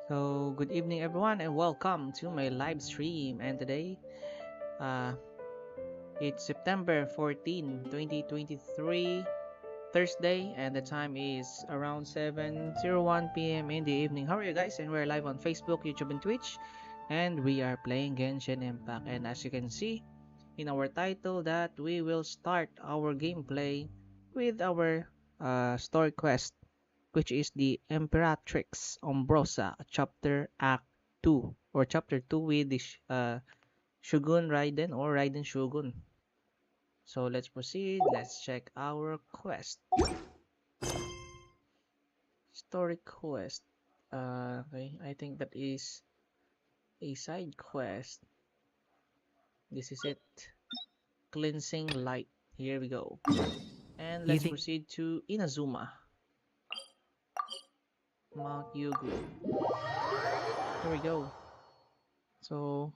So, good evening everyone and welcome to my live stream. And today, uh, it's September 14, 2023, Thursday, and the time is around 7:01 p.m. in the evening. How are you guys? And we're live on Facebook, YouTube, and Twitch, and we are playing Genshin Impact. And as you can see in our title, that we will start our gameplay with our story quest, which is the Imperatrix Umbrosa, Chapter Act 2, or Chapter 2 with the Shugon Raiden or Raiden Shugon. So let's proceed. Let's check our quest. Story quest. Okay, I think that is a side quest. This is it. Cleansing Light. Here we go. And let's proceed to Inazuma. Mount Yugu. Here we go. So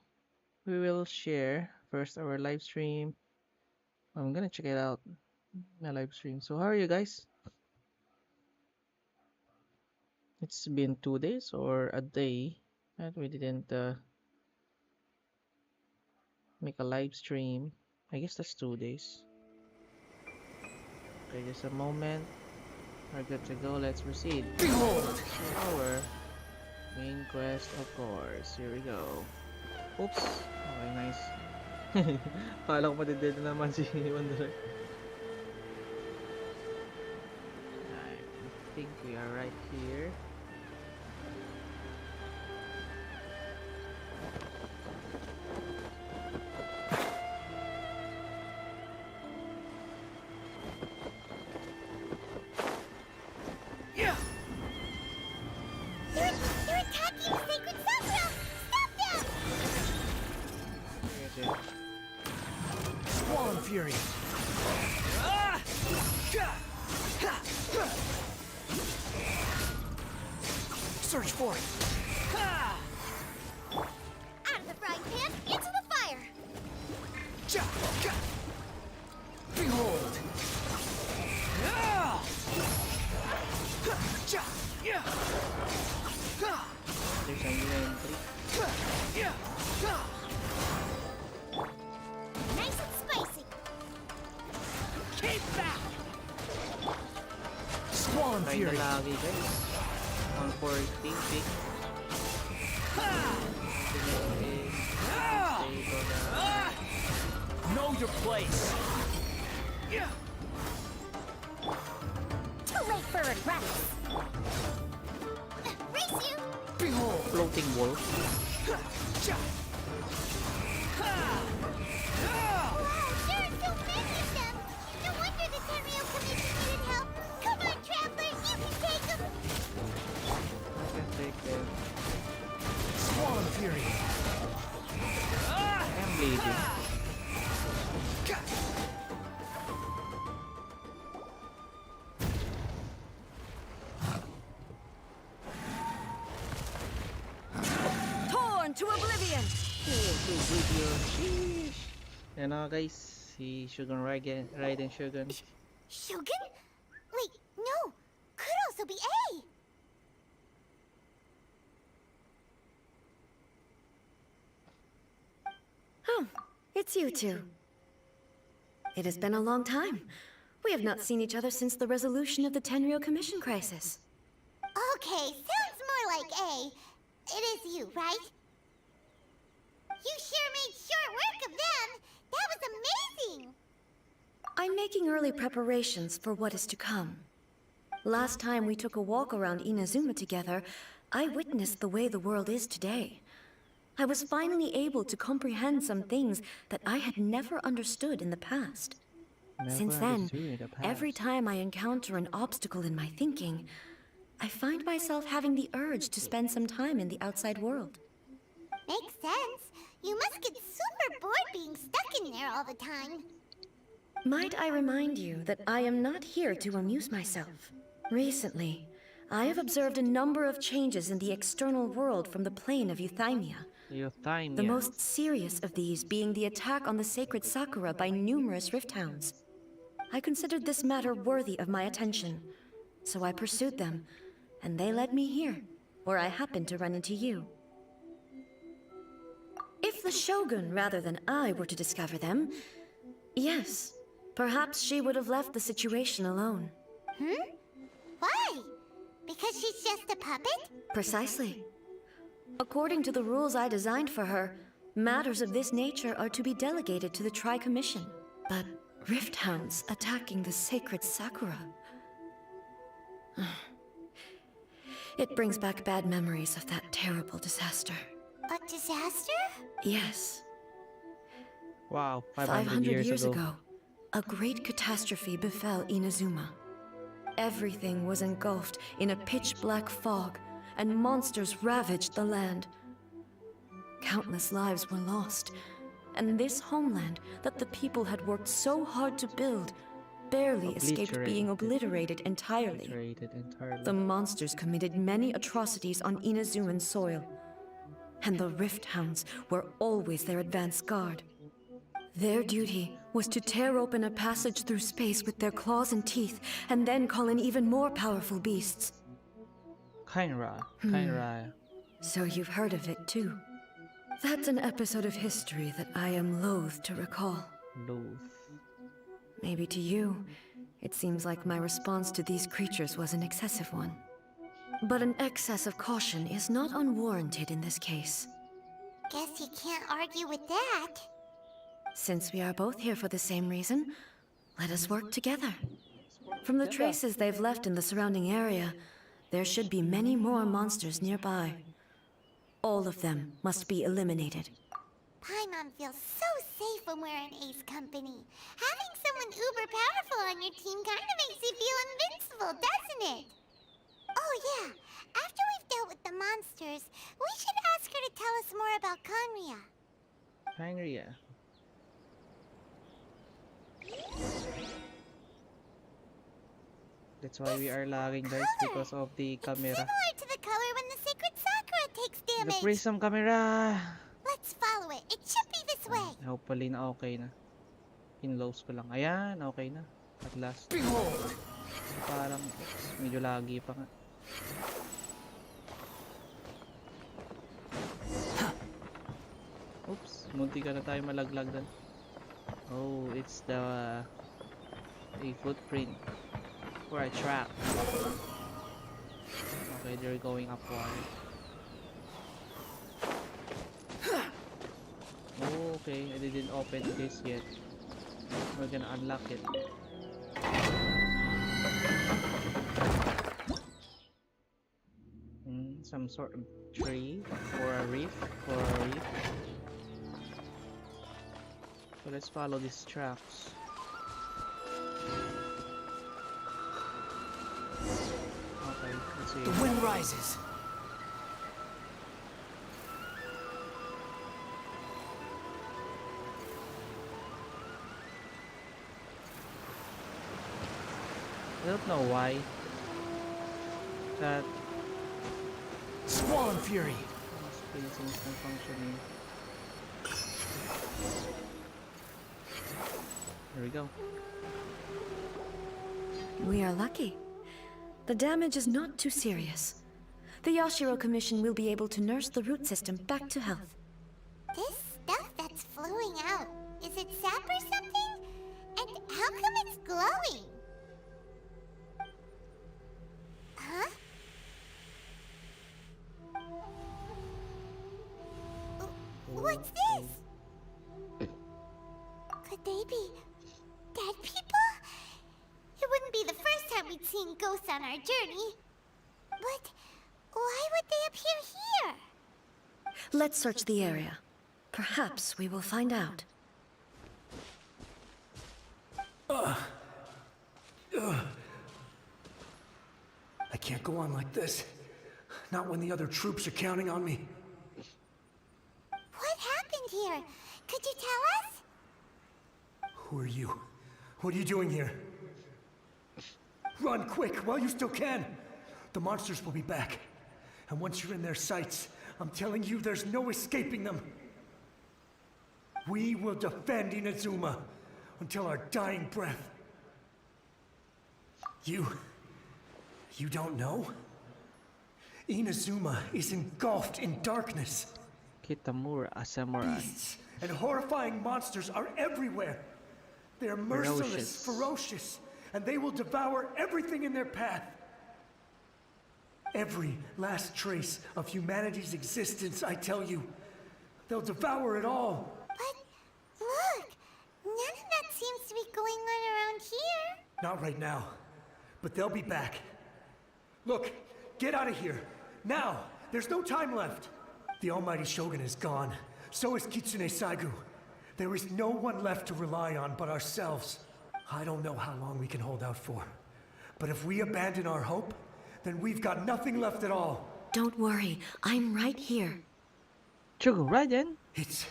we will share first our live stream. I'm gonna check it out, my live stream. So how are you guys? It's been 2 days or a day that we didn't make a live stream. I guess that's 2 days. Okay, just a moment. We're good to go. Let's proceed. Behold our main quest, of course. Here we go. Oops. Okay, nice. Kala ko matitid na naman si Wonder. I think we are right here. Fury. Search for it. Out of the frying pan, into the fire. Behold. There's a new entry. Nice and spicy. Keep back. Swan Try na Fury. lagi guys. 140 pick. Know your place. Too late for regrets. Race you. Behold. Floating wall. Wow, there are so many of them. No wonder the Tenryo Commission needed help. Come on, traveler, you can take them. I can take them. Swan Fury. I am bleeding. Torn to oblivion. Yan na guys, si Shugon Raiden Shugon. Shugon? Wait, no. Could also be A. Oh, it's you two. It has been a long time. We have not seen each other since the resolution of the Tenryo Commission crisis. Okay, sounds more like A. It is you, right? You sure made short work of them. That was amazing. I'm making early preparations for what is to come. Last time we took a walk around Inazuma together, I witnessed the way the world is today. I was finally able to comprehend some things that I had never understood in the past. Since then, every time I encounter an obstacle in my thinking, I find myself having the urge to spend some time in the outside world. Makes sense. You must get super bored being stuck in there all the time. Might I remind you that I am not here to amuse myself. Recently, I have observed a number of changes in the external world from the plane of Euthymia. The most serious of these being the attack on the sacred Sakura by numerous rift hounds. I considered this matter worthy of my attention, so I pursued them, and they led me here. where I happened to run into you. If the Shogun rather than I were to discover them, yes, perhaps she would have left the situation alone. Why? Because she's just a puppet? Precisely. According to the rules I designed for her, matters of this nature are to be delegated to the Tri-Commission. But Rift Hounds attacking the sacred Sakura... It brings back bad memories of that terrible disaster. A disaster? Yes. Wow, 500 years ago. ago, a great catastrophe befell Inazuma. Everything was engulfed in a pitch-black fog, and monsters ravaged the land. Countless lives were lost, and this homeland that the people had worked so hard to build barely escaped being obliterated entirely. The monsters committed many atrocities on Inazuman soil, and the Rift Hounds were always their advance guard. Their duty was to tear open a passage through space with their claws and teeth, and then call in even more powerful beasts. Kainra. So you've heard of it too. That's an episode of history that I am loath to recall. Maybe to you, it seems like my response to these creatures was an excessive one. But an excess of caution is not unwarranted in this case. Guess you can't argue with that. Since we are both here for the same reason, let us work together. From the traces they've left in the surrounding area, there should be many more monsters nearby. All of them must be eliminated. Paimon feels so safe when we're in Ace Company. Having someone uber powerful on your team kind of makes you feel invincible, doesn't it? Oh yeah, after we've dealt with the monsters, we should ask her to tell us more about Conria. Kainra. That's why we are lagging, guys, because of the camera. Similar to the color when the sacred Sakura takes The damage. prism camera. Let's follow it. It should be this way. Hopefully na okay na. Pinlows ko lang. Ayan, okay na. At last. Behold! Parang medyo lagi pa nga. Oops, munti ka na tayo malaglag doon. Oh, it's the a footprint for a trap. Okay, they're going upward. Oh, okay, I didn't open this yet. We're gonna unlock it. Some sort of tree or a reef So let's follow these tracks. Okay, let's see. The wind rises. I don't know why that Squall and Fury. spacing is not functioning. There we go. We are lucky. The damage is not too serious. The Yashiro Commission will be able to nurse the root system back to health. This stuff that's flowing out, is it sap or something? And how come it's glowing? Huh? What's this? Could they be dead people? It wouldn't be the first time we'd seen ghosts on our journey. But why would they appear here? Let's search the area. Perhaps we will find out. I can't go on like this. Not when the other troops are counting on me. What happened here? Could you tell us? Who are you? What are you doing here? Run quick while you still can. The monsters will be back. And once you're in their sights, I'm telling you there's no escaping them. We will defend Inazuma until our dying breath. You don't know? Inazuma is engulfed in darkness. Kitamura, a samurai. Beasts and horrifying monsters are everywhere. They are merciless, Ferocious. ferocious, and they will devour everything in their path. Every last trace of humanity's existence, I tell you. They'll devour it all. But look, none of that seems to be going on around here. Not right now, but they'll be back. Look, get out of here. Now! There's no time left. The almighty Shogun is gone. So is Kitsune Saigu. There is no one left to rely on but ourselves. I don't know how long we can hold out for. But if we abandon our hope, then we've got nothing left at all. Don't worry, I'm right here. Shugon Raiden? It's...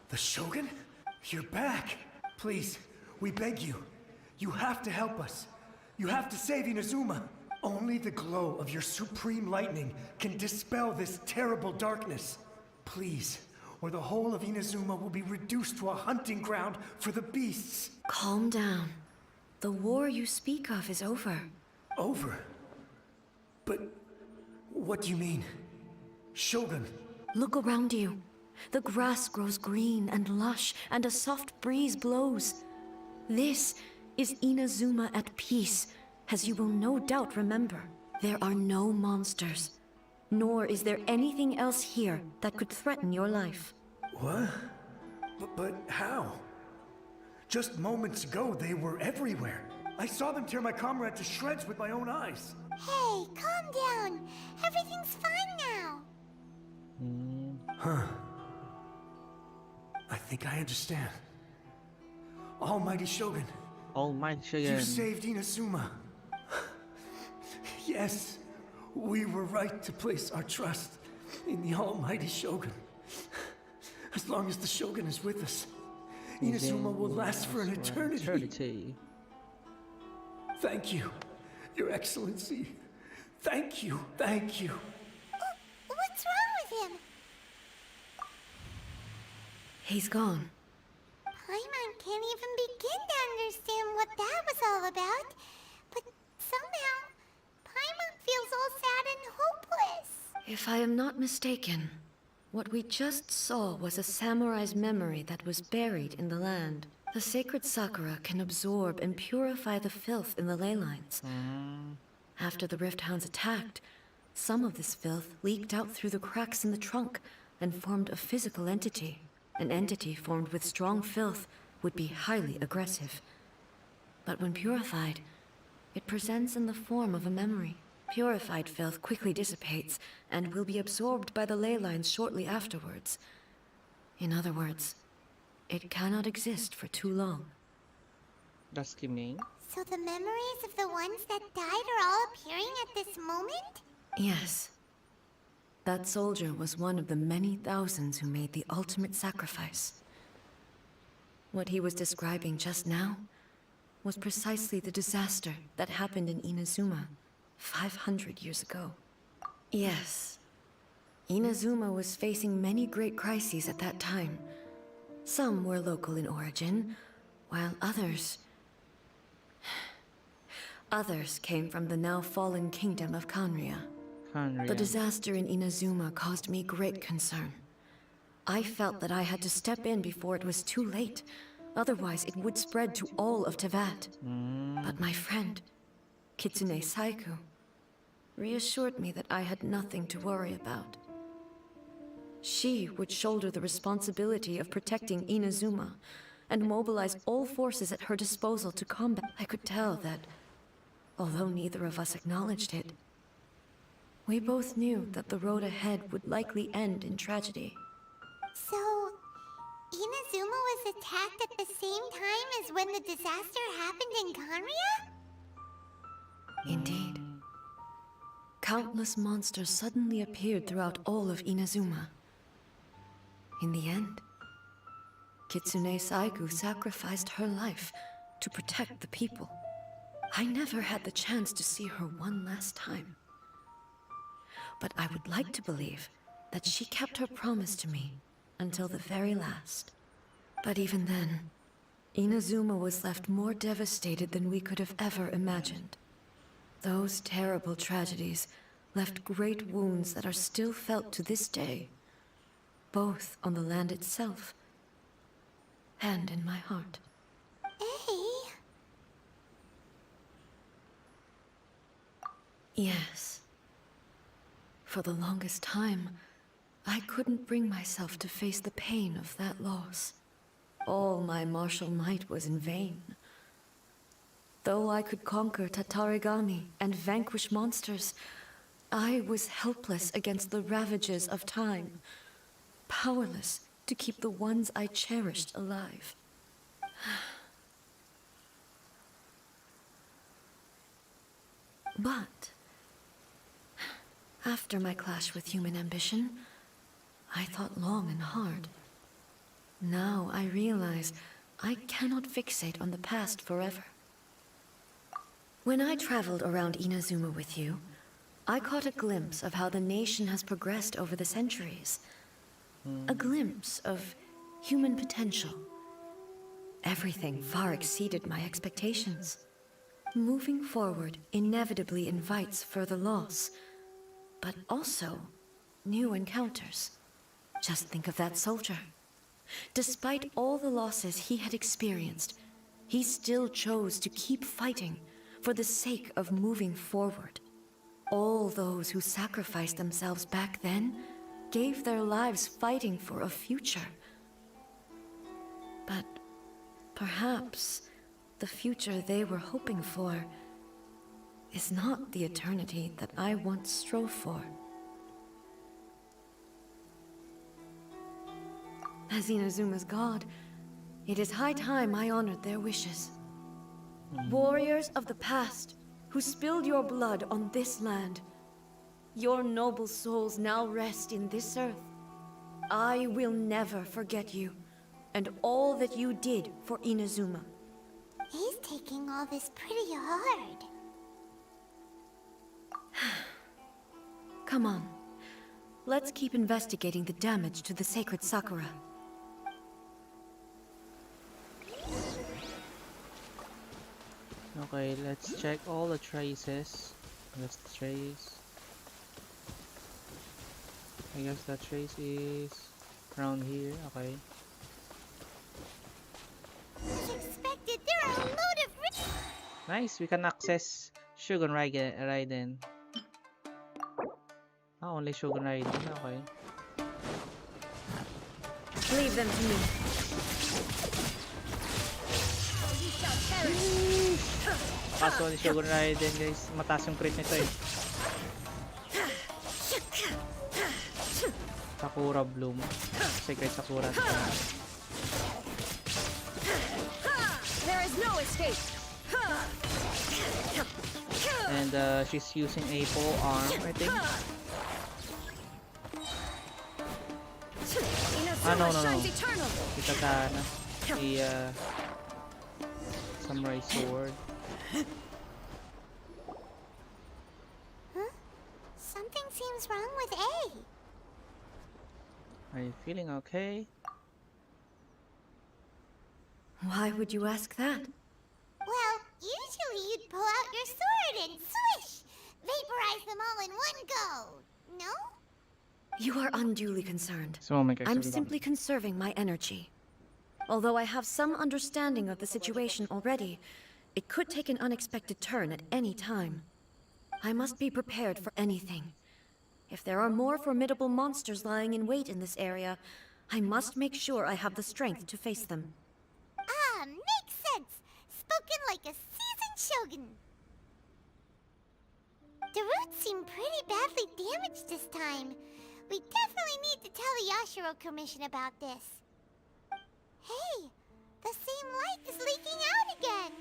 the Shogun? You're back. Please, we beg you. You have to help us. You have to save Inazuma. Only the glow of your supreme lightning can dispel this terrible darkness. Please, or the whole of Inazuma will be reduced to a hunting ground for the beasts. Calm down. The war you speak of is over. Over? But what do you mean? Shogun? Look around you. The grass grows green and lush, and a soft breeze blows. This is Inazuma at peace, as you will no doubt remember. There are no monsters, nor is there anything else here that could threaten your life. What? But how? Just moments ago, they were everywhere. I saw them tear my comrade to shreds with my own eyes. Hey, calm down. Everything's fine now. Huh. I think I understand. Almighty Shogun, Almighty you Shogun. saved Inazuma. Yes, we were right to place our trust in the Almighty Shogun. As long as the Shogun is with us, Inazuma will last for an eternity. Thank you, Your Excellency. Thank you, thank you. What's wrong with him? He's gone. Paimon can't even begin to understand what that was all about. But somehow, Paimon feels all sad and hopeless. If I am not mistaken, what we just saw was a samurai's memory that was buried in the land. The sacred sakura can absorb and purify the filth in the ley lines. After the Rift Hounds attacked, some of this filth leaked out through the cracks in the trunk and formed a physical entity. An entity formed with strong filth would be highly aggressive. But when purified, it presents in the form of a memory. Purified filth quickly dissipates and will be absorbed by the ley lines shortly afterwards. In other words, it cannot exist for too long. Does he mean? So the memories of the ones that died are all appearing at this moment? Yes. That soldier was one of the many thousands who made the ultimate sacrifice. What he was describing just now was precisely the disaster that happened in Inazuma 500 years ago. Yes. Inazuma was facing many great crises at that time. Some were local in origin, while others came from the now fallen kingdom of Kanria. The disaster in Inazuma caused me great concern. I felt that I had to step in before it was too late, otherwise it would spread to all of Tevat. But my friend, Kitsune Saigu, reassured me that I had nothing to worry about. She would shoulder the responsibility of protecting Inazuma and mobilize all forces at her disposal to combat. I could tell that, although neither of us acknowledged it, we both knew that the road ahead would likely end in tragedy. So, Inazuma was attacked at the same time as when the disaster happened in Kanria? Indeed. Countless monsters suddenly appeared throughout all of Inazuma. In the end, Kitsune Saigu sacrificed her life to protect the people. I never had the chance to see her one last time. But I would like to believe that she kept her promise to me until the very last. But even then, Inazuma was left more devastated than we could have ever imagined. Those terrible tragedies left great wounds that are still felt to this day, both on the land itself and in my heart. Hey, Yes. For the longest time, I couldn't bring myself to face the pain of that loss. All my martial might was in vain. Though I could conquer Tatarigami and vanquish monsters, I was helpless against the ravages of time, powerless to keep the ones I cherished alive. But after my clash with human ambition, I thought long and hard. Now I realize I cannot fixate on the past forever. When I traveled around Inazuma with you, I caught a glimpse of how the nation has progressed over the centuries. A glimpse of human potential. Everything far exceeded my expectations. Moving forward inevitably invites further loss, but also new encounters. Just think of that soldier. Despite all the losses he had experienced, he still chose to keep fighting for the sake of moving forward. All those who sacrificed themselves back then gave their lives fighting for a future. But perhaps the future they were hoping for is not the eternity that I once strove for. As Inazuma's god, it is high time I honored their wishes. Warriors of the past, who spilled your blood on this land, your noble souls now rest in this earth. I will never forget you, and all that you did for Inazuma. he's taking all this pretty hard. Come on. Let's keep investigating the damage to the sacred Sakura. Okay, let's check all the traces. Let's trace. I guess that trace is around here. Okay. As expected, there are a load of Nice, we can access Shugon Raiden. Ah, only Shugon Raiden. Okay. Leave them to me. Kaso ni Shugon Raiden, guys, mataas yung crit nito eh. Sakura Bloom. Secret Sakura. There is no escape. And she's using a pole arm, I think. Ah, no. The katana. The samurai sword. Huh? Something seems wrong with A. Are you feeling okay? Why would you ask that? Well, usually you'd pull out your sword and swish! Vaporize them all in one go! No? You are unduly concerned. So, make I'm simply conserving my energy. Although I have some understanding of the situation already, it could take an unexpected turn at any time. I must be prepared for anything. If there are more formidable monsters lying in wait in this area, I must make sure I have the strength to face them. Ah, makes sense! Spoken like a seasoned shogun. The roots seem pretty badly damaged this time. We definitely need to tell the Yashiro Commission about this. Hey, the same light is leaking out again!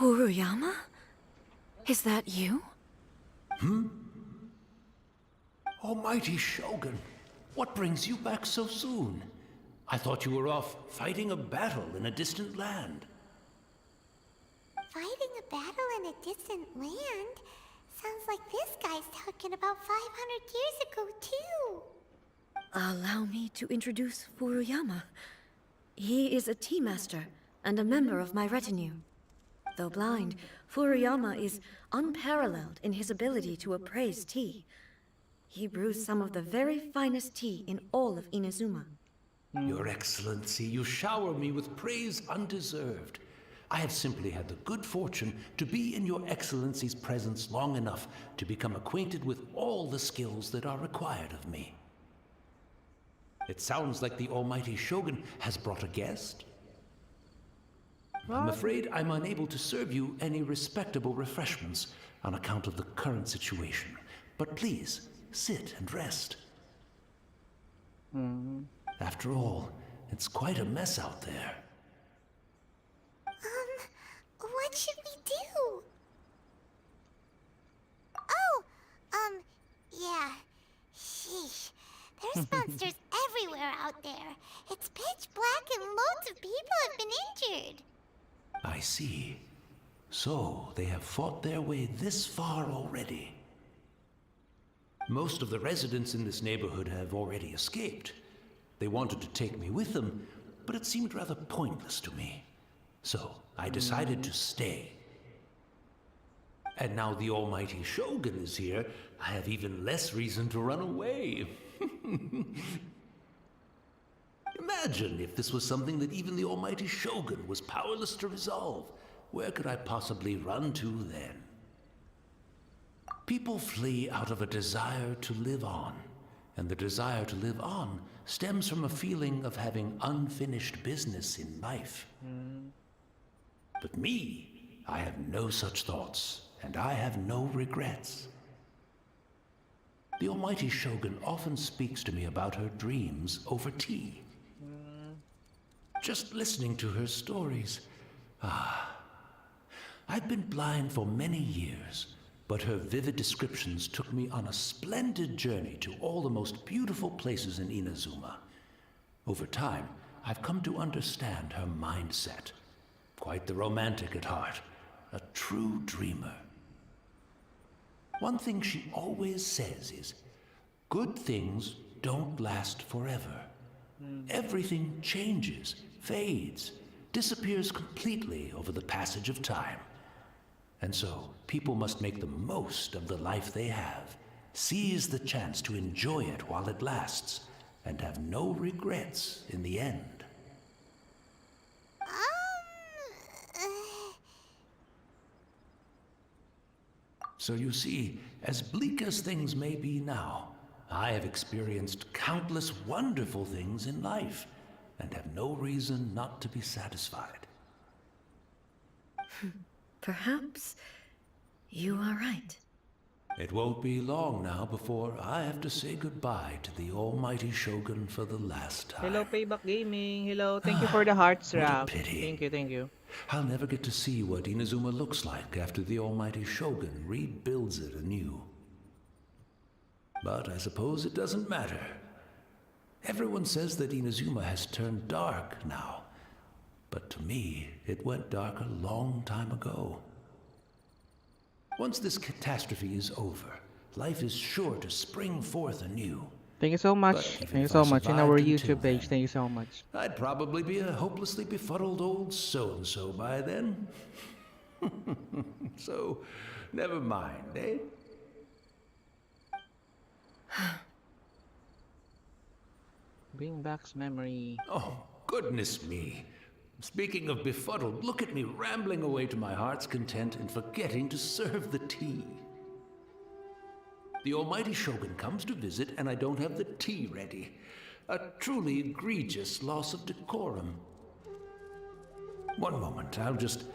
Furuyama? Is that you? Almighty Shogun, what brings you back so soon? I thought you were off fighting a battle in a distant land. Fighting a battle in a distant land? Sounds like this guy's talking about 500 years ago, too. Allow me to introduce Furuyama. He is a tea master and a member of my retinue. Though blind, Furuyama is unparalleled in his ability to appraise tea. He brews some of the very finest tea in all of Inazuma. Your Excellency, you shower me with praise undeserved. I have simply had the good fortune to be in Your Excellency's presence long enough to become acquainted with all the skills that are required of me. It sounds like the Almighty Shogun has brought a guest. I'm afraid I'm unable to serve you any respectable refreshments on account of the current situation. But please, sit and rest. After all, it's quite a mess out there. What should we do? Oh, yeah. Sheesh. There's monsters everywhere out there. It's pitch black and loads of people have been injured. I see. So, they have fought their way this far already. Most of the residents in this neighborhood have already escaped. They wanted to take me with them, but it seemed rather pointless to me. So, I decided to stay. And now the Almighty Shogun is here, I have even less reason to run away. Imagine if this was something that even the Almighty Shogun was powerless to resolve. Where could I possibly run to then? People flee out of a desire to live on, and the desire to live on stems from a feeling of having unfinished business in life. But me, I have no such thoughts, and I have no regrets. The Almighty Shogun often speaks to me about her dreams over tea. Just listening to her stories. I've been blind for many years, but her vivid descriptions took me on a splendid journey to all the most beautiful places in Inazuma. Over time, I've come to understand her mindset. Quite the romantic at heart, a true dreamer. One thing she always says is, good things don't last forever. Everything changes, fades, disappears completely over the passage of time. And so, people must make the most of the life they have, seize the chance to enjoy it while it lasts, and have no regrets in the end. So you see, as bleak as things may be now, I have experienced countless wonderful things in life, and have no reason not to be satisfied. Perhaps you are right. It won't be long now before I have to say goodbye to the Almighty Shogun for the last time. Hello, Payback Gaming. Hello, thank you for the hearts, What a Rap. pity. Thank you, thank you. I'll never get to see what Inazuma looks like after the Almighty Shogun rebuilds it anew. But I suppose it doesn't matter. Everyone says that Inazuma has turned dark now. But to me, it went dark a long time ago. Once this catastrophe is over, life is sure to spring forth anew. Thank you so much. But even Thank you if so I much. In survived our until YouTube page, then, thank you so much. I'd probably be a hopelessly befuddled old so-and-so by then. So, never mind, eh? Bring back memory. Oh, goodness me. Speaking of befuddled, look at me rambling away to my heart's content and forgetting to serve the tea. The Almighty Shogun comes to visit and I don't have the tea ready. A truly egregious loss of decorum. One moment, I'll just...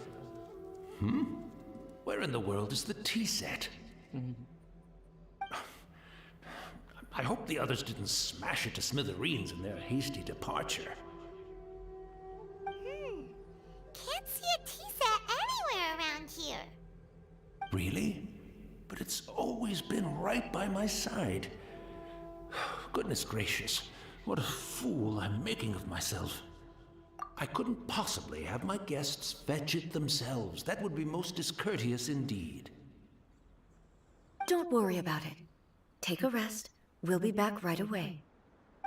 Where in the world is the tea set? I hope the others didn't smash it to smithereens in their hasty departure. Can't see a tea set anywhere around Really? But it's always been right by my side. Goodness gracious, what a fool I'm making of myself. I couldn't possibly have my guests fetch it themselves. That would be most discourteous indeed. Don't worry about it. Take a rest. We'll be back right away.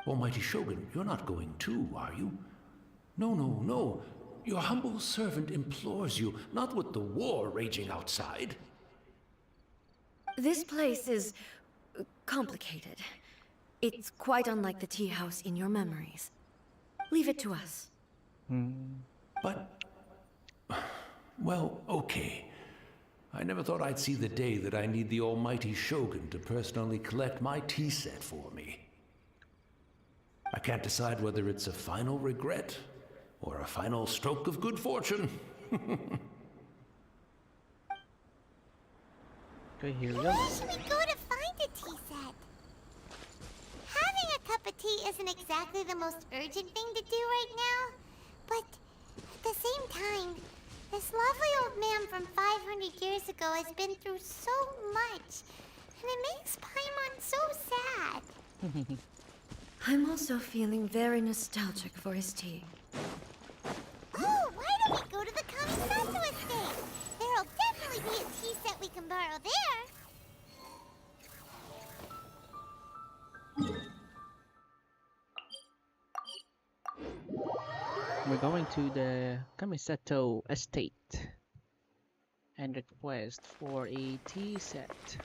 Almighty Shogun, you're not going too, are you? No, no, no. Your humble servant implores you, not with the war raging outside. This place is complicated. It's quite unlike the tea house in your memories. Leave it to us. But, well, okay. I never thought I'd see the day that I need the almighty Shogun to personally collect my tea set for me. I can't decide whether it's a final regret or a final stroke of good fortune. Okay, here we Where go. should we go to find a tea set? Having a cup of tea isn't exactly the most urgent thing to do right now, but at the same time, this lovely old man from 500 years ago has been through so much, and it makes Paimon so sad. I'm also feeling very nostalgic for his tea. Oh, why don't we go to the Kamisato estate? There'll definitely be a tea set we can borrow there. We're going to the Kamisato estate and request for a tea set.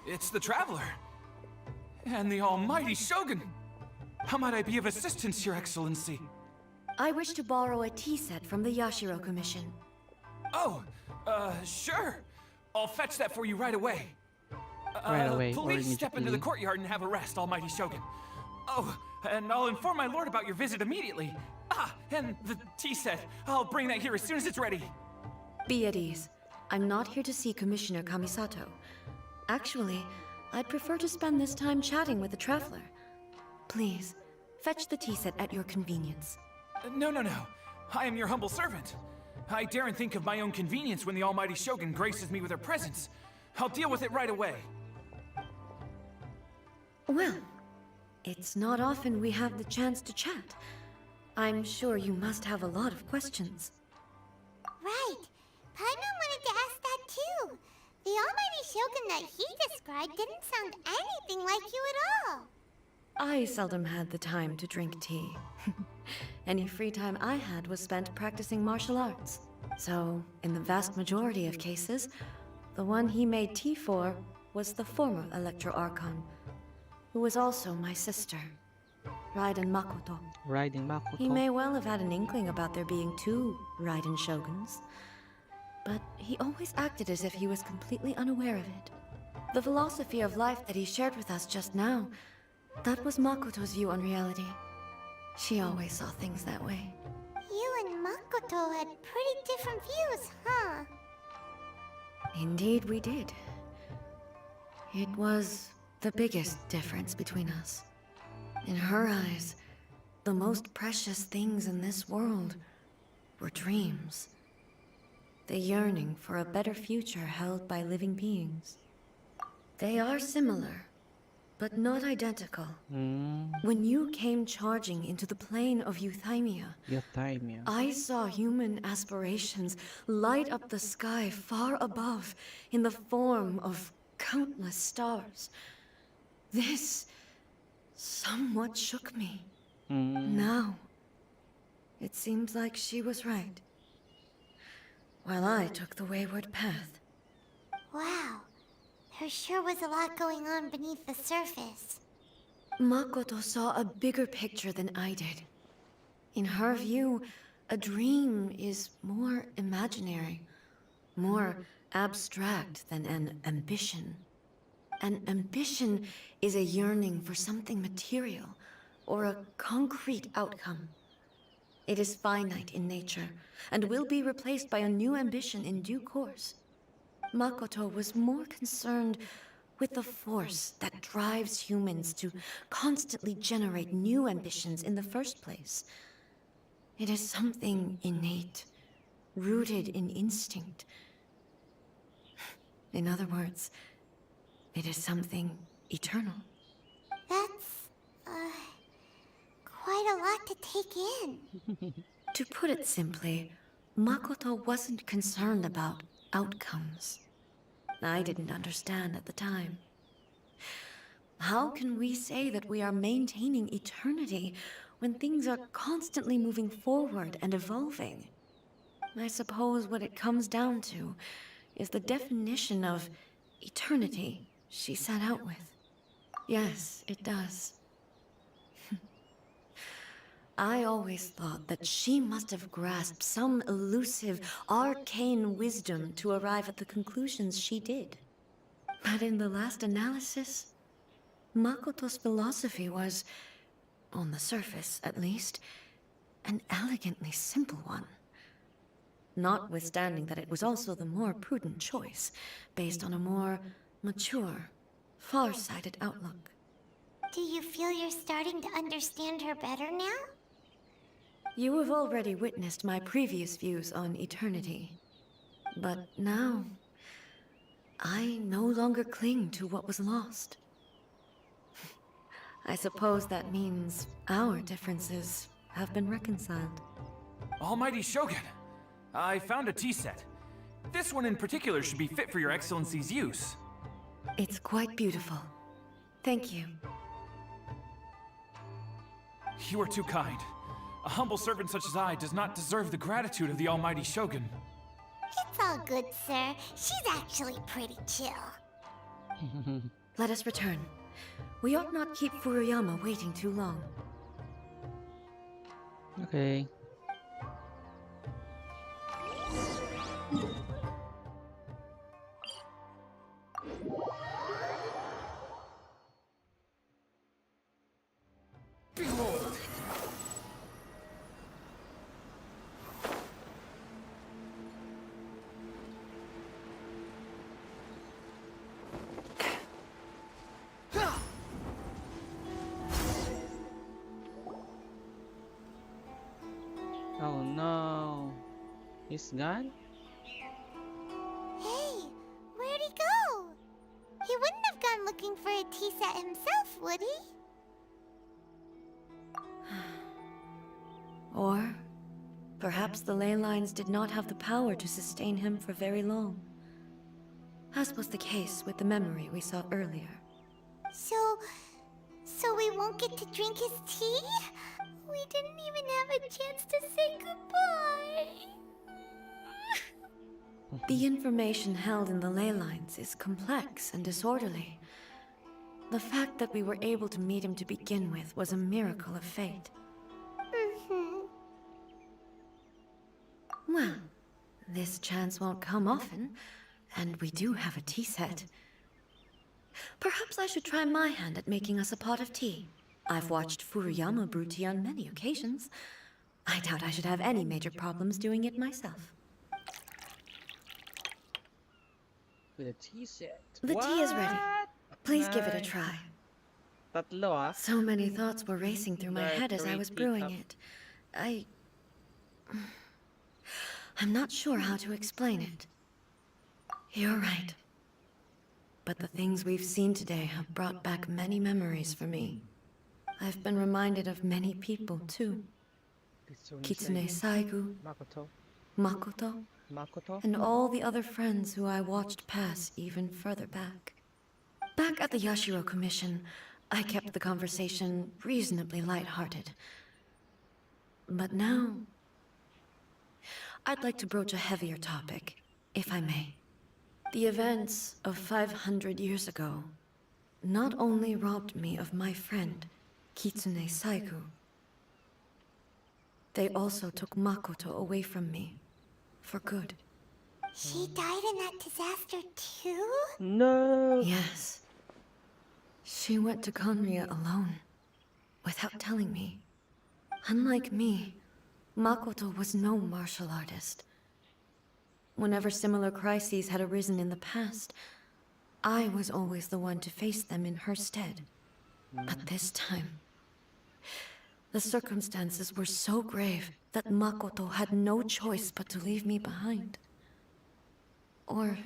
It's the Traveler. And the almighty Shogun. How might I be of assistance, Your Excellency? I wish to borrow a tea set from the Yashiro Commission. Oh, sure. I'll fetch that for you right away. Right away, or Please step into the immediately. courtyard and have a rest, almighty Shogun. Oh, and I'll inform my lord about your visit immediately. Ah, and the tea set. I'll bring that here as soon as it's ready. Be at ease. I'm not here to see Commissioner Kamisato. Actually, I'd prefer to spend this time chatting with the Traveler. Please, fetch the tea set at your convenience. No, no, no. I am your humble servant. I daren't think of my own convenience when the almighty Shogun graces me with her presence. I'll deal with it right away. Well, it's not often we have the chance to chat. I'm sure you must have a lot of questions. Right. Paimon wanted to ask that too. The almighty Shogun that he described didn't sound anything like you at all. I seldom had the time to drink tea. Any free time I had was spent practicing martial arts. So, in the vast majority of cases, the one he made tea for was the former Electro Archon, who was also my sister, Raiden Makoto. Riding Makoto. He may well have had an inkling about there being two Raiden Shoguns, but he always acted as if he was completely unaware of it. The philosophy of life that he shared with us just now, that was Makoto's view on reality. She always saw things that way. You and Makoto had pretty different views, huh? Indeed we did. It was the biggest difference between us. In her eyes, the most precious things in this world were dreams. The yearning for a better future held by living beings. They are similar, but not identical. When you came charging into the plane of Euthymia, Euthymia. I saw human aspirations light up the sky far above in the form of countless stars. This somewhat shook me. Now, it seems like she was right, while I took the wayward path. Wow. There sure was a lot going on beneath the surface. Makoto saw a bigger picture than I did. In her view, a dream is more imaginary, more abstract than an ambition. An ambition is a yearning for something material, or a concrete outcome. It is finite in nature, and will be replaced by a new ambition in due course. Makoto was more concerned with the force that drives humans to constantly generate new ambitions in the first place. It is something innate, rooted in instinct. In other words, it is something eternal. That's, quite a lot to take in. To put it simply, Makoto wasn't concerned about outcomes. I didn't understand at the time. How can we say that we are maintaining eternity when things are constantly moving forward and evolving? I suppose what it comes down to is the definition of eternity she set out with. Yes, it does. I always thought that she must have grasped some elusive, arcane wisdom to arrive at the conclusions she did. But in the last analysis, Makoto's philosophy was, on the surface at least, an elegantly simple one. Notwithstanding that it was also the more prudent choice, based on a more mature, far-sighted outlook. Do you feel you're starting to understand her better now? You have already witnessed my previous views on eternity. But now, I no longer cling to what was lost. I suppose that means our differences have been reconciled. Almighty Shogun, I found a tea set. This one in particular should be fit for your Excellency's use. It's quite beautiful. Thank you. You are too kind. A humble servant such as I does not deserve the gratitude of the Almighty Shogun. It's all good, sir. She's actually pretty chill. Let us return. We ought not keep Furuyama waiting too long. Okay. Behold! Oh no. He's gone? Hey, where'd he go? He wouldn't have gone looking for a tea set himself, would he? Or perhaps the ley lines did not have the power to sustain him for very long. As was the case with the memory we saw earlier. So we won't get to drink his tea? We didn't even have a chance to say goodbye. The information held in the ley lines is complex and disorderly. The fact that we were able to meet him to begin with was a miracle of fate. Well, this chance won't come often, and we do have a tea set. Perhaps I should try my hand at making us a pot of tea. I've watched Furuyama brew tea on many occasions. I doubt I should have any major problems doing it myself. With a tea set. The tea is ready. What? Please give it a Nice. try. Tatlo ah. So many thoughts were racing through my There are head as I 3 was brewing teacups. it. I'm not sure how to explain it. You're right. But the things we've seen today have brought back many memories for me. I've been reminded of many people, too. Kitsune Saigu, Makoto. Makoto, Makoto? and all the other friends who I watched pass even further back. Back at the Yashiro Commission, I kept the conversation reasonably lighthearted. But now, I'd like to broach a heavier topic, if I may. The events of 500 years ago not only robbed me of my friend, Kitsune Saigu, they also took Makoto away from me, for good. She died in that disaster too? No! Yes. She went to Conria alone, without telling me. Unlike me, Makoto was no martial artist. Whenever similar crises had arisen in the past, I was always the one to face them in her stead. But this time, The circumstances were so grave that Makoto had no choice but to leave me behind. Or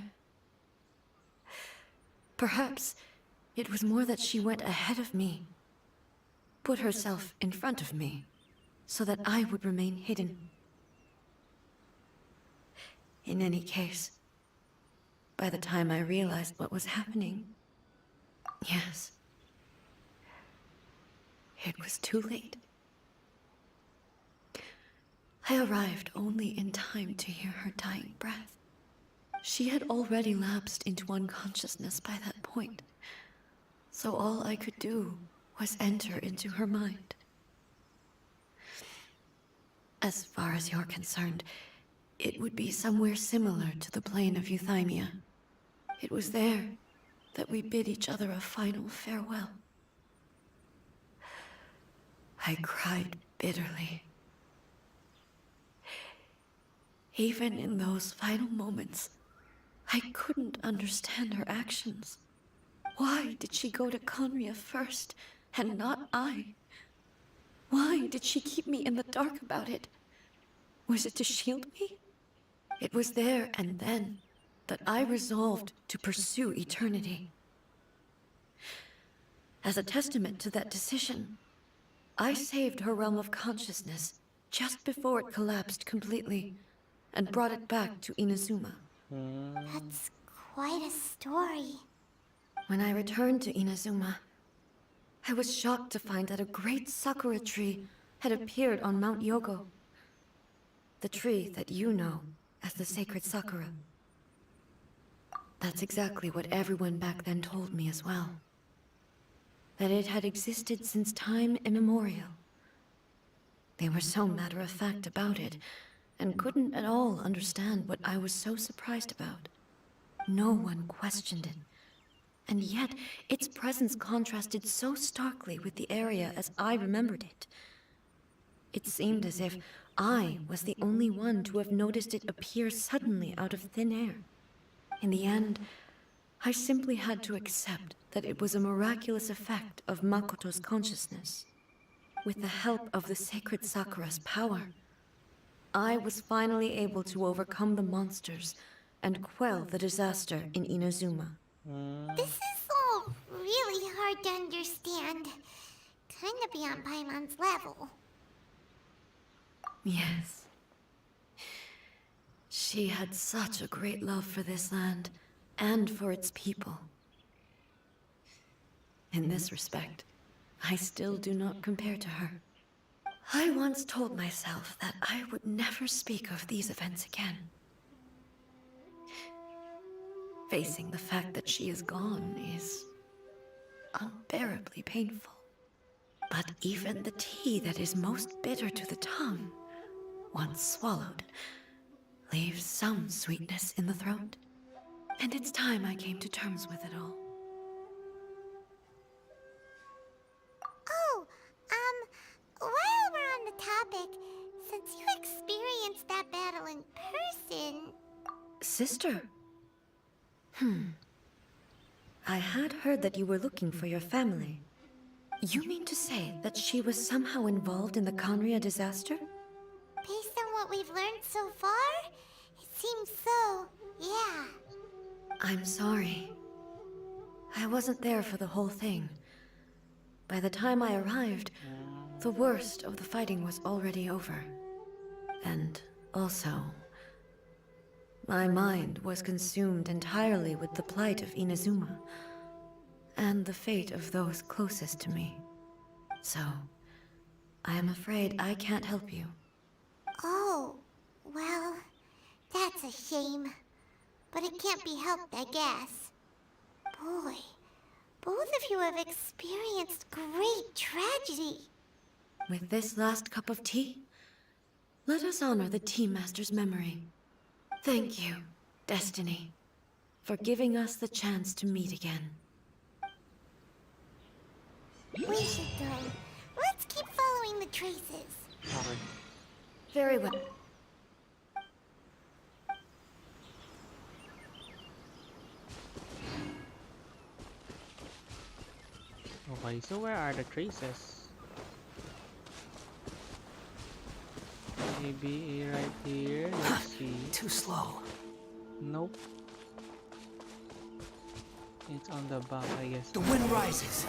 perhaps it was more that she went ahead of me, put herself in front of me, so that I would remain hidden. In any case, by the time I realized what was happening, yes, it was too late. I arrived only in time to hear her dying breath. She had already lapsed into unconsciousness by that point, so all I could do was enter into her mind. As far as you're concerned, it would be somewhere similar to the plane of Euthymia. It was there that we bid each other a final farewell. I cried bitterly. Even in those final moments, I couldn't understand her actions. Why did she go to Conria first, and not I? Why did she keep me in the dark about it? Was it to shield me? It was there and then that I resolved to pursue eternity. As a testament to that decision, I saved her realm of consciousness just before it collapsed completely, and brought it back to Inazuma. That's quite a story. When I returned to Inazuma, I was shocked to find that a great sakura tree had appeared on Mount Yogo. The tree that you know as the sacred sakura. That's exactly what everyone back then told me as well. That it had existed since time immemorial. They were so matter-of-fact about it, and couldn't at all understand what I was so surprised about. No one questioned it. And yet, its presence contrasted so starkly with the area as I remembered it. It seemed as if I was the only one to have noticed it appear suddenly out of thin air. In the end, I simply had to accept that it was a miraculous effect of Makoto's consciousness. With the help of the sacred Sakura's power, I was finally able to overcome the monsters and quell the disaster in Inazuma. This is all really hard to understand. Kinda beyond Paimon's level. Yes. She had such a great love for this land, and for its people. In this respect, I still do not compare to her. I once told myself that I would never speak of these events again. Facing the fact that she is gone is unbearably painful. But even the tea that is most bitter to the tongue, once swallowed, leaves some sweetness in the throat. And it's time I came to terms with it all. Oh, while we're on the topic, since you experienced that battle in person... Sister? I had heard that you were looking for your family. You mean to say that she was somehow involved in the Conria disaster? Based on what we've learned so far, it seems so, yeah. I'm sorry. I wasn't there for the whole thing. By the time I arrived, the worst of the fighting was already over. And also, my mind was consumed entirely with the plight of Inazuma, and the fate of those closest to me. So, I am afraid I can't help you. Oh, well, that's a shame. But it can't be helped, I guess. Boy, both of you have experienced great tragedy. With this last cup of tea, let us honor the Tea Master's memory. Thank you, Destiny, for giving us the chance to meet again. We should go. Let's keep following the traces. Okay. Very well. Okay, so where are the traces? Maybe right here. Let's see. Too slow. Nope. It's on the back, I guess. The wind rises.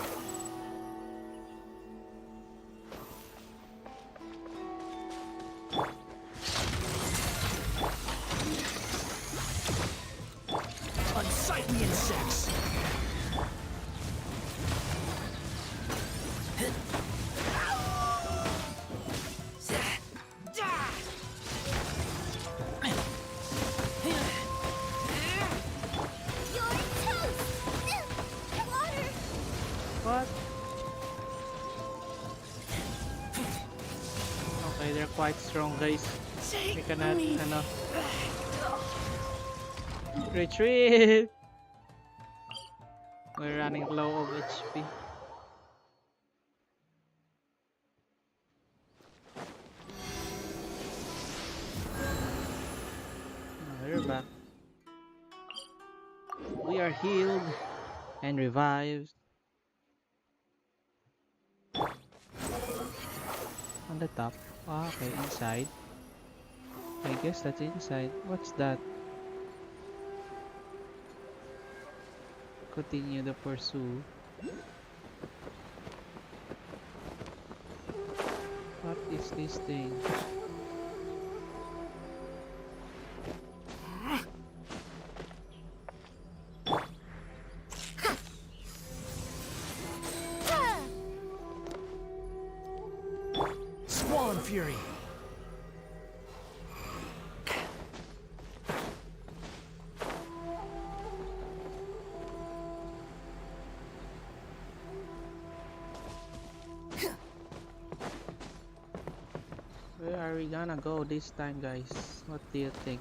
Unsightly insects. You're toast! Water! What? Okay, they're quite strong, guys. We cannot, retreat! We're running low of HP. We're back. We are healed and revived. On the top. Ah, okay, inside. I guess that's inside. What's that? Continue the pursuit. What is this thing? Squall and fury. Where are we gonna go this time, guys? What do you think?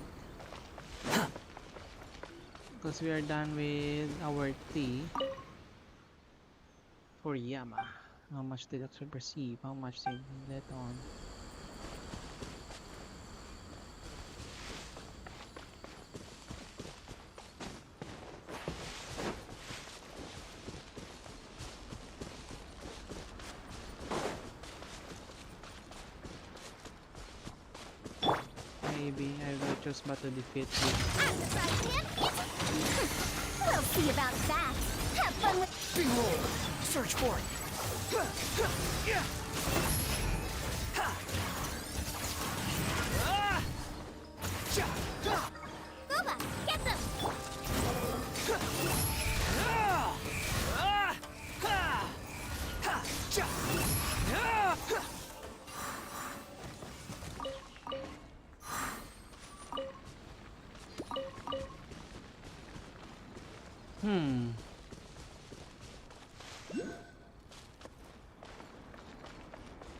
Because we are done with our tea for Yama. How much did I receive? How much did that on? Maybe I will choose but to defeat this. I'm the prize champion! We'll see about that! Have fun with— Behold! Search for it! Boba, get them!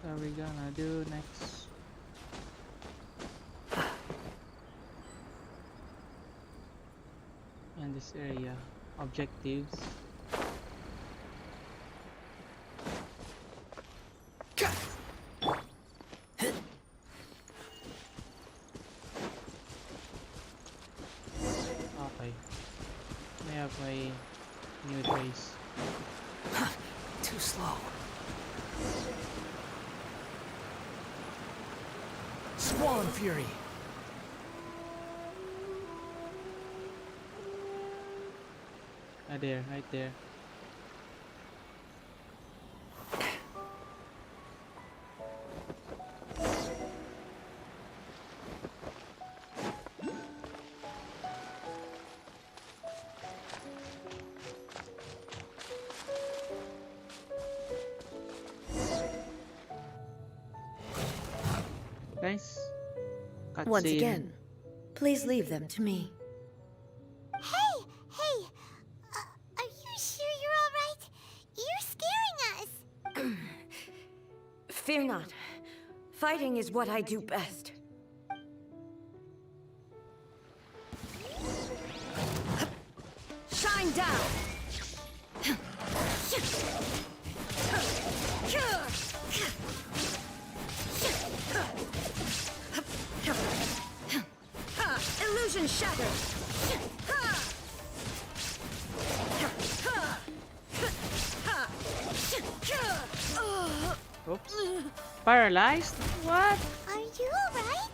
What are we gonna do next? In this area, objectives. Okay, I have a new trace. Too slow. Squall and fury. Right there, right there. Nice. Once Cutscene. again, please leave them to me. Hey! Hey! Are you sure you're alright? You're scaring us! Fear not. Fighting is what I do best. Shine down! Illusion shattered! Oops. Paralyzed? What? Are you alright?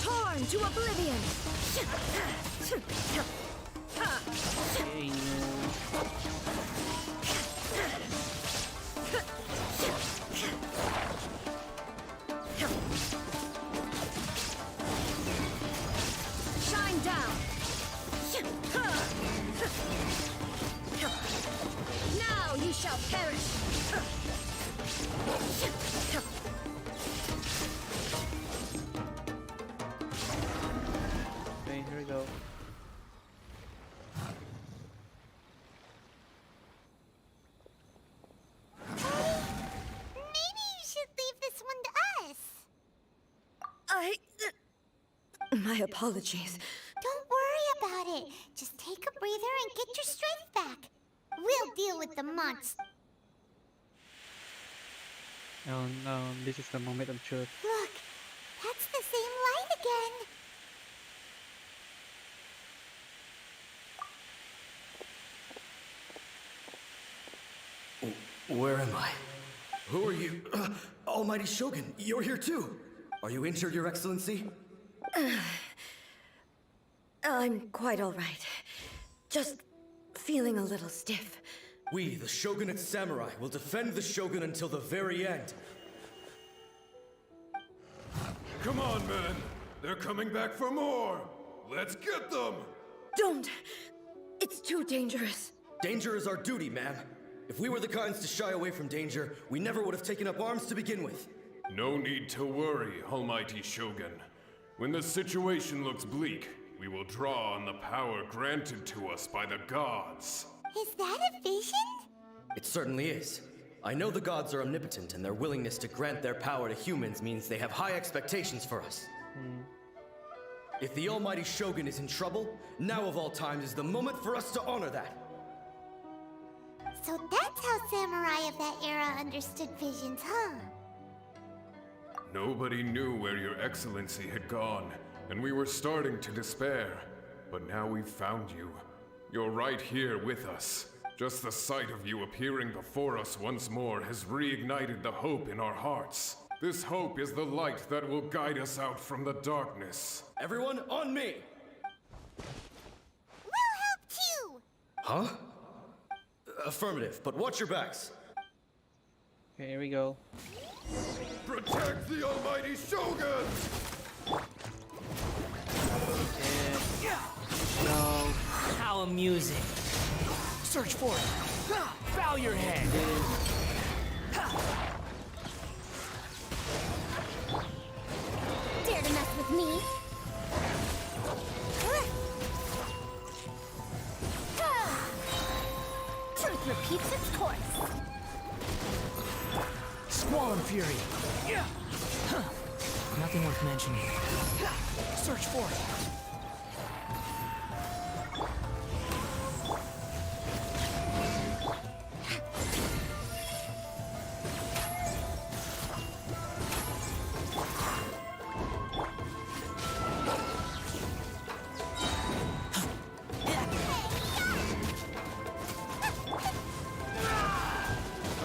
Torn to oblivion! Okay, Shine down! Now you shall perish! okay, here we go. Maybe you should leave this one to us. My apologies. Don't worry about it. Just take a breather and get your strength back. We'll deal with the monster. Oh no, this is the moment of truth. Look, that's the same light again. Where am I? Who are you? Almighty Shogun, you're here too. Are you injured, Your Excellency? I'm quite all right. Just feeling a little stiff. We, the Shogunate Samurai, will defend the Shogun until the very end. Come on, men. They're coming back for more. Let's get them. Don't! It's too dangerous. Danger is our duty, ma'am. If we were the kinds to shy away from danger, we never would have taken up arms to begin with. No need to worry, Almighty Shogun. When the situation looks bleak, we will draw on the power granted to us by the gods. Is that a vision? It certainly is. I know the gods are omnipotent, and their willingness to grant their power to humans means they have high expectations for us. If the Almighty Shogun is in trouble, now of all times is the moment for us to honor that. So that's how samurai of that era understood visions, huh? Nobody knew where Your Excellency had gone, and we were starting to despair. But now we've found you. You're right here with us. Just the sight of you appearing before us once more has reignited the hope in our hearts. This hope is the light that will guide us out from the darkness. Everyone, on me! We'll help too! Huh? Affirmative, but watch your backs. Okay, here we go. Protect the Almighty Shogun! No. How amusing. Search for it. Bow your head. Dare to mess with me? Truth repeats its course. Squall and fury. Nothing worth mentioning. Search for it.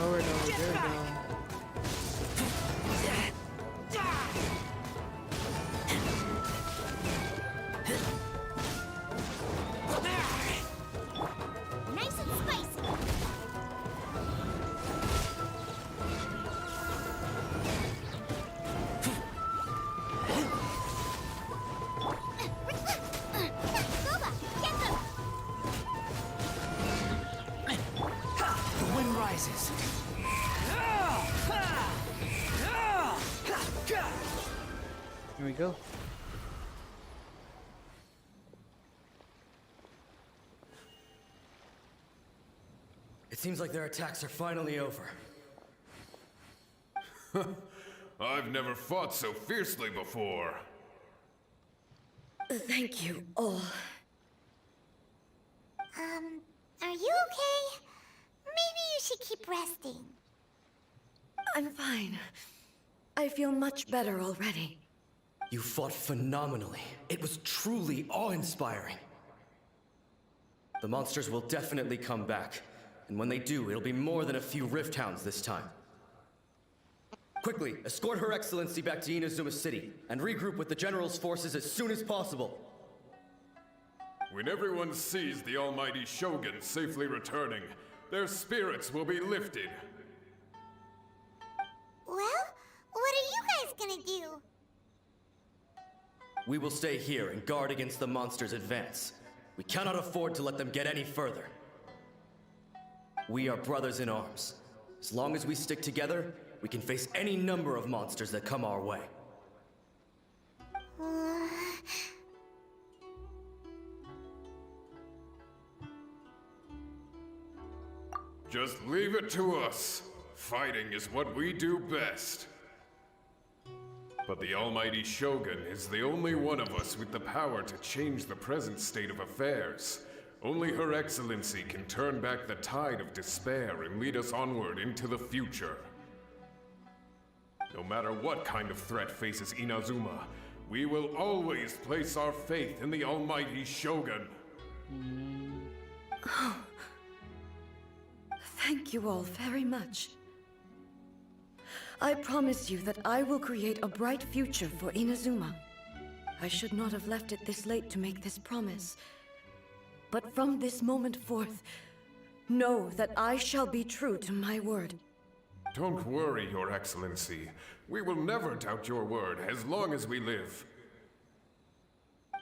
Over and over. There we go. Nice and spicy. Boba, get them! The wind rises. Here we go. It seems like their attacks are finally over. I've never fought so fiercely before. Thank you all. Are you okay? Maybe you should keep resting. I'm fine. I feel much better already. You fought phenomenally. It was truly awe-inspiring. The monsters will definitely come back. And when they do, it'll be more than a few Rift Hounds this time. Quickly, escort Her Excellency back to Inazuma City, and regroup with the General's forces as soon as possible. When everyone sees the almighty Shogun safely returning, their spirits will be lifted. Well, what are you guys gonna do? We will stay here and guard against the monster's advance. We cannot afford to let them get any further. We are brothers in arms. As long as we stick together, we can face any number of monsters that come our way. Just leave it to us. Fighting is what we do best. But the almighty Shogun is the only one of us with the power to change the present state of affairs. Only Her Excellency can turn back the tide of despair and lead us onward into the future. No matter what kind of threat faces Inazuma, we will always place our faith in the almighty Shogun. Thank you all very much. I promise you that I will create a bright future for Inazuma. I should not have left it this late to make this promise. But from this moment forth, know that I shall be true to my word. Don't worry, Your Excellency. We will never doubt your word as long as we live.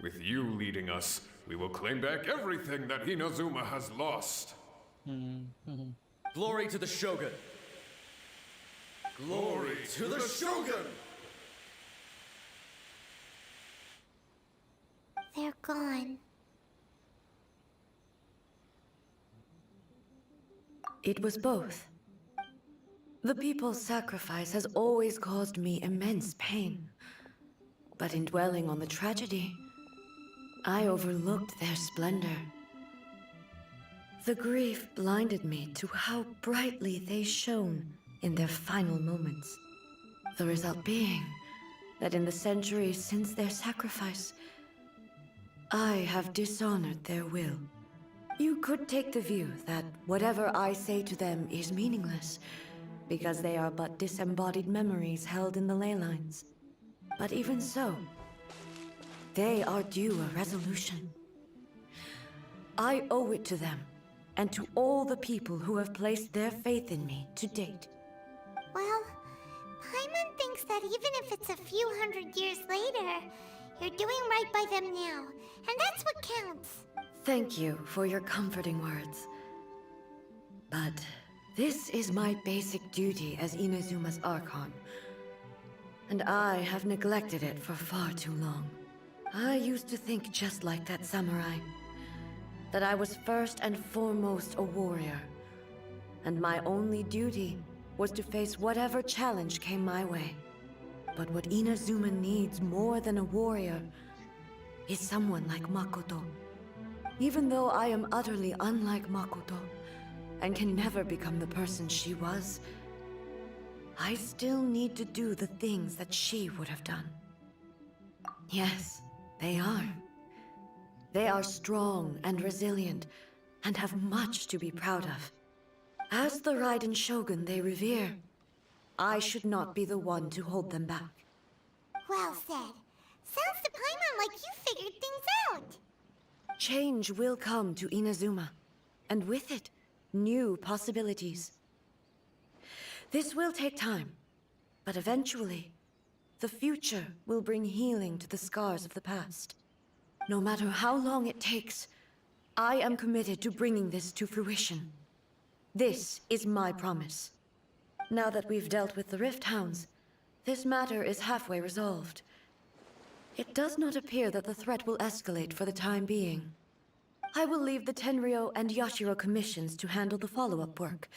With you leading us, we will claim back everything that Inazuma has lost. Glory to the Shogun! Glory to the Shogun! They're gone. It was both. The people's sacrifice has always caused me immense pain. But in dwelling on the tragedy, I overlooked their splendor. The grief blinded me to how brightly they shone in their final moments. The result being that in the centuries since their sacrifice, I have dishonored their will. You could take the view that whatever I say to them is meaningless, because they are but disembodied memories held in the ley lines. But even so, they are due a resolution. I owe it to them, and to all the people who have placed their faith in me to date. Well, Paimon thinks that even if it's a few hundred years later, you're doing right by them now, and that's what counts. Thank you for your comforting words. But this is my basic duty as Inazuma's Archon, and I have neglected it for far too long. I used to think just like that samurai, that I was first and foremost a warrior, and my only duty was to face whatever challenge came my way. But what Inazuma needs more than a warrior is someone like Makoto. Even though I am utterly unlike Makoto, and can never become the person she was, I still need to do the things that she would have done. Yes, they are. They are strong and resilient, and have much to be proud of. As the Raiden Shogun they revere, I should not be the one to hold them back. Well said. Sounds to Paimon like you figured things out. Change will come to Inazuma, and with it, new possibilities. This will take time, but eventually, the future will bring healing to the scars of the past. No matter how long it takes, I am committed to bringing this to fruition. This is my promise. Now that we've dealt with the Rift Hounds, this matter is halfway resolved. It does not appear that the threat will escalate for the time being. I will leave the Tenryo and Yashiro commissions to handle the follow-up work,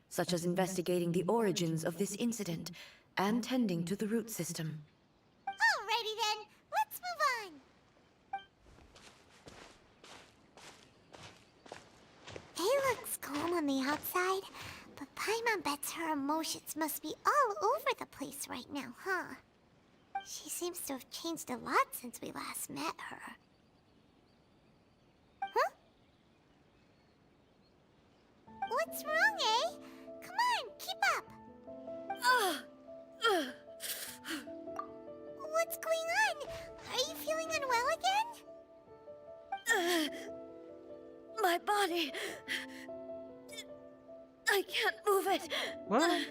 such as investigating the origins of this incident and tending to the root system. Alrighty then, let's move on. Faye looks calm on the outside, but Paimon bets her emotions must be all over the place right now, huh? She seems to have changed a lot since we last met her. Huh? What's wrong, eh? Come on, keep up! What's going on? Are you feeling unwell again? My body. I can't move it. What?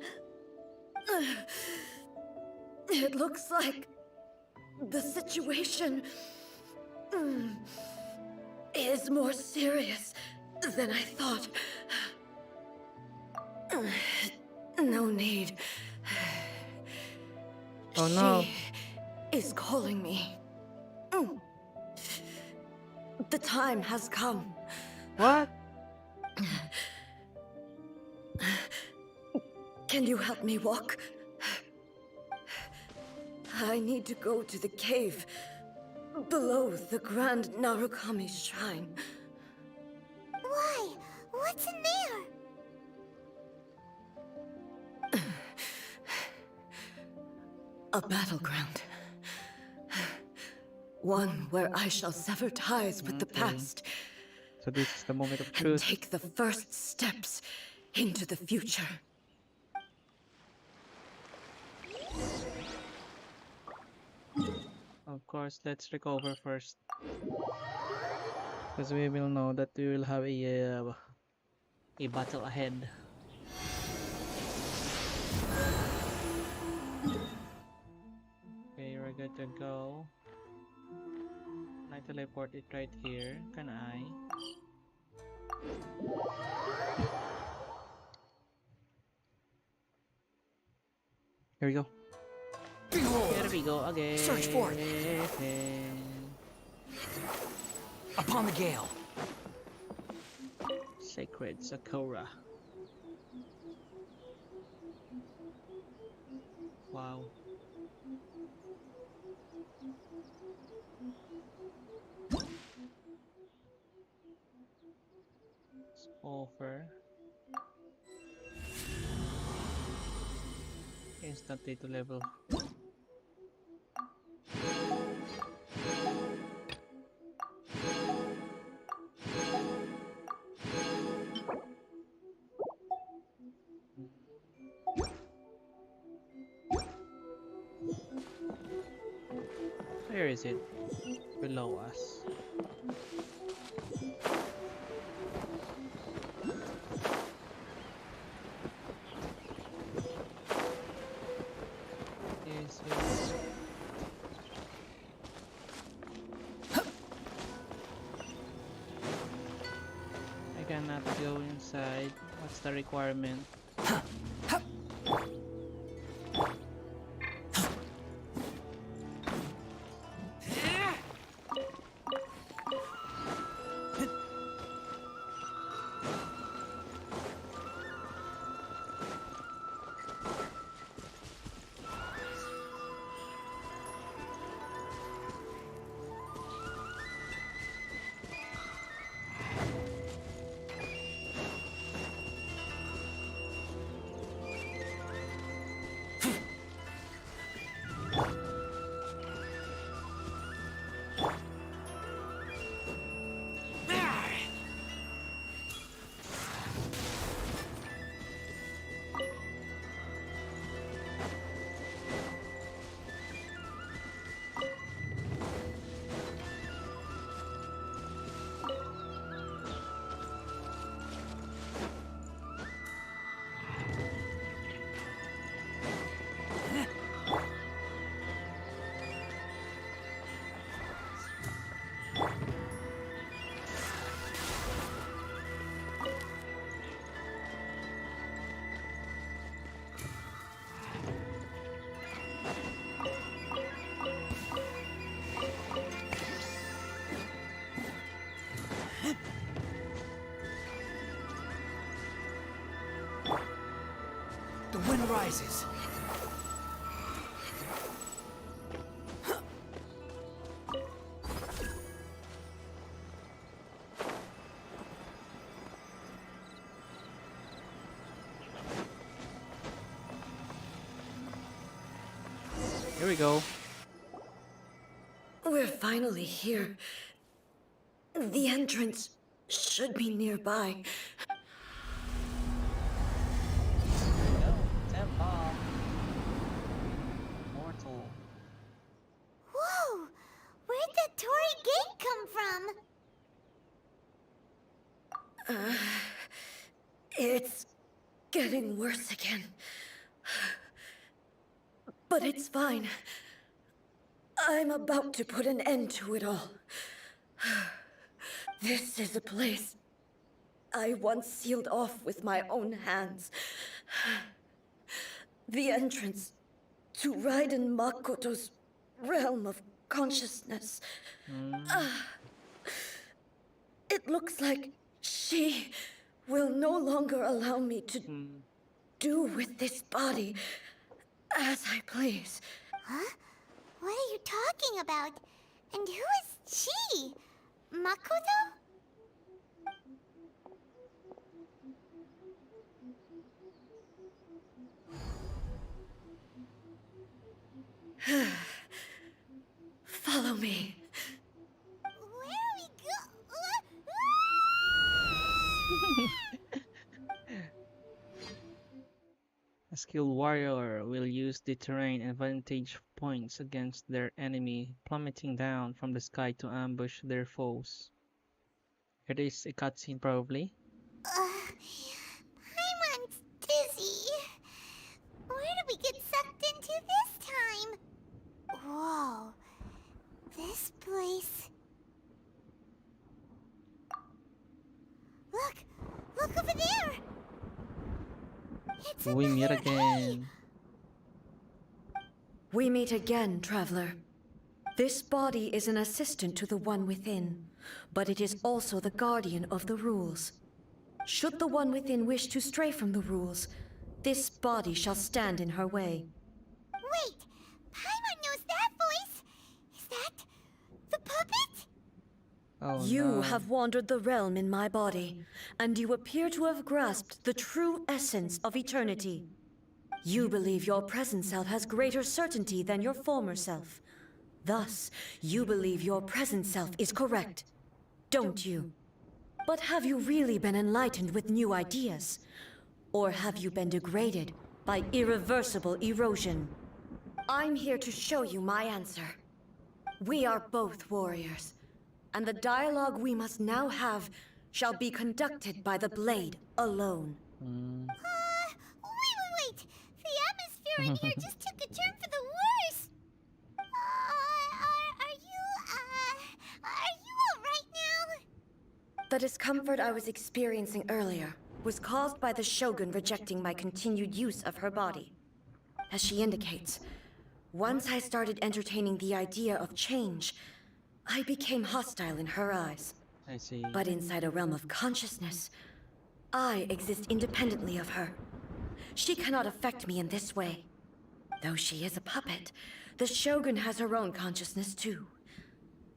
It looks like the situation is more serious than I thought. No need. Oh no. She is calling me. The time has come. What? Can you help me walk? I need to go to the cave below the Grand Narukami Shrine. Why? What's in there? A battleground. One where I shall sever ties with the past So this is the moment of and truth. take the first steps into the future. Of course, let's recover first. Because we will know that we will have a battle ahead. Okay, we're good to go. Can I teleport it right here? Can I? Here we go. Behold! Here we go again. Search for it. Upon the gale. Sacred Sakura. Wow. It's over. Instantly to level. Where is it? Below us. Yes, yes. I cannot go inside. What's the requirement? The wind rises. Here we go. We're finally here. The entrance should be nearby. There we go. Temple. Mortal. It's getting worse again. But it's fine. I'm about to put an end to it all. This is a place I once sealed off with my own hands. The entrance to Raiden Makoto's realm of consciousness. It looks like she will no longer allow me to do with this body as I please. Huh? What are you talking about? And who is she? Makoto? Follow me. Where are we A skilled warrior will use the terrain and vantage points against their enemy, plummeting down from the sky to ambush their foes. It is a cutscene, probably. Paimon's dizzy. Where did we get sucked into this time? Whoa. This place... Look! Look over there! It's We meet another again. We meet again, traveler. This body is an assistant to the One Within, but it is also the guardian of the rules. Should the One Within wish to stray from the rules, this body shall stand in her way. Wait! Paimon knows that voice! Is that... the puppet? Oh You no. have wandered the realm in my body, and you appear to have grasped the true essence of eternity. You believe your present self has greater certainty than your former self. Thus, you believe your present self is correct, don't you? But have you really been enlightened with new ideas? Or have you been degraded by irreversible erosion? I'm here to show you my answer. We are both warriors, and the dialogue we must now have shall be conducted by the blade alone. Wait! The atmosphere in here just took a turn for the worse! Are you alright now? The discomfort I was experiencing earlier was caused by the Shogun rejecting my continued use of her body. As she indicates, once I started entertaining the idea of change, I became hostile in her eyes. I see. But inside a realm of consciousness, I exist independently of her. She cannot affect me in this way. Though she is a puppet, the Shogun has her own consciousness too.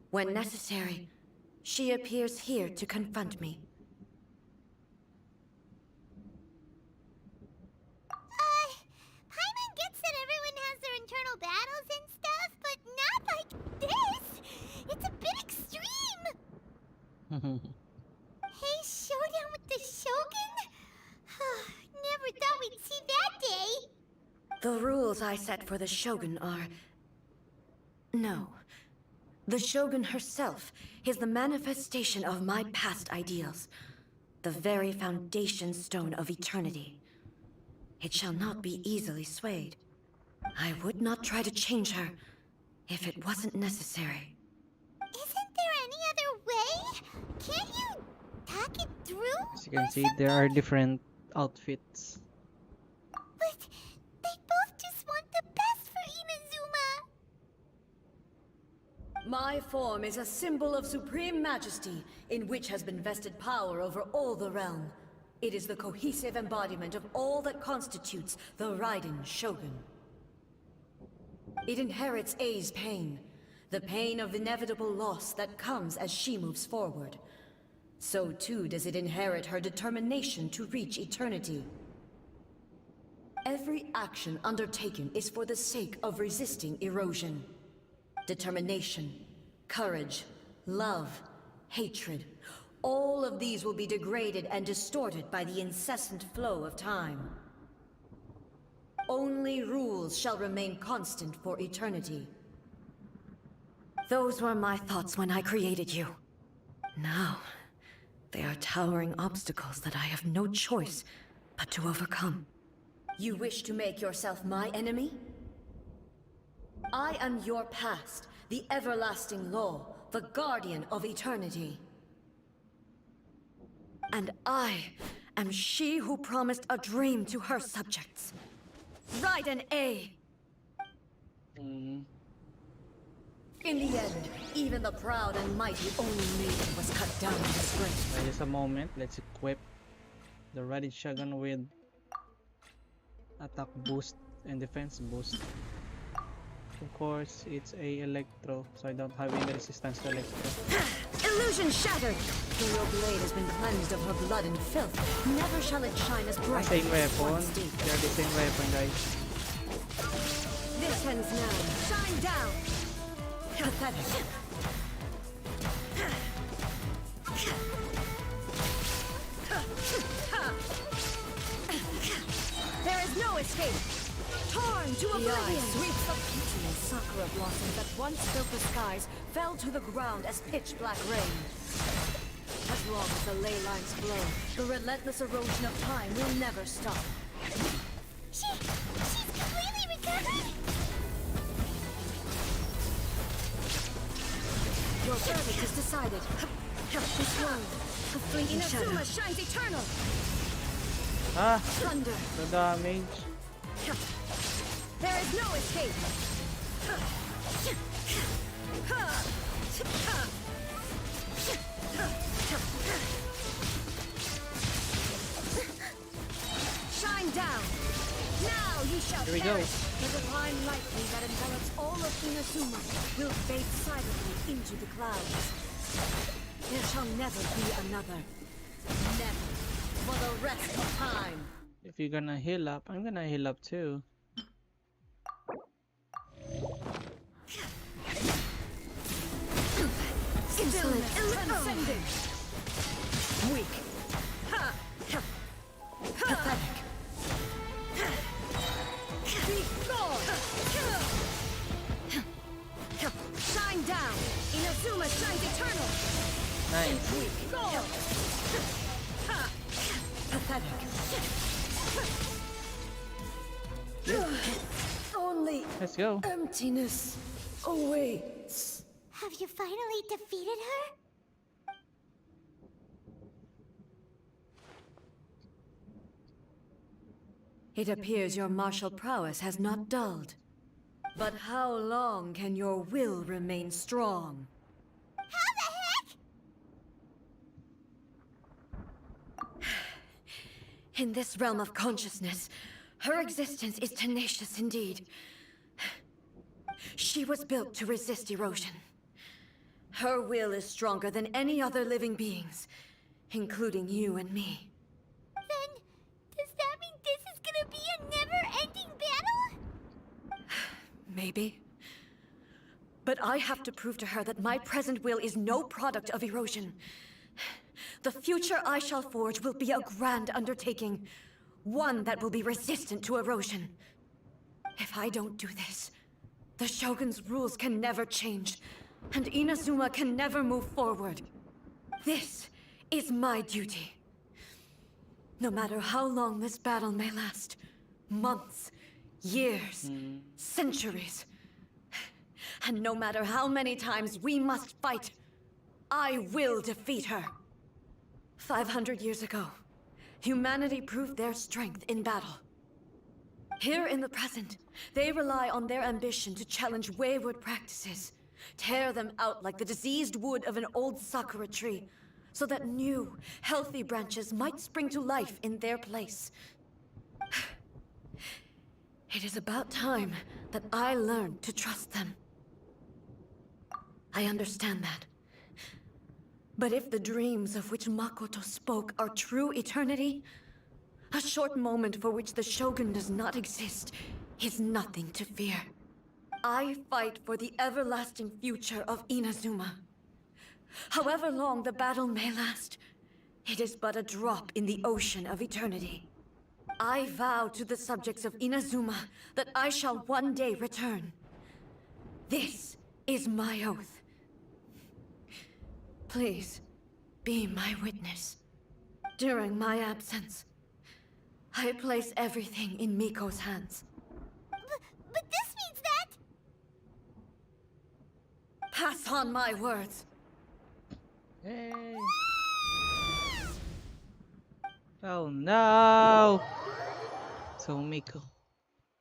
When necessary, she appears here to confront me. Paimon gets that everyone has their internal battles and stuff, but not like this! It's a bit extreme! Hey, showdown with the Shogun? Never thought we'd see that day! The rules I set for the Shogun are... No. The Shogun herself is the manifestation of my past ideals. The very foundation stone of eternity. It shall not be easily swayed. I would not try to change her if it wasn't necessary. Isn't there any other way? Can't you talk it through? As you can or see, there are something? different outfits. But they both just want the best for Inazuma. My form is a symbol of supreme majesty, in which has been vested power over all the realm. It is the cohesive embodiment of all that constitutes the Raiden Shogun. It inherits A's pain, the pain of inevitable loss that comes as she moves forward. So too does it inherit her determination to reach eternity. Every action undertaken is for the sake of resisting erosion. Determination, courage, love, hatred, all of these will be degraded and distorted by the incessant flow of time. Only rules shall remain constant for eternity. Those were my thoughts when I created you. Now, They are towering obstacles that I have no choice but to overcome. You wish to make yourself my enemy? I am your past, the everlasting law, the guardian of eternity. And I am she who promised a dream to her subjects. Raiden A. Mm. In the end, even the proud and mighty Oni maiden was cut down in disgrace. Just a moment, let's equip the Raiden Shugon with attack boost and defense boost. Of course, it's a electro, so I don't have any resistance to electro. Illusion shattered! Though your blade has been cleansed of her blood and filth, never shall it shine as bright Same as weapon. once did. They're the same weapon, guys. This ends now. Shine down! Pathetic. There is no escape! Torn to oblivion! Sweeps the beauty and sakura blossoms that once filled the skies fell to the ground as pitch-black rain. As long as the ley lines flow, the relentless erosion of time will never stop. She's completely recovered? Your verdict is decided. This world, a fleeting shadow. Inazuma shines eternal! Ah! Thunder! The damage. There is no escape! Shine down! Now you shall Here we go. perish! The divine lightning that envelops all of Inazuma will fade silently into the clouds. There shall never be another. Never. For the rest of time. If you're gonna heal up, I'm gonna heal up too. Insolent, transcendent, weak, pathetic. Be gone! Shine down! Inazuma shines eternal! Nice. Weak, gone! Pathetic. Only Let's go. emptiness awaits. Have you finally defeated her? It appears your martial prowess has not dulled. But how long can your will remain strong? How the heck? In this realm of consciousness, her existence is tenacious indeed. She was built to resist erosion. Her will is stronger than any other living beings, including you and me. Then, does that mean this is gonna be a never-ending battle? Maybe. But I have to prove to her that my present will is no product of erosion. The future I shall forge will be a grand undertaking, one that will be resistant to erosion. If I don't do this, the Shogun's rules can never change, and Inazuma can never move forward. This is my duty. No matter how long this battle may last, months, years, centuries, and no matter how many times we must fight, I will defeat her. 500 years ago, humanity proved their strength in battle. Here in the present, they rely on their ambition to challenge wayward practices, tear them out like the diseased wood of an old sakura tree, so that new, healthy branches might spring to life in their place. It is about time that I learned to trust them. I understand that. But if the dreams of which Makoto spoke are true eternity, a short moment for which the Shogun does not exist is nothing to fear. I fight for the everlasting future of Inazuma. However long the battle may last, it is but a drop in the ocean of eternity. I vow to the subjects of Inazuma that I shall one day return. This is my oath. Please, Be my witness. During my absence, I place everything in Miko's hands. But this means that... Pass on my words. Yay! Oh no! So Miko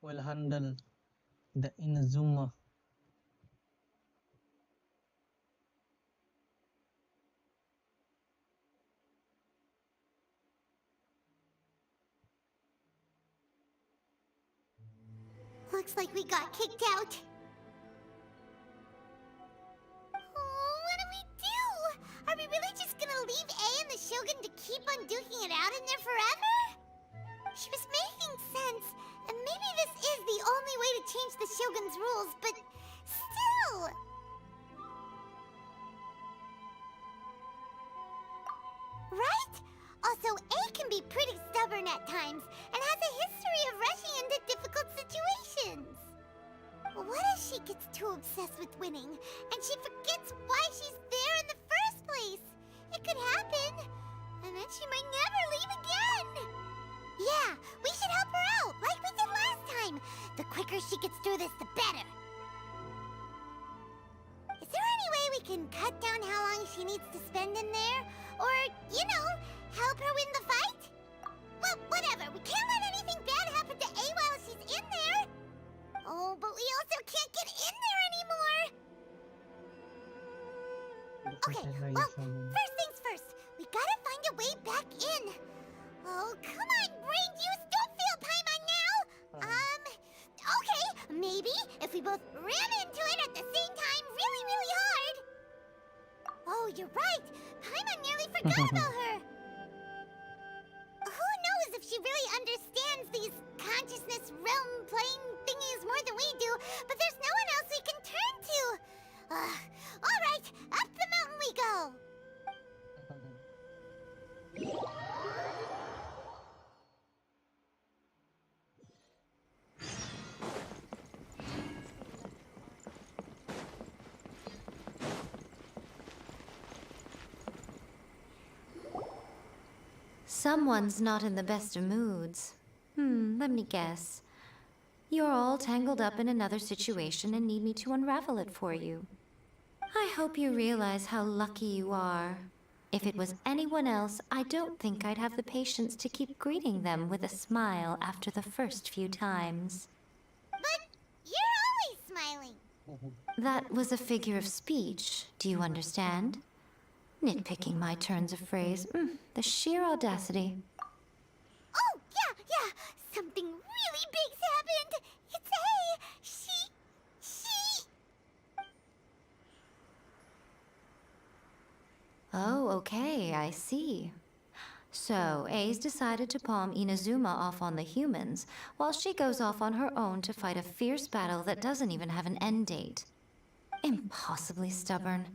will handle the Inazuma. Looks like we got kicked out. Oh, what do we do? Are we really just gonna leave A and the Shogun to keep on duking it out in there forever? She was making sense, and maybe this is the only way to change the Shogun's rules, but still... Right? Also, A can be pretty stubborn at times, and has a history of rushing into difficult situations. What if she gets too obsessed with winning, and she forgets why she's there in the first place? It could happen, and then she might never leave again. Yeah, we should help her out, like we did last time. The quicker she gets through this, the better. Is there any way we can cut down how long she needs to spend in there? Or, you know, help her win the fight? Well, whatever. We can't let anything bad happen to A while she's in there. Oh, but we also can't get in there anymore. Okay, well, first things first. We gotta find a way back in. Oh, come on, brain juice. Don't feel paimon now. Okay, maybe if we both ran into it at the same time really, really hard. Oh, you're right. Paimon nearly forgot about her. Who knows if she really understands these consciousness realm plane thingies more than we do, but there's no one else we can turn to. All right, up the mountain we go. Someone's not in the best of moods. Let me guess. You're all tangled up in another situation and need me to unravel it for you. I hope you realize how lucky you are. If it was anyone else, I don't think I'd have the patience to keep greeting them with a smile after the first few times. But you're always smiling. That was a figure of speech, do you understand? Nitpicking my turns of phrase. The sheer audacity. Oh, yeah. Something really big's happened. It's A. She... Oh, okay, I see. So, A's decided to palm Inazuma off on the humans, while she goes off on her own to fight a fierce battle that doesn't even have an end date. Impossibly stubborn.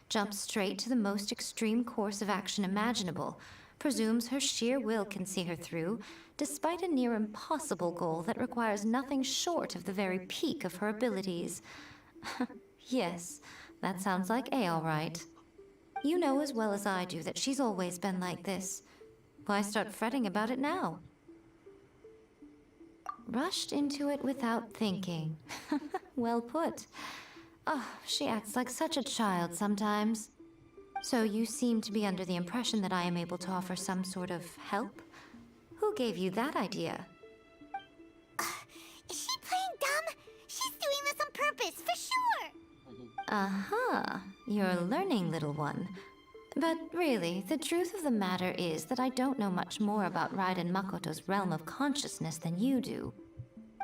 Jumps straight to the most extreme course of action imaginable, presumes her sheer will can see her through, despite a near impossible goal that requires nothing short of the very peak of her abilities. Yes, that sounds like A all right. You know as well as I do that she's always been like this. Why start fretting about it now? Rushed into it without thinking. Well put. Oh, she acts like such a child sometimes. So you seem to be under the impression that I am able to offer some sort of help? Who gave you that idea? Is she playing dumb? She's doing this on purpose, for sure. Uh-huh. You're learning, little one. But really, the truth of the matter is that I don't know much more about Raiden Makoto's realm of consciousness than you do.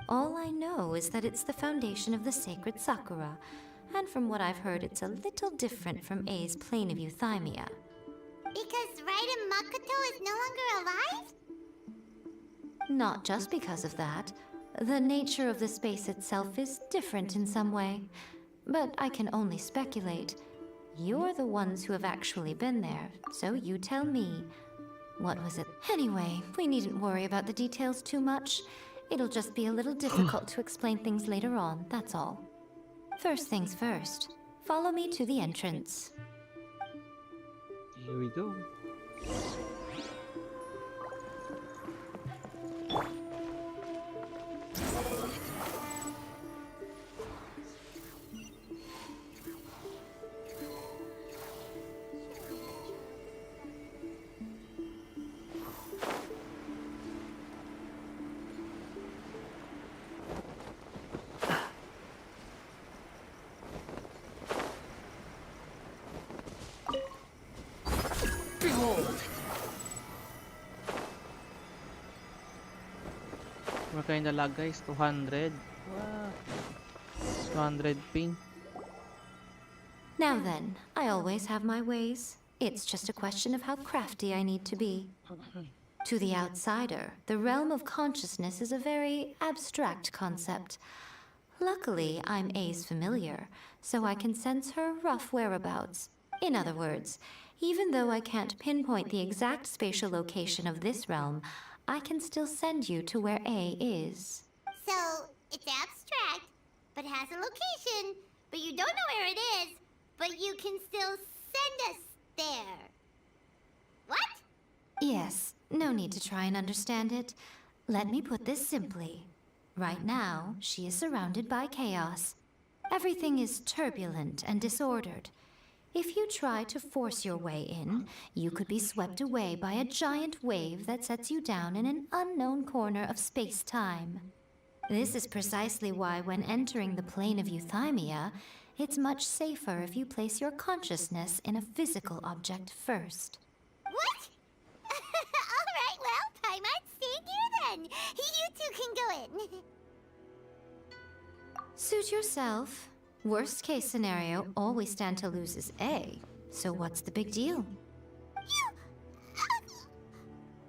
All I know is that it's the foundation of the sacred Sakura, and from what I've heard, it's a little different from A's plane of euthymia. Because Raiden Makoto is no longer alive? Not just because of that. The nature of the space itself is different in some way. But I can only speculate. You're the ones who have actually been there, so you tell me. What was it? Anyway, we needn't worry about the details too much. It'll just be a little difficult to explain things later on, that's all. First things first. Follow me to the entrance. The Here we go. We're kinda lag guys, 200. Wow. 200 ping. Now then, I always have my ways. It's just a question of how crafty I need to be. To the outsider, the realm of consciousness is a very abstract concept. Luckily, I'm A's familiar, so I can sense her rough whereabouts. In other words, even though I can't pinpoint the exact spatial location of this realm, I can still send you to where A is. So, it's abstract, but has a location, but you don't know where it is, but you can still send us there. What? Yes, no need to try and understand it. Let me put this simply. Right now, she is surrounded by chaos. Everything is turbulent and disordered. If you try to force your way in, you could be swept away by a giant wave that sets you down in an unknown corner of space-time. This is precisely why when entering the plane of euthymia, it's much safer if you place your consciousness in a physical object first. What? Alright, well, I might stay here then. You two can go in. Suit yourself. Worst case scenario, all we stand to lose is A. So what's the big deal? You...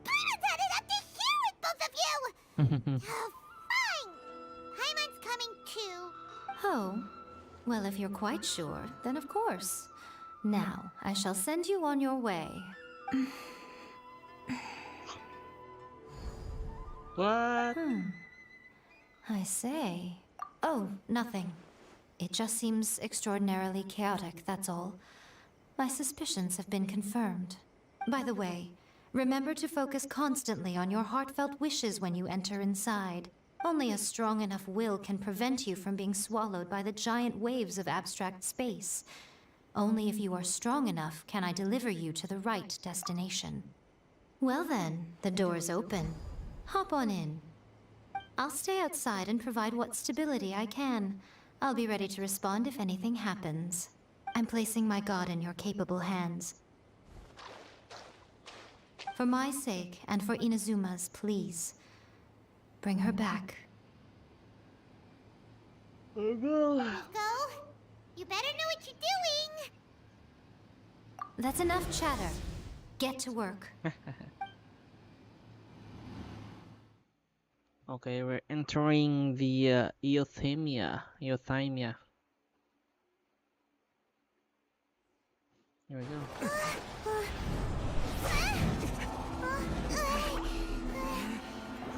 Paimon had it up to here with both of you! Fine! Paimon's coming too. Oh, well, if you're quite sure, then of course. Now, I shall send you on your way. What? I say. Oh, nothing. It just seems extraordinarily chaotic, that's all. My suspicions have been confirmed. By the way, remember to focus constantly on your heartfelt wishes when you enter inside. Only a strong enough will can prevent you from being swallowed by the giant waves of abstract space. Only if you are strong enough can I deliver you to the right destination. Well then, the door is open. Hop on in. I'll stay outside and provide what stability I can. I'll be ready to respond if anything happens. I'm placing my god in your capable hands. For my sake, and for Inazuma's, please. Bring her back. Go. You better know what you're doing. That's enough chatter. Get to work. Okay, we're entering the euthymia. Euthymia. Here we go.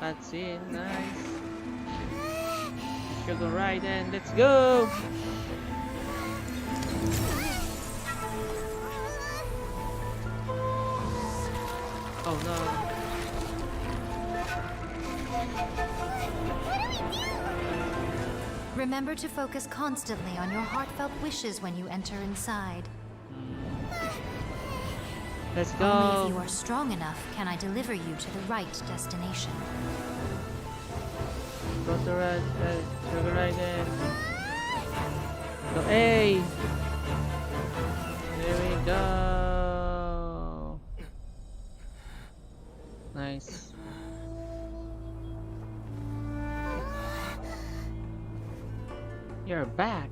Cutscene, nice. Shugon Raiden, let's go! Oh no. Remember to focus constantly on your heartfelt wishes when you enter inside. Let's go. Only if you are strong enough can I deliver you to the right destination. Go to Shugon Raiden. Go A. There we go. Nice. You're back.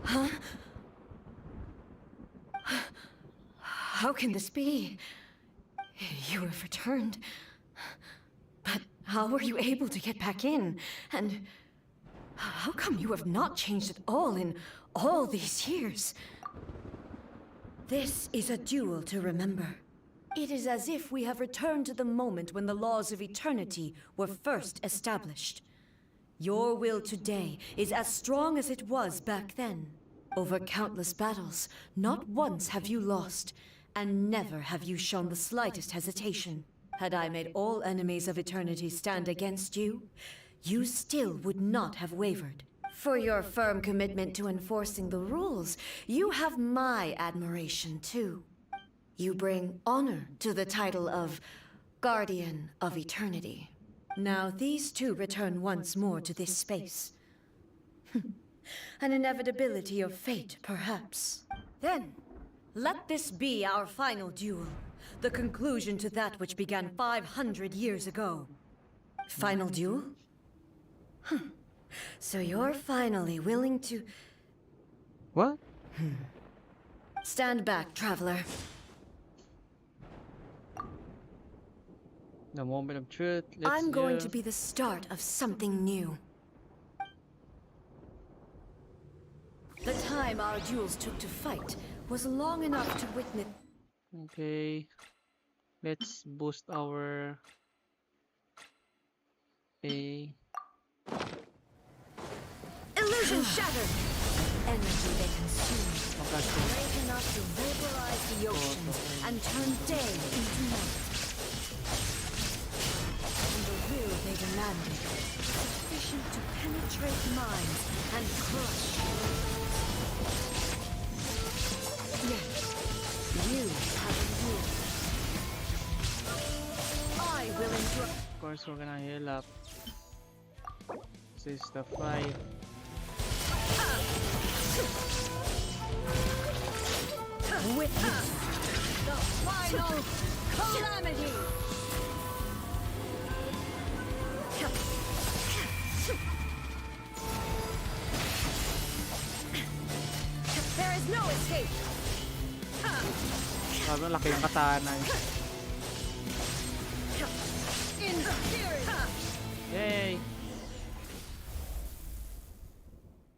Huh? How can this be? You have returned. But how were you able to get back in? And how come you have not changed at all in all these years? This is a duel to remember. It is as if we have returned to the moment when the laws of eternity were first established. Your will today is as strong as it was back then. Over countless battles, not once have you lost, and never have you shown the slightest hesitation. Had I made all enemies of eternity stand against you, you still would not have wavered. For your firm commitment to enforcing the rules, you have my admiration too. You bring honor to the title of Guardian of Eternity. Now these two return once more to this space. An inevitability of fate, perhaps. Then, let this be our final duel. The conclusion to that which began 500 years ago. Final duel? So you're finally willing to... What? Stand back, traveler. The moment of truth. Let's I'm going to be the start of something new. The time our duels took to fight was long enough to witness... Okay. Let's boost our A. Illusion shattered! Energy they consume, great enough to vaporize the oceans and turn day into night. And the will they demanded, sufficient to penetrate minds and crush. Yet, you have endured. I will endure. Of course, we're gonna heal up. This is the fight. Witness the final calamity! There is no escape! Sabi, laki ng katana. Yay!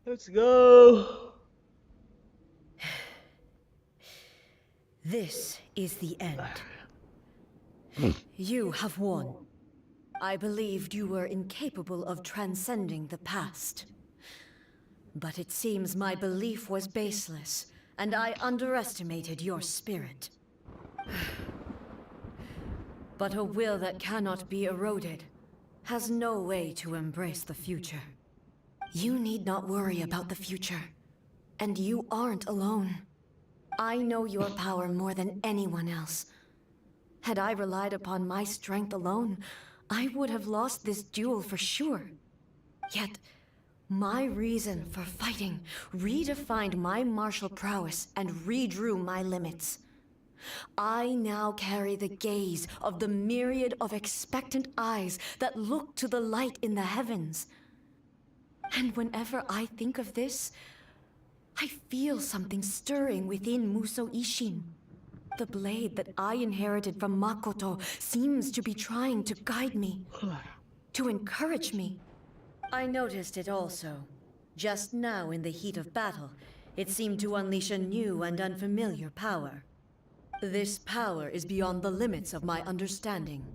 Let's go! This is the end. You have won. I believed you were incapable of transcending the past. But it seems my belief was baseless, and I underestimated your spirit. But a will that cannot be eroded has no way to embrace the future. You need not worry about the future, and you aren't alone. I know your power more than anyone else. Had I relied upon my strength alone, I would have lost this duel for sure. Yet, my reason for fighting redefined my martial prowess and redrew my limits. I now carry the gaze of the myriad of expectant eyes that look to the light in the heavens. And whenever I think of this, I feel something stirring within Musou Ishin. The blade that I inherited from Makoto seems to be trying to guide me, to encourage me. I noticed it also. Just now in the heat of battle, it seemed to unleash a new and unfamiliar power. This power is beyond the limits of my understanding.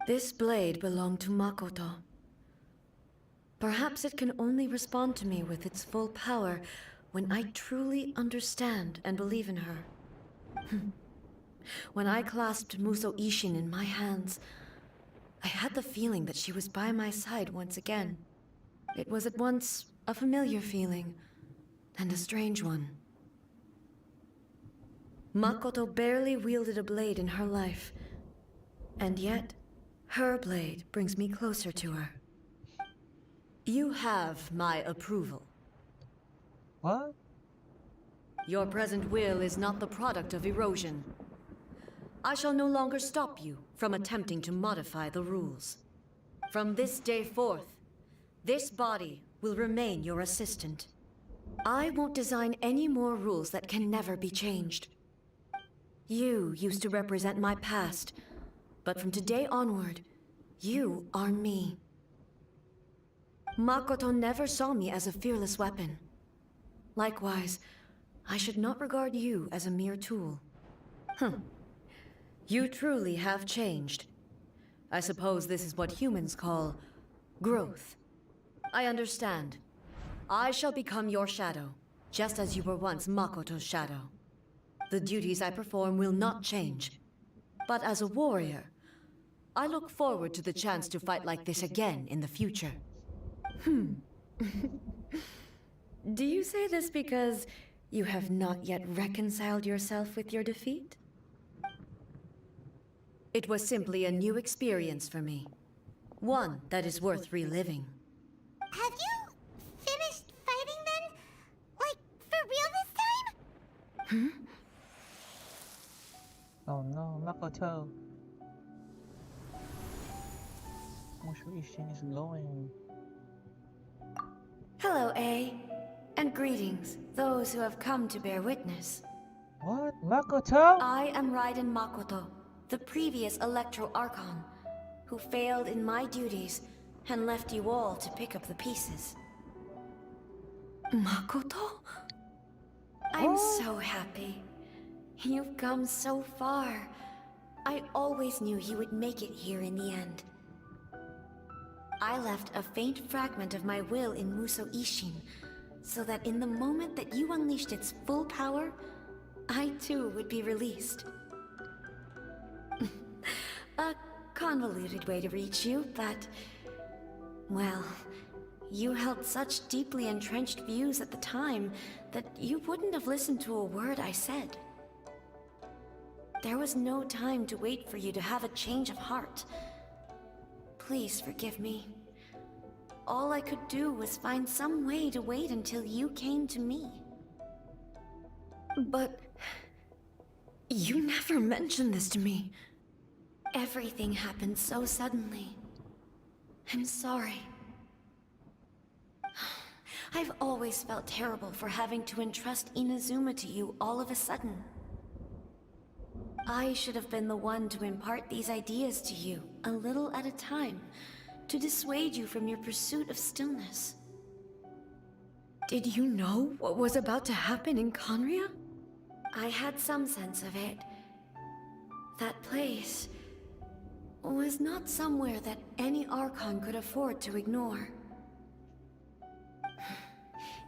This blade belonged to Makoto. Perhaps it can only respond to me with its full power when I truly understand and believe in her. When I clasped Musou Ishin in my hands, I had the feeling that she was by my side once again. It was at once a familiar feeling and a strange one. Makoto barely wielded a blade in her life, and yet her blade brings me closer to her. You have my approval. What? Your present will is not the product of erosion. I shall no longer stop you from attempting to modify the rules. From this day forth, this body will remain your assistant. I won't design any more rules that can never be changed. You used to represent my past, but from today onward, you are me. Makoto never saw me as a fearless weapon. Likewise, I should not regard you as a mere tool. You truly have changed. I suppose this is what humans call growth. I understand. I shall become your shadow, just as you were once Makoto's shadow. The duties I perform will not change. But as a warrior, I look forward to the chance to fight like this again in the future. Do you say this because you have not yet reconciled yourself with your defeat? It was simply a new experience for me. One that is worth reliving. Have you finished fighting then? Like, for real this time? Oh no, Makoto. Mushu Ishin is glowing. Hello, A. And greetings, those who have come to bear witness. What? Makoto? I am Raiden Makoto, the previous Electro Archon, who failed in my duties and left you all to pick up the pieces. Makoto? I'm so happy. You've come so far. I always knew you would make it here in the end. I left a faint fragment of my will in Muso Ishin, so that in the moment that you unleashed its full power, I too would be released. A convoluted way to reach you, but... well, you held such deeply entrenched views at the time that you wouldn't have listened to a word I said. There was no time to wait for you to have a change of heart. Please forgive me. All I could do was find some way to wait until you came to me. But... you never mentioned this to me. Everything happened so suddenly. I'm sorry. I've always felt terrible for having to entrust Inazuma to you all of a sudden. I should have been the one to impart these ideas to you, a little at a time, to dissuade you from your pursuit of stillness. Did you know what was about to happen in Conria? I had some sense of it. That place was not somewhere that any Archon could afford to ignore.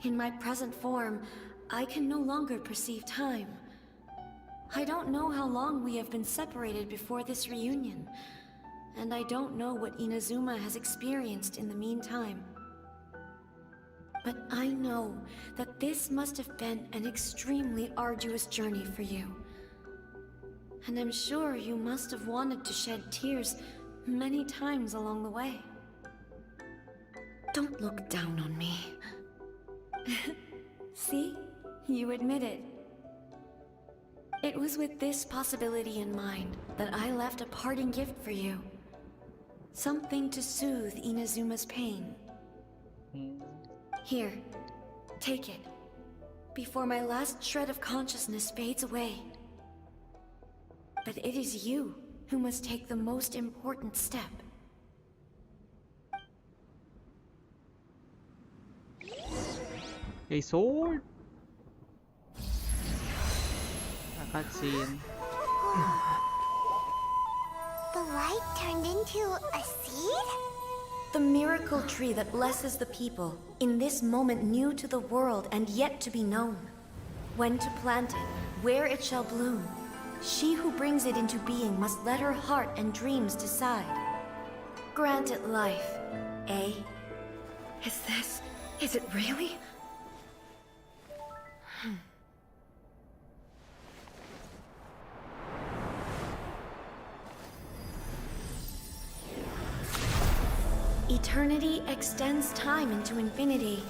In my present form, I can no longer perceive time. I don't know how long we have been separated before this reunion, and I don't know what Inazuma has experienced in the meantime. But I know that this must have been an extremely arduous journey for you. And I'm sure you must have wanted to shed tears many times along the way. Don't look down on me. See? You admit it. It was with this possibility in mind that I left a parting gift for you. Something to soothe Inazuma's pain. Here, take it, before my last shred of consciousness fades away. But it is you who must take the most important step. A sword? A cutscene. The light turned into a seed? The miracle tree that blesses the people, in this moment new to the world and yet to be known. When to plant it, where it shall bloom. She who brings it into being must let her heart and dreams decide. Grant it life, eh? Is it really? Eternity extends time into infinity.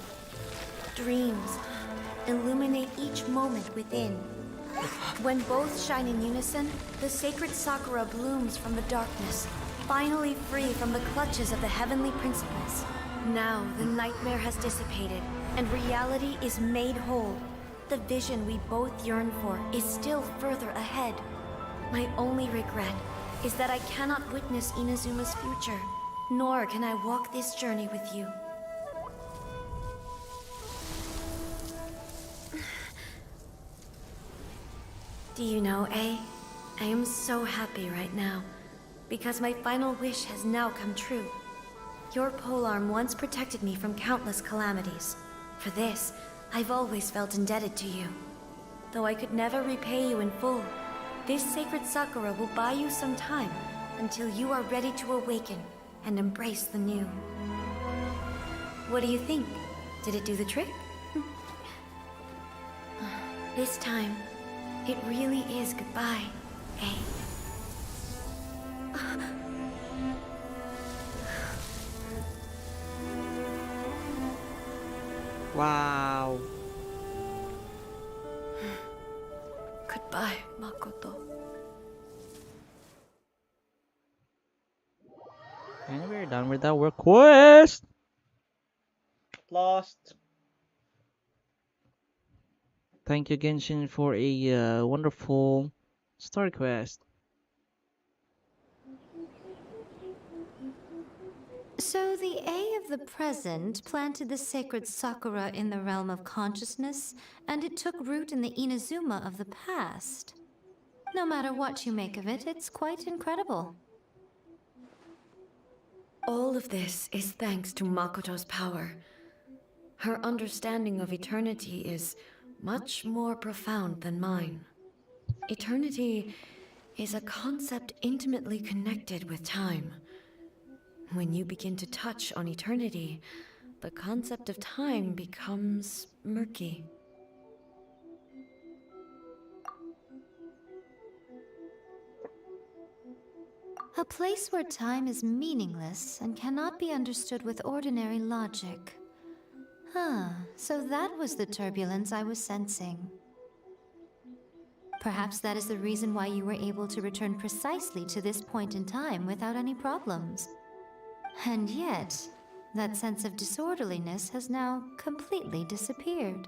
Dreams illuminate each moment within. When both shine in unison, the sacred Sakura blooms from the darkness, finally free from the clutches of the heavenly principles. Now the nightmare has dissipated, and reality is made whole. The vision we both yearn for is still further ahead. My only regret is that I cannot witness Inazuma's future. Nor can I walk this journey with you. Do you know, A? I am so happy right now, because my final wish has now come true. Your polearm once protected me from countless calamities. For this, I've always felt indebted to you. Though I could never repay you in full, this sacred Sakura will buy you some time until you are ready to awaken and embrace the new. What do you think? Did it do the trick? This time, it really is goodbye, eh? Wow. Goodbye, Makoto. And we're done with our quest. Lost. Thank you, Genshin, for a wonderful story quest. So the A of the present planted the sacred Sakura in the realm of consciousness, and it took root in the Inazuma of the past. No matter what you make of it, it's quite incredible. All of this is thanks to Makoto's power. Her understanding of eternity is much more profound than mine. Eternity is a concept intimately connected with time. When you begin to touch on eternity, the concept of time becomes murky. A place where time is meaningless and cannot be understood with ordinary logic. So that was the turbulence I was sensing. Perhaps that is the reason why you were able to return precisely to this point in time without any problems. And yet, that sense of disorderliness has now completely disappeared.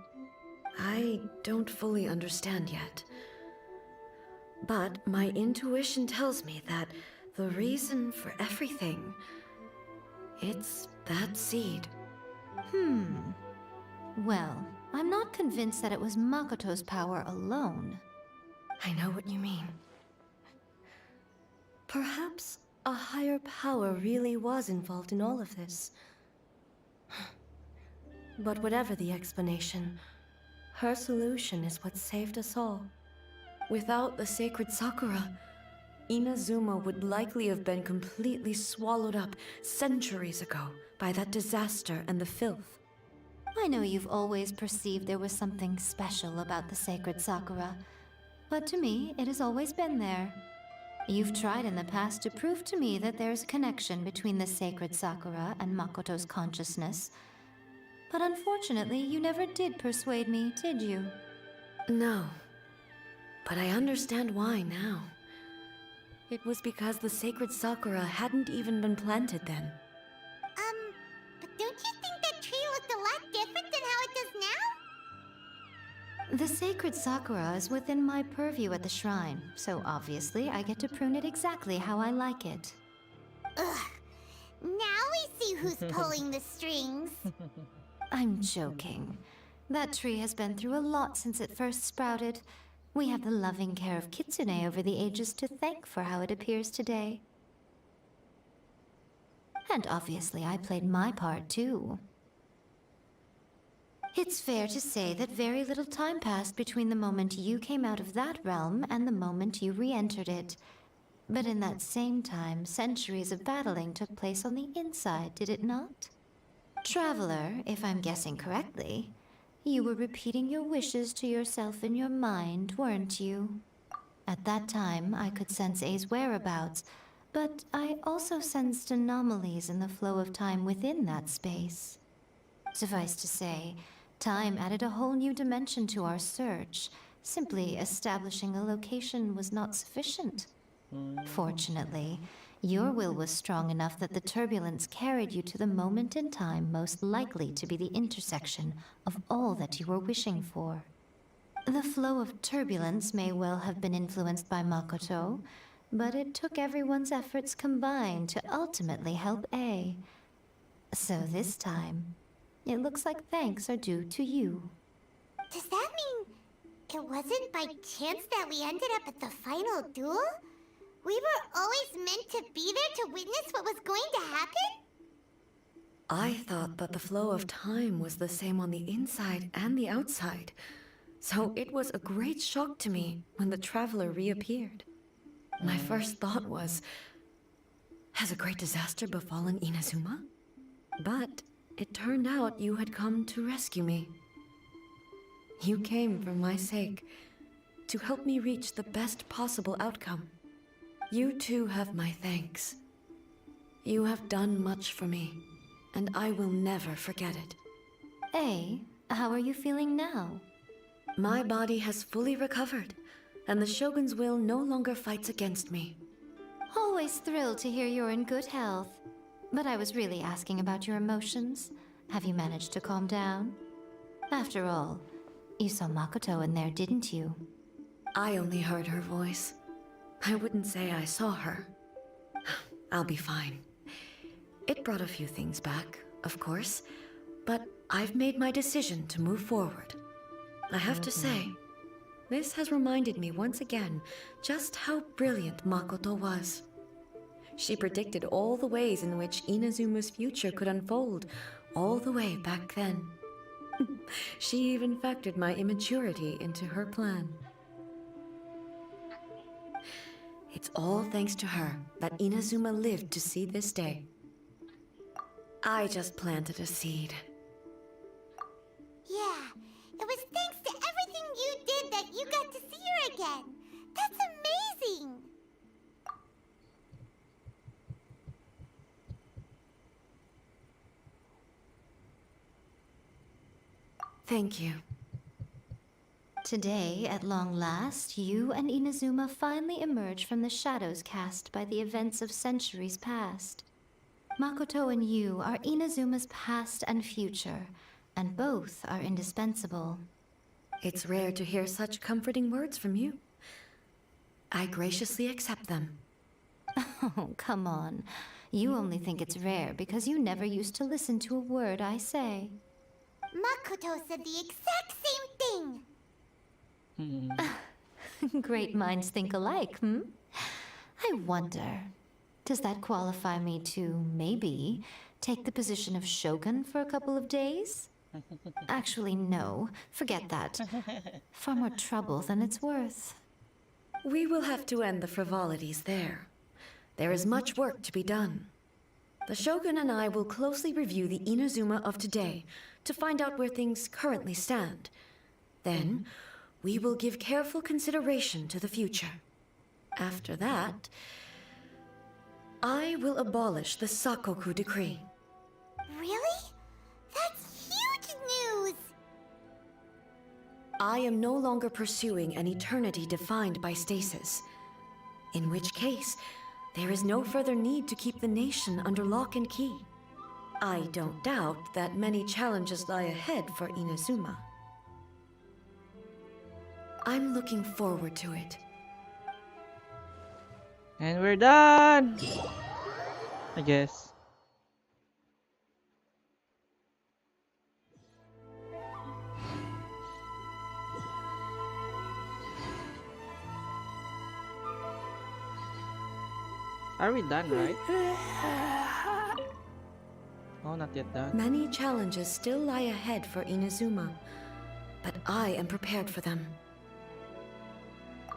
I don't fully understand yet. But my intuition tells me that the reason for everything, it's that seed. Well, I'm not convinced that it was Makoto's power alone. I know what you mean. Perhaps a higher power really was involved in all of this. But whatever the explanation, her solution is what saved us all. Without the sacred Sakura, Inazuma would likely have been completely swallowed up centuries ago by that disaster and the filth. I know you've always perceived there was something special about the sacred Sakura, but to me, it has always been there. You've tried in the past to prove to me that there's a connection between the sacred Sakura and Makoto's consciousness, but unfortunately, you never did persuade me, did you? No, but I understand why now. It was because the sacred Sakura hadn't even been planted then. But don't you think that tree looked a lot different than how it does now? The sacred Sakura is within my purview at the shrine, so obviously I get to prune it exactly how I like it. Ugh. Now we see who's pulling the strings. I'm joking. That tree has been through a lot since it first sprouted. We have the loving care of Kitsune over the ages to thank for how it appears today. And obviously I played my part too. It's fair to say that very little time passed between the moment you came out of that realm and the moment you re-entered it. But in that same time, centuries of battling took place on the inside, did it not? Traveler, if I'm guessing correctly, you were repeating your wishes to yourself in your mind, weren't you? At that time, I could sense A's whereabouts, but I also sensed anomalies in the flow of time within that space. Suffice to say, time added a whole new dimension to our search. Simply establishing a location was not sufficient. Fortunately, your will was strong enough that the turbulence carried you to the moment in time most likely to be the intersection of all that you were wishing for. The flow of turbulence may well have been influenced by Makoto, but it took everyone's efforts combined to ultimately help A. So this time, it looks like thanks are due to you. Does that mean it wasn't by chance that we ended up at the final duel? We were always meant to be there to witness what was going to happen? I thought that the flow of time was the same on the inside and the outside, so it was a great shock to me when the traveler reappeared. My first thought was, has a great disaster befallen Inazuma? But it turned out you had come to rescue me. You came for my sake, to help me reach the best possible outcome. You too have my thanks. You have done much for me, and I will never forget it. Hey, how are you feeling now? My body has fully recovered, and the Shogun's will no longer fights against me. Always thrilled to hear you're in good health. But I was really asking about your emotions. Have you managed to calm down? After all, you saw Makoto in there, didn't you? I only heard her voice. I wouldn't say I saw her. I'll be fine. It brought a few things back, of course, but I've made my decision to move forward. I have to say, this has reminded me once again just how brilliant Makoto was. She predicted all the ways in which Inazuma's future could unfold, all the way back then. She even factored my immaturity into her plan. It's all thanks to her that Inazuma lived to see this day. I just planted a seed. Yeah, it was thanks to everything you did that you got to see her again. That's amazing! Thank you. Today, at long last, you and Inazuma finally emerge from the shadows cast by the events of centuries past. Makoto and you are Inazuma's past and future, and both are indispensable. It's rare to hear such comforting words from you. I graciously accept them. Oh, come on. You only think it's rare because you never used to listen to a word I say. Makoto said the exact same thing! Great minds think alike, hmm? I wonder, does that qualify me to, maybe, take the position of Shogun for a couple of days? Actually, no. Forget that. Far more trouble than it's worth. We will have to end the frivolities there. There is much work to be done. The Shogun and I will closely review the Inazuma of today to find out where things currently stand. Then, we will give careful consideration to the future. After that, I will abolish the Sakoku decree. Really? That's huge news! I am no longer pursuing an eternity defined by stasis. In which case, there is no further need to keep the nation under lock and key. I don't doubt that many challenges lie ahead for Inazuma. I'm looking forward to it. And we're done! I guess. Are we done, right? Oh, not yet done. Many challenges still lie ahead for Inazuma, but I am prepared for them.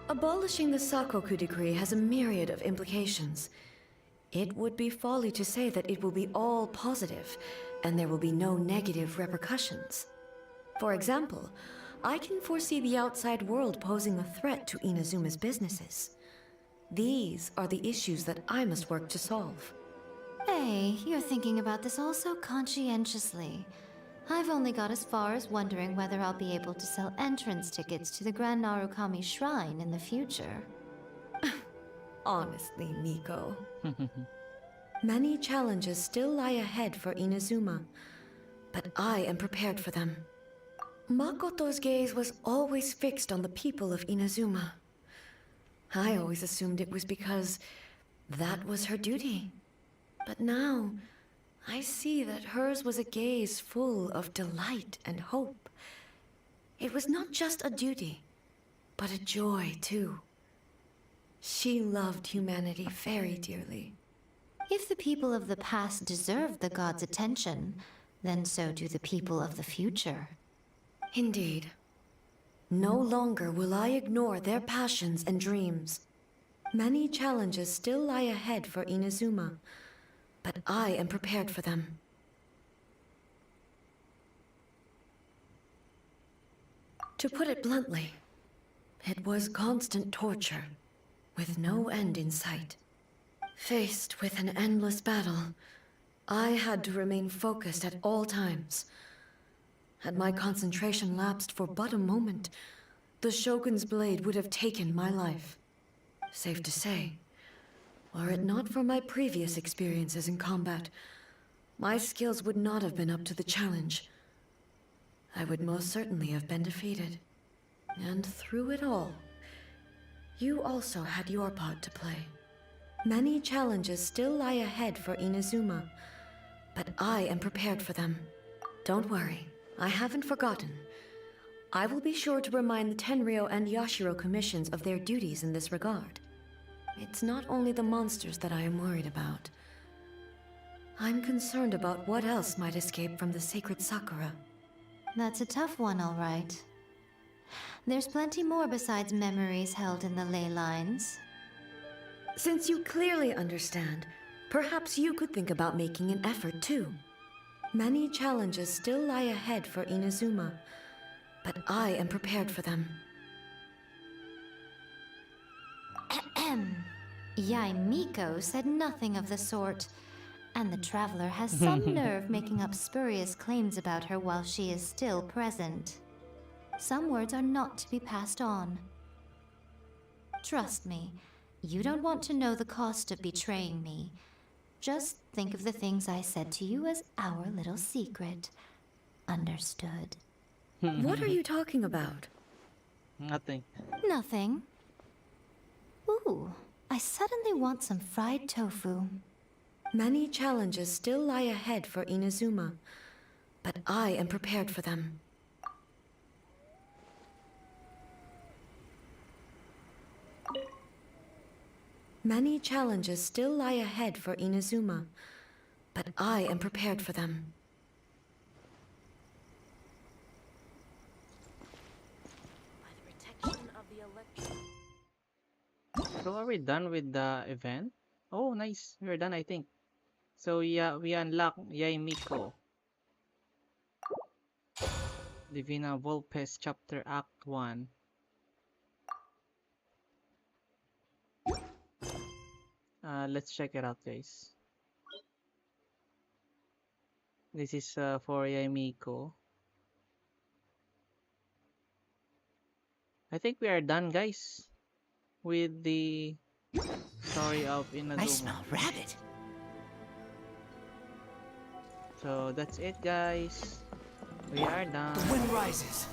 Abolishing the Sakoku decree has a myriad of implications. It would be folly to say that it will be all positive, and there will be no negative repercussions. For example, I can foresee the outside world posing a threat to Inazuma's businesses. These are the issues that I must work to solve. Hey, you're thinking about this all so conscientiously. I've only got as far as wondering whether I'll be able to sell entrance tickets to the Grand Narukami Shrine in the future. Honestly, Miko. Many challenges still lie ahead for Inazuma, but I am prepared for them. Makoto's gaze was always fixed on the people of Inazuma. I always assumed it was because that was her duty. But now, I see that hers was a gaze full of delight and hope. It was not just a duty, but a joy, too. She loved humanity very dearly. If the people of the past deserve the gods' attention, then so do the people of the future. Indeed. No longer will I ignore their passions and dreams. Many challenges still lie ahead for Inazuma, but I am prepared for them. To put it bluntly, it was constant torture, with no end in sight. Faced with an endless battle, I had to remain focused at all times. Had my concentration lapsed for but a moment, the Shogun's blade would have taken my life. Safe to say, were it not for my previous experiences in combat, my skills would not have been up to the challenge. I would most certainly have been defeated. And through it all, you also had your part to play. Many challenges still lie ahead for Inazuma, but I am prepared for them. Don't worry, I haven't forgotten. I will be sure to remind the Tenryo and Yashiro commissions of their duties in this regard. It's not only the monsters that I am worried about. I'm concerned about what else might escape from the sacred Sakura. That's a tough one, all right. There's plenty more besides memories held in the ley lines. Since you clearly understand, perhaps you could think about making an effort too. Many challenges still lie ahead for Inazuma, but I am prepared for them. Yaimiko said nothing of the sort, and the traveler has some nerve making up spurious claims about her while she is still present. Some words are not to be passed on. Trust me, you don't want to know the cost of betraying me. Just think of the things I said to you as our little secret. Understood? What are you talking about? Nothing. Nothing. Ooh, I suddenly want some fried tofu. Many challenges still lie ahead for Inazuma, but I am prepared for them. Many challenges still lie ahead for Inazuma, but I am prepared for them. So are we done with the event? Oh, nice. We're done, I think. So yeah, we unlock Yaimiko. Divina Volpes Chapter Act 1. Let's check it out, guys. This is for Yaimiko. I think we are done, guys, with the story of Inazuma. I smell rabbit. So that's it, guys. We are done. The wind rises.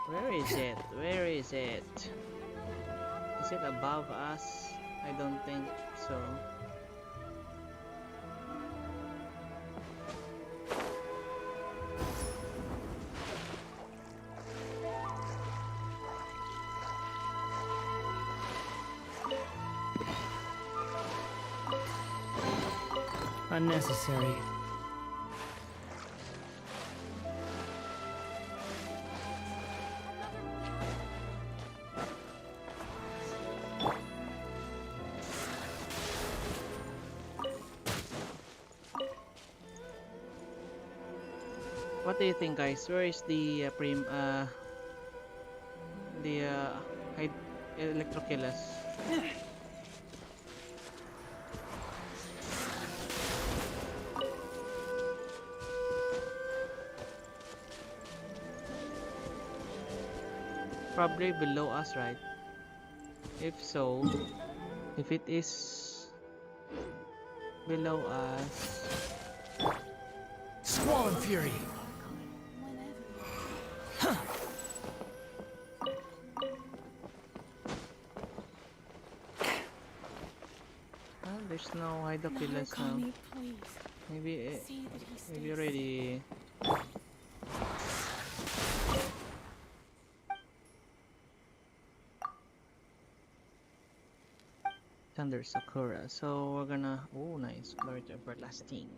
Where is it? Where is it? Is it above us? I don't think so. Unnecessary. What do you think, guys? Where is the Electrokillas? Probably below us, right? If so, if it is below us, Squall and fury. well, there's no Hydokillas now. Please. Maybe See that he stays maybe already. Thunder Sakura. So we're gonna. Oh, nice. Glory to Everlasting.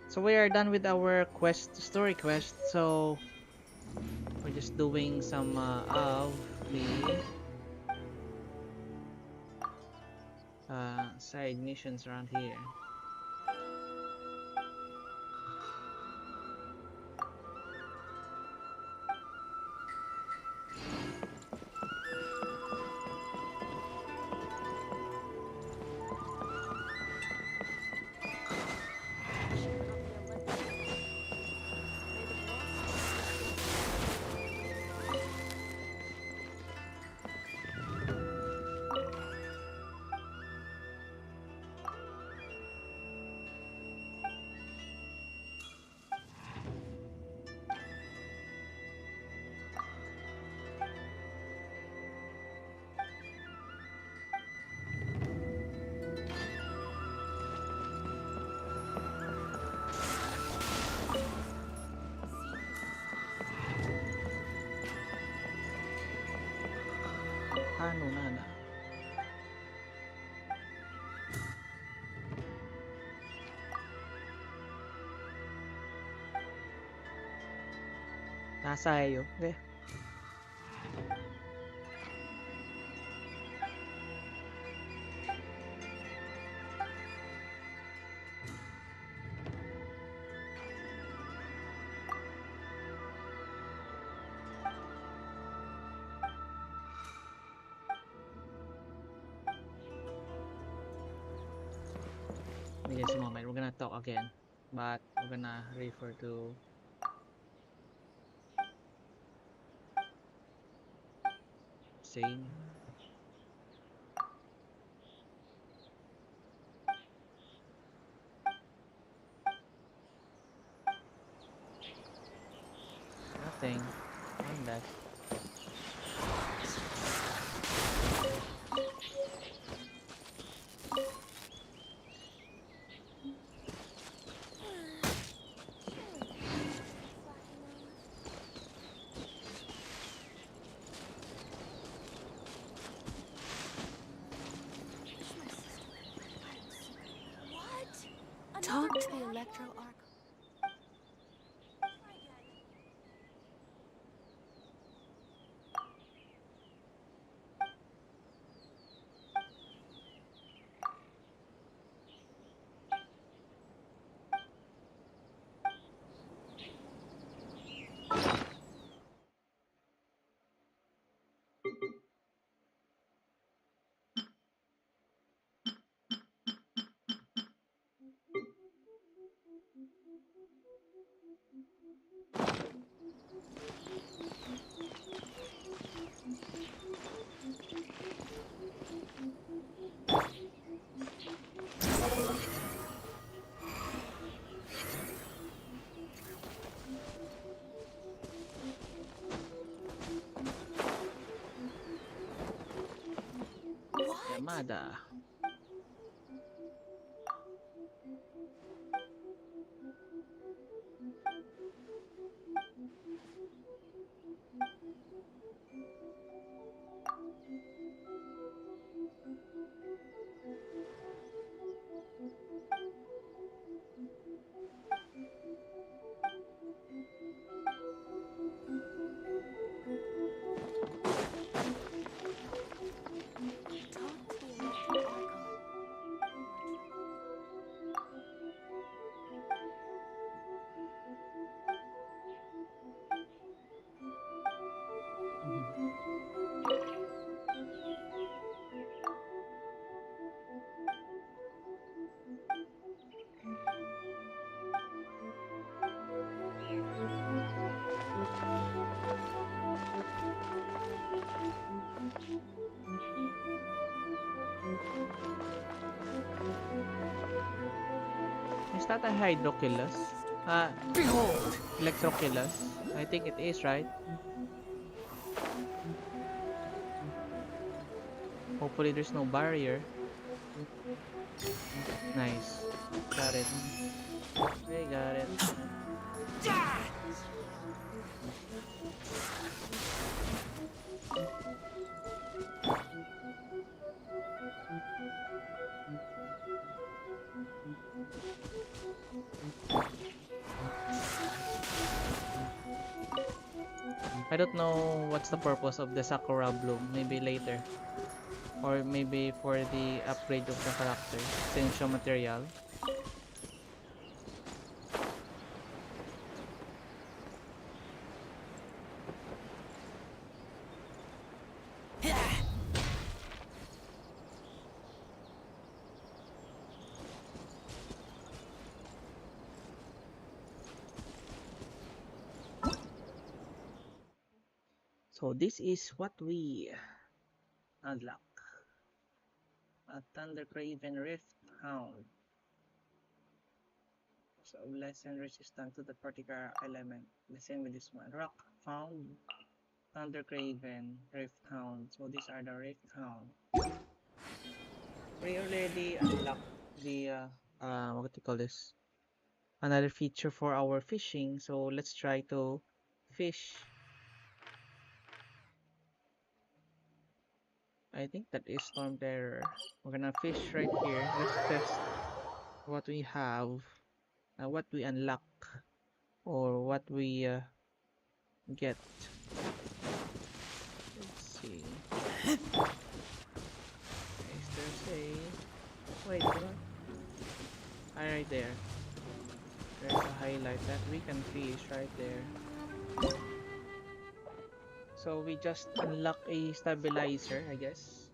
So we are done with our story quest. So we're just doing some of the side missions around here. Ano na. Nasayo. Okay. In just a moment, we're gonna talk again, but we're gonna refer to same. Nothing. I'm back. Talk to the Electro Arc. Yamada. Is that a Hydroculus? Behold! Electroculus? I think it is, right? Hopefully there's no barrier. Nice. Got it. We got it. I don't know what's the purpose of the Sakura Bloom. Maybe later. Or maybe for the upgrade of the character. Essential material. So this is what we unlock. A Thundercraven Rift Hound. So lessen resistant to the particular element. The same with this one. Rock found. Thundercraven Rift Hound. So these are the Rift Hound. We already unlocked the what do you call this? Another feature for our fishing. So let's try to fish. I think that is Storm Terror. We're gonna fish right here. Let's test what we have, what we unlock, or what we get. Let's see. Is there a wait? What? Ah, right there. There's a highlight that we can fish right there. So we just unlock a stabilizer, I guess.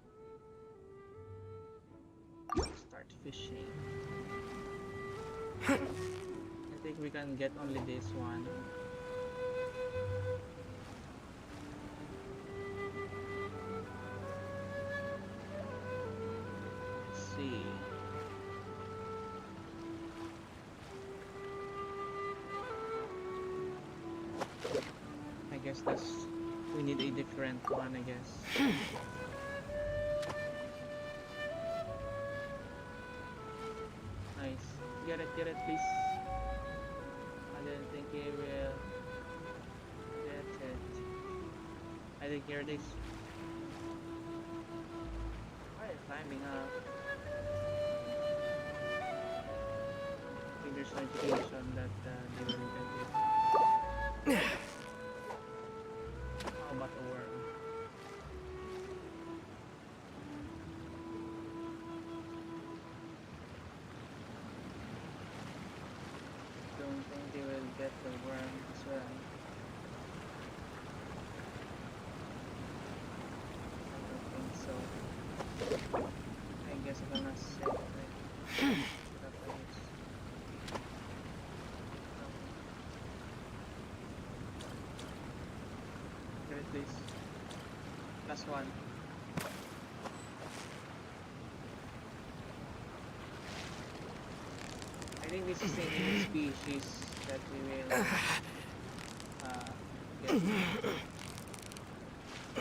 Start fishing. I think we can get only this one. Let's see. I guess we need a different one, I guess. Nice. Get it, please. I didn't think he will get it. I think here it is. Alright, climbing up. I think there's notification that they will get it. How about a worm? Don't think they will get the worm as well. I don't think so. I guess I'm gonna set it. Get it, please. Last one. I think this is the new species that we will get.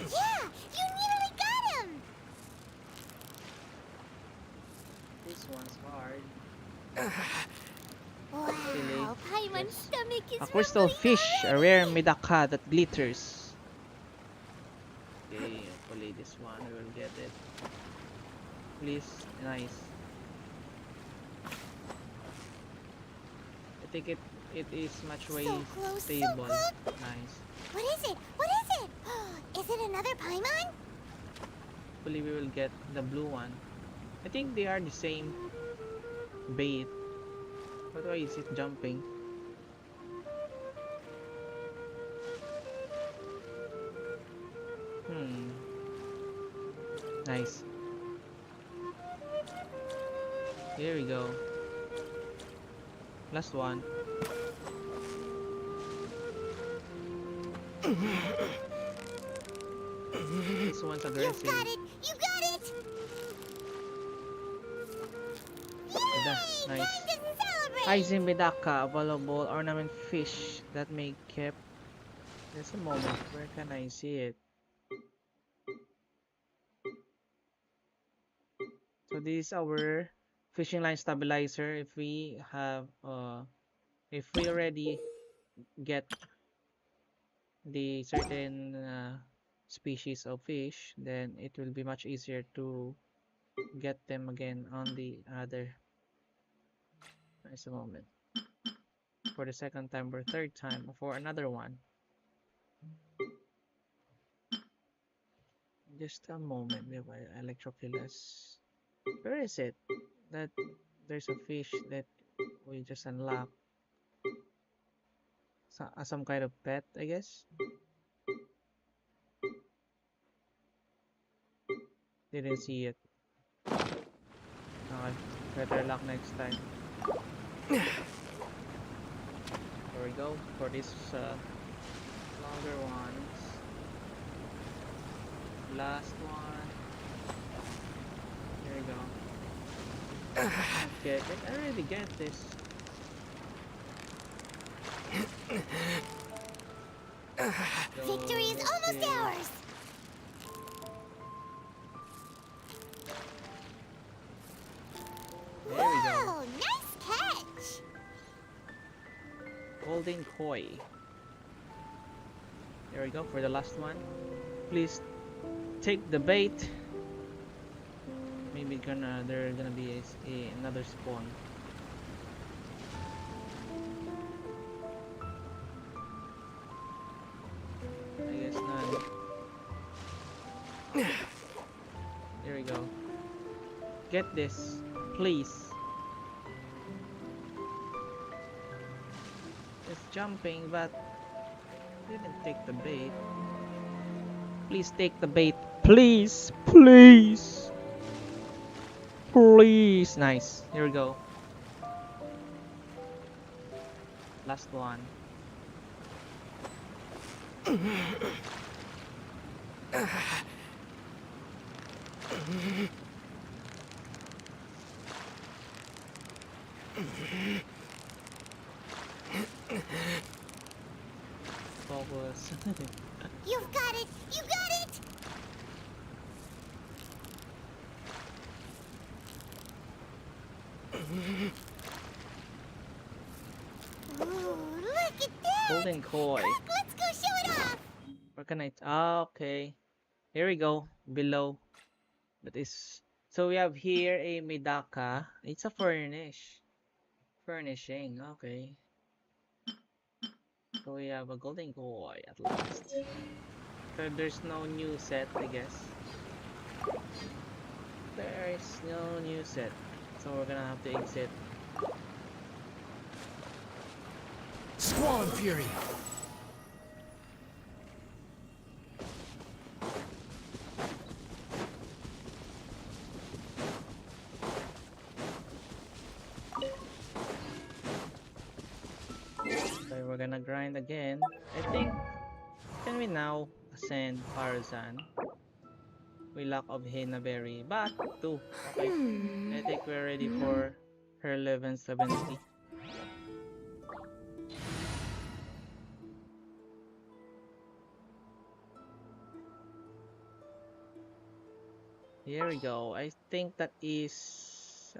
Yeah, you nearly got him! This one's hard. Wow, Paimon's stomach is A crystal rumbling fish, a already. rare medaka that glitters. Okay, hopefully this one we will get it. Please, nice. I think it is much way So close, so stable. close. Nice. What is it? What is it? Is it another Paimon? Hopefully we will get the blue one. I think they are the same bait. But why is it jumping? Nice. Here we go. Last one. This one's aggressive. You got it! You got it! Yay! Nice. Time to celebrate! Aizen Medaka, available ornament fish that may keep. There's a moment. Where can I see it? So this is our fishing line stabilizer. If we already get the certain species of fish, then it will be much easier to get them again on the other. Nice a moment. For the second time or third time, or for another one. Just a moment, Electroculus. Where is it? That there's a fish that we just unlocked. Some kind of pet, I guess. Didn't see it. Okay, better luck next time. There we go for this longer ones. Last one. There we go. Okay, I already get this. Victory is almost ours! There we go. Whoa, nice catch! Golden koi. There we go for the last one. Please take the bait. Maybe there's gonna be another spawn. I guess none. There we go. Get this, please. It's jumping, but didn't take the bait. Please take the bait. Please, please, please. Nice. Here we go. Last one. Focus. You've got it! You got it! Ooh, look at that! Golden koi. Quick, let's go show it off! Where can I? Ah, okay. Here we go. Below. That is. So we have here a medaka. It's a furnishing. Okay. So we have a golden koi at last. So there's no new set, I guess. There is no new set. So we're gonna have to exit. Squall and Fury. So we're gonna grind again. I think, can we now ascend Parazan? We lack of Hinaberry, but 2. Okay. I think we're ready for her 1170. Here we go. I think that is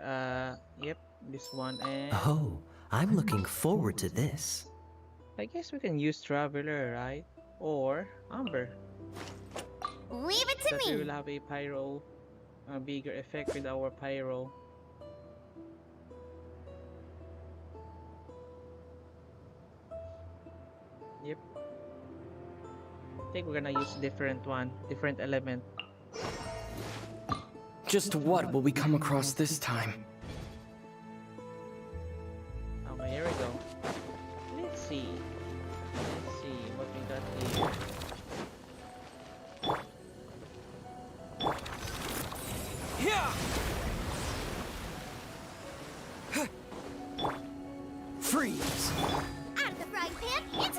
yep, this one. And Oh, I'm looking forward to this. I guess we can use Traveler, right? Or Amber. Leave it to That we me! will have a pyro, a bigger effect with our pyro. Yep. I think we're gonna use different element. Just what will we come across this time? Okay, here we go. Let's see what we got here. Freeze! Out of the frying pan, it's...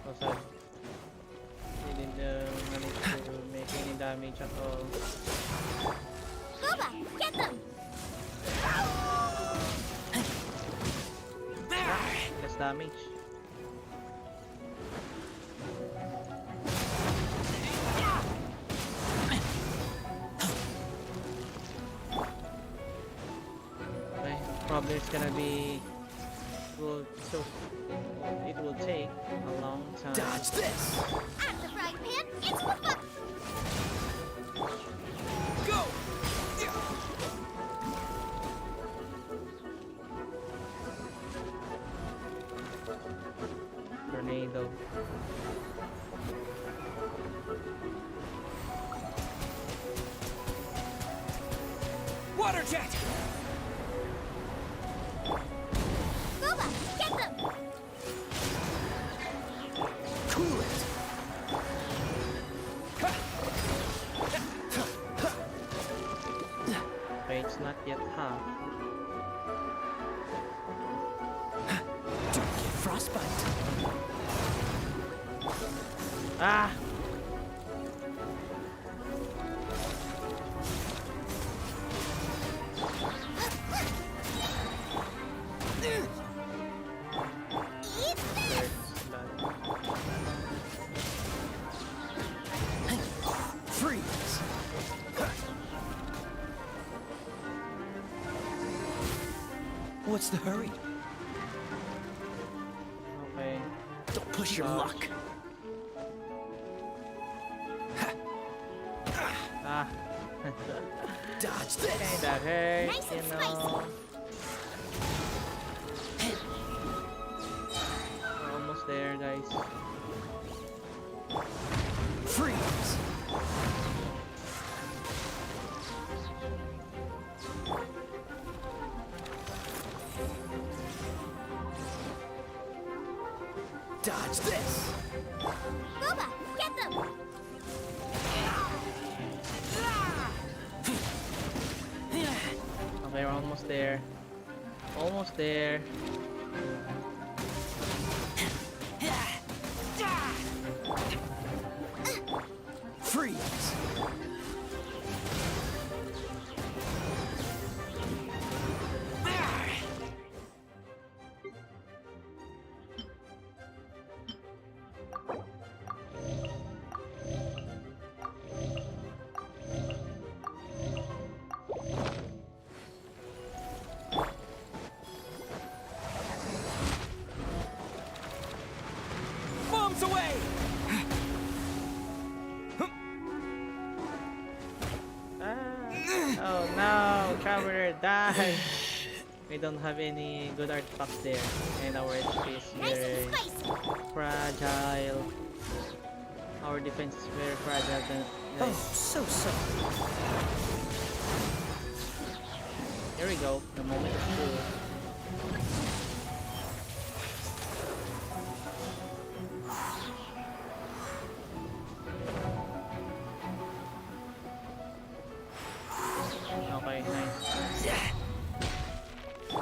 So sad. Didn't manage to make any damage at all. Boba, get them! Less damage. probably it's gonna be it will take a long time. Dodge this! At the frying pan, it's the fun. Go! Tornado. Water jet! Booba, get them! Cool it! Okay, it's not yet half. Don't get frostbite. Ah! Eat this! Freeze! What's the hurry? Okay. Don't push your luck. Ah. Dodge this! That hurt, Nice you and know. We're almost there, guys. Freeze! Dodge this! Booba, get them! Okay, we're almost there. Almost there. Freeze! Bombs away! Ah. Oh no, Traveler, die! We don't have any good artifacts there, and our HP is Nice very and spicy! fragile. Our defense is very fragile. Oh, so sorry. Here we go, the moment of truth. Okay, nice.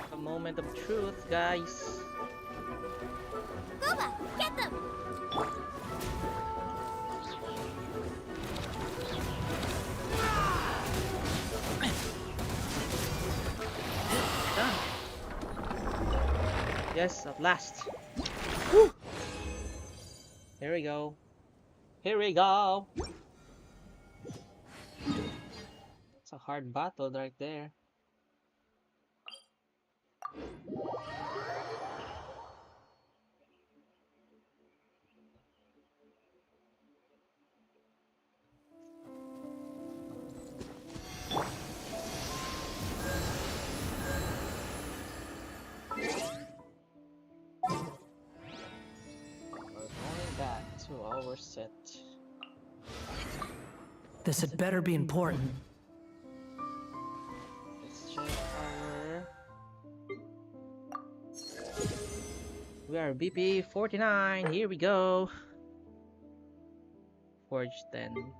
The moment of truth, guys. Booba, get them! Done. Yes, at last. Here we go. Here we go. It's a hard battle right there. We're going back to our set. This had better be important. Let's check our... We are BP 49. Here we go. Forge 10.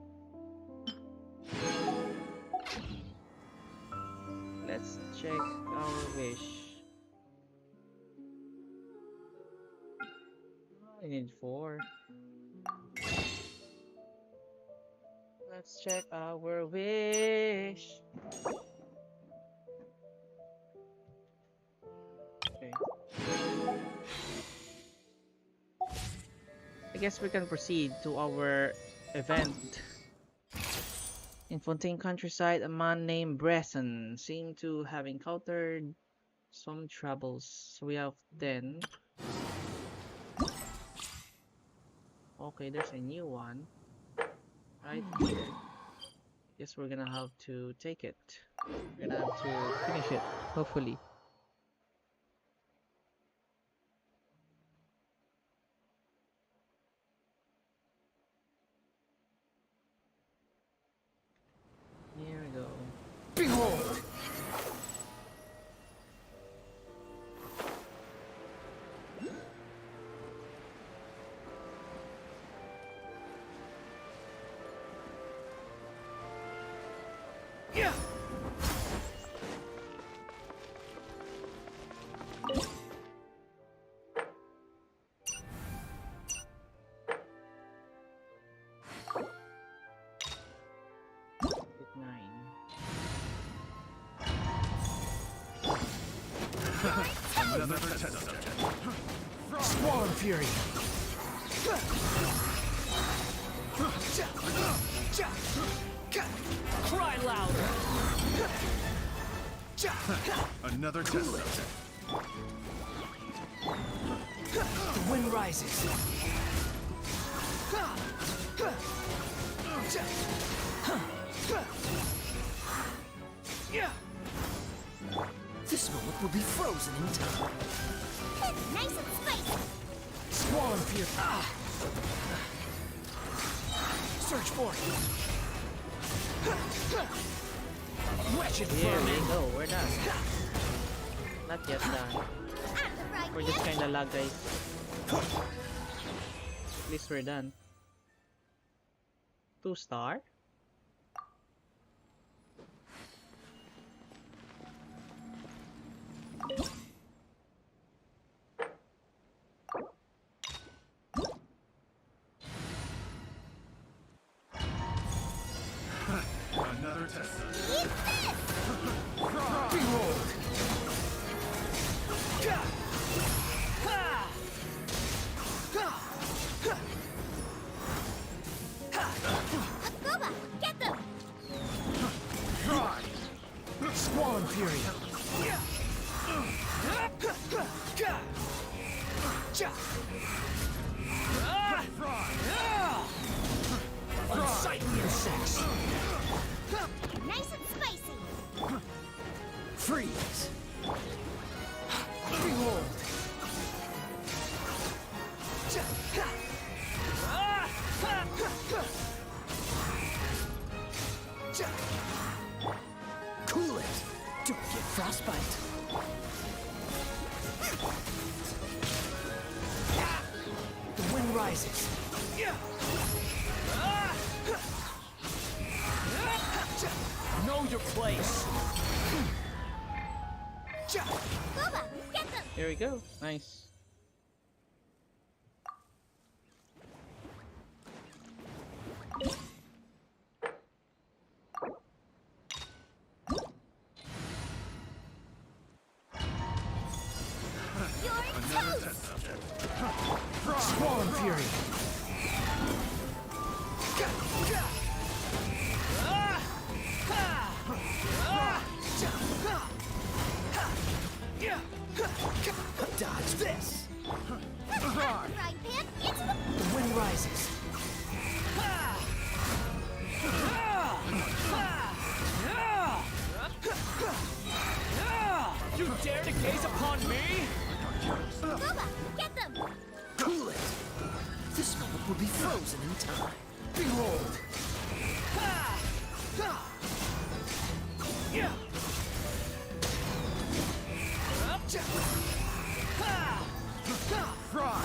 Let's check our wish. I need 4. Let's check our wish. Okay. I guess we can proceed to our event. In Fontaine countryside, a man named Bresson seemed to have encountered Some troubles. We have 10. Okay, there's a new one right here. Guess we're gonna have to take it. We're gonna have to finish it, hopefully. Here we go. Behold! Yeah! Hit 9. Another test. Swan Fury! Cry louder! Another test. The wind rises. This moment will be frozen in time. Nice and spicy. Swan Fury! Search for it! Wretched Here we vermin! go, we're done. Not yet done. We're just kinda lag, guys. At least we're done. 2-star? Another test. Behold! Agoba, get them! Try! Swan Fury! Unsightly insects! Nice and spicy. Freeze! Behold! Cool it! Don't get frostbite! The wind rises. Know your place. Agoba, get them! Here we go. Nice. You're toast! Swan Fury. Dodge this. Frying pan into the... The wind rises. You dare to gaze upon me? Agoba, get them! Cool it. This moment will be frozen in time. Behold. Fry.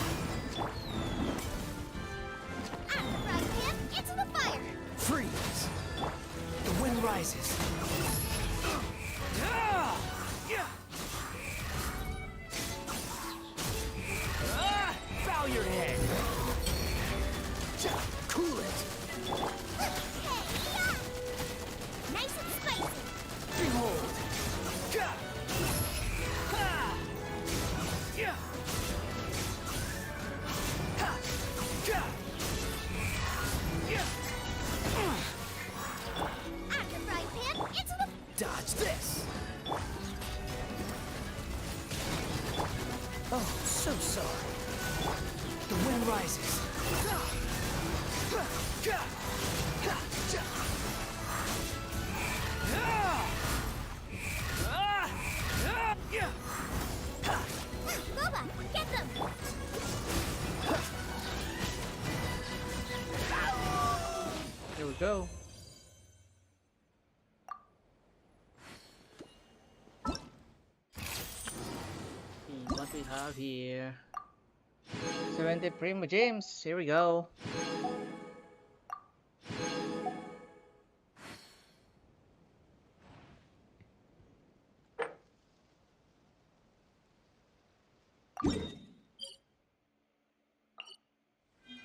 Frying pan into the fire! Freeze. The wind rises. Bow your head. Cool it. so sorry. The wind rises. Boba, get them! Here we go. See what we have here. 70 Primo James. Here we go.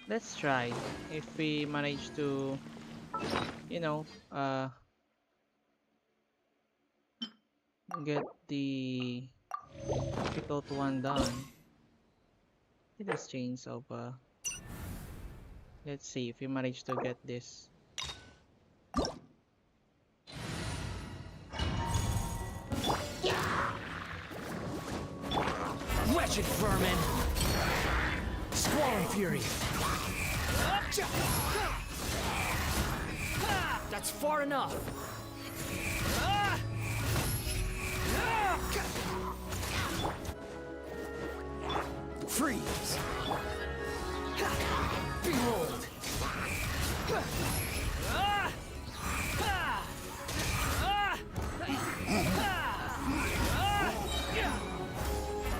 Let's try if we manage to, you know, get the difficult one done. Let's change of let's see if we manage to get this. Wretched vermin! Squalling fury! That's far enough! Freeze! Behold!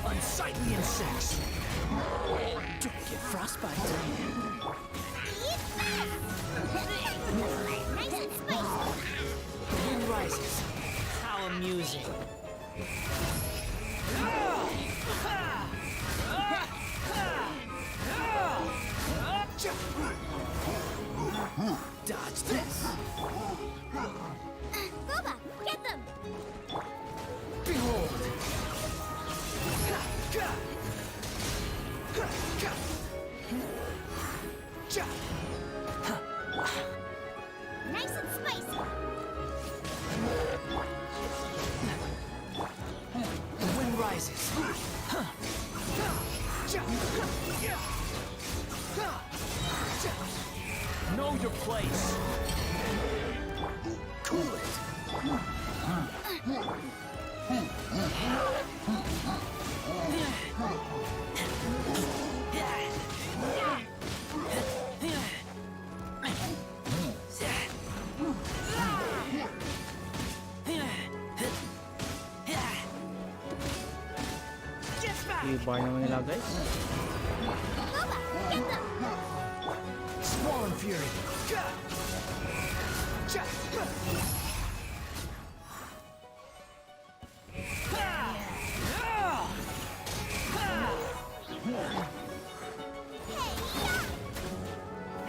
Unsightly insects! Don't get frostbite. Nice and spicy! The wind rises. How amusing. Dodge this. Boba, get them! Behold. Nice and spicy! The wind rises. Know your place. Cool it. Yung bar naman nila guys. Boba, get them! Squalling fury.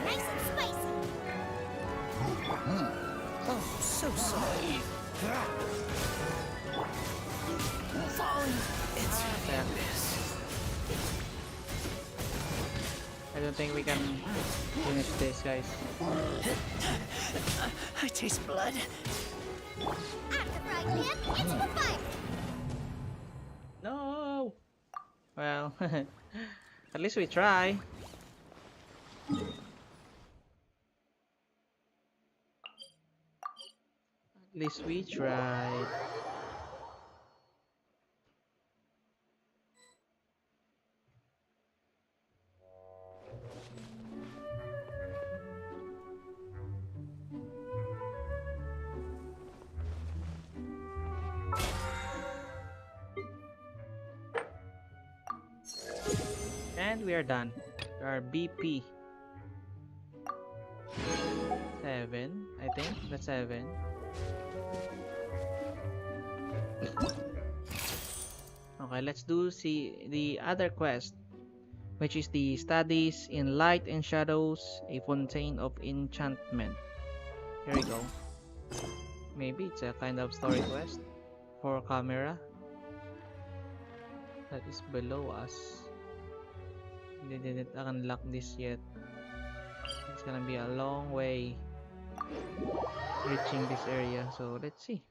Nice and spicy! Oh, so sorry. Falling. It's this. I don't think we can finish this, guys. I taste blood. After frying pan, into the fire! No. Well, at least we try. At least we tried. And we are done. Our BP 7, I think that's 7. Okay, let's do the other quest, which is the Studies in Light and Shadows, a Fontaine of Enchantment. Here we go. Maybe it's a kind of story quest for camera that is below us. They didn't unlock this yet. It's gonna be a long way reaching this area, so let's see.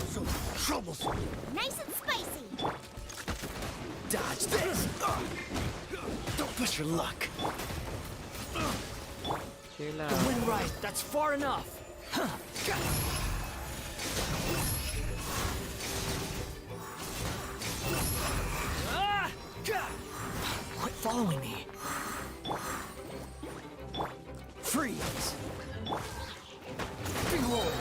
So troublesome. Nice and spicy. Dodge this. Don't push your luck. Chill out. The wind rise. That's far enough. Quit following me. Freeze. Behold.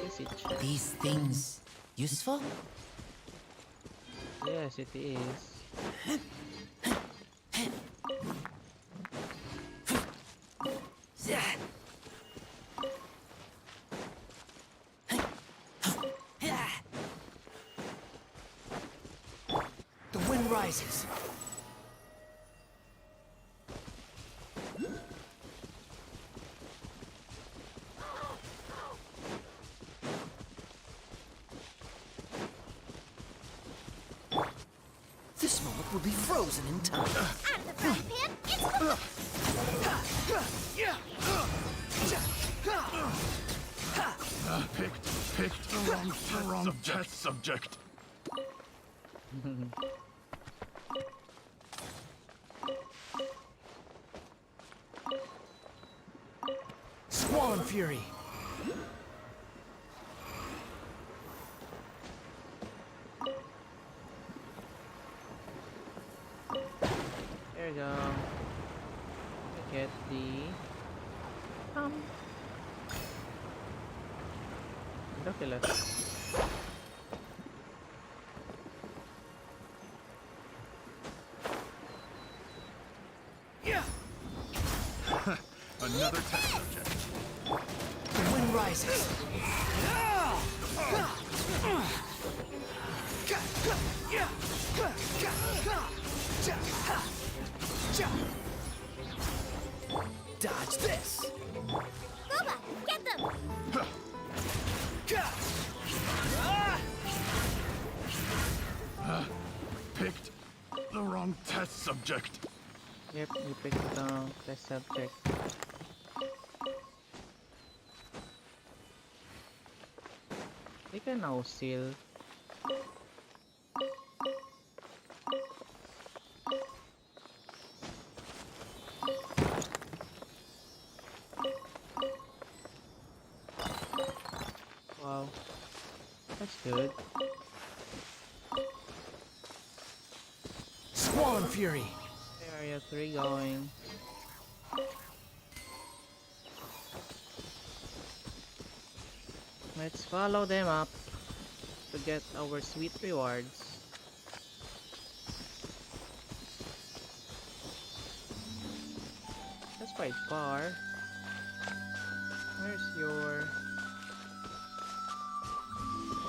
Is it? These things useful? Yes, it is. The wind rises. This moment will be frozen in time. Out of the frying pan, it's Picked the wrong test subject. Squall Fury. There we go. Get the Oculus. Another test subject. The wind rises. Dodge this. Boba, get them! Picked the wrong test subject. Yep, you picked the test subject. They can now seal. Wow, that's good. Squall Fury. Area 3 going. Let's follow them up to get our sweet rewards. That's quite far. Where's your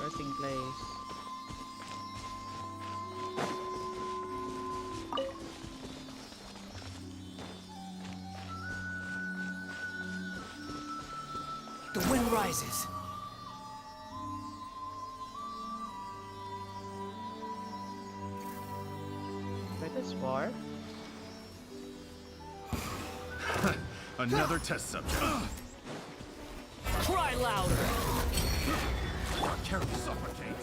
resting place? The wind rises. Wait, that's far. Another test subject. Cry louder. Careful, suffocate.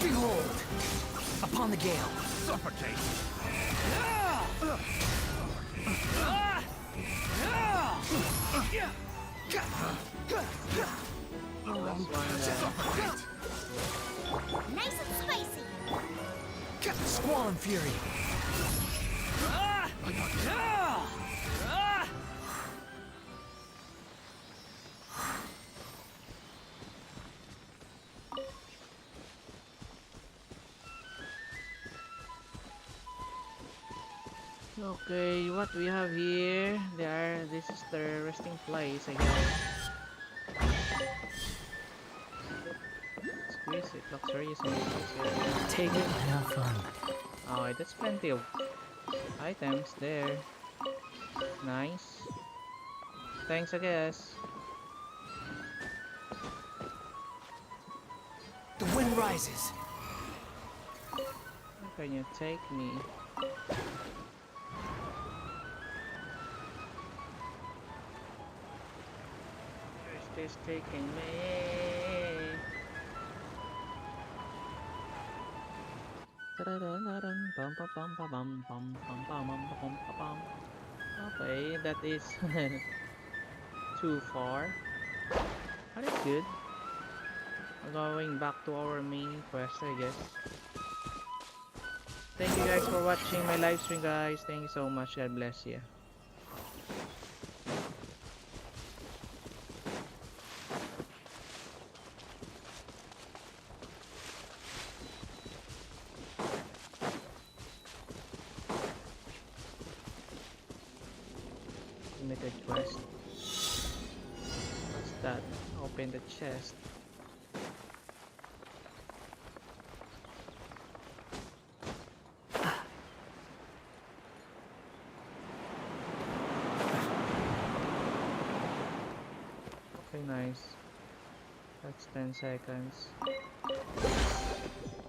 Behold. Upon the gale. Suffocate. The wrong suffocate. Nice and spicy. Squall Fury. Okay, what we have here? This is the resting place, I guess. Squeeze it, luxurious music. Take it and have fun. Oh, that's plenty of items there. Nice. Thanks, I guess. The wind rises. Where can you take me? Where's this taking me? Okay, that is too far. That is good. We're going back to our main quest, I guess. Thank you guys for watching my live stream, guys. Thank you so much. God bless you. Limited quest. What's that? Open the chest. Okay, nice. That's 10 seconds.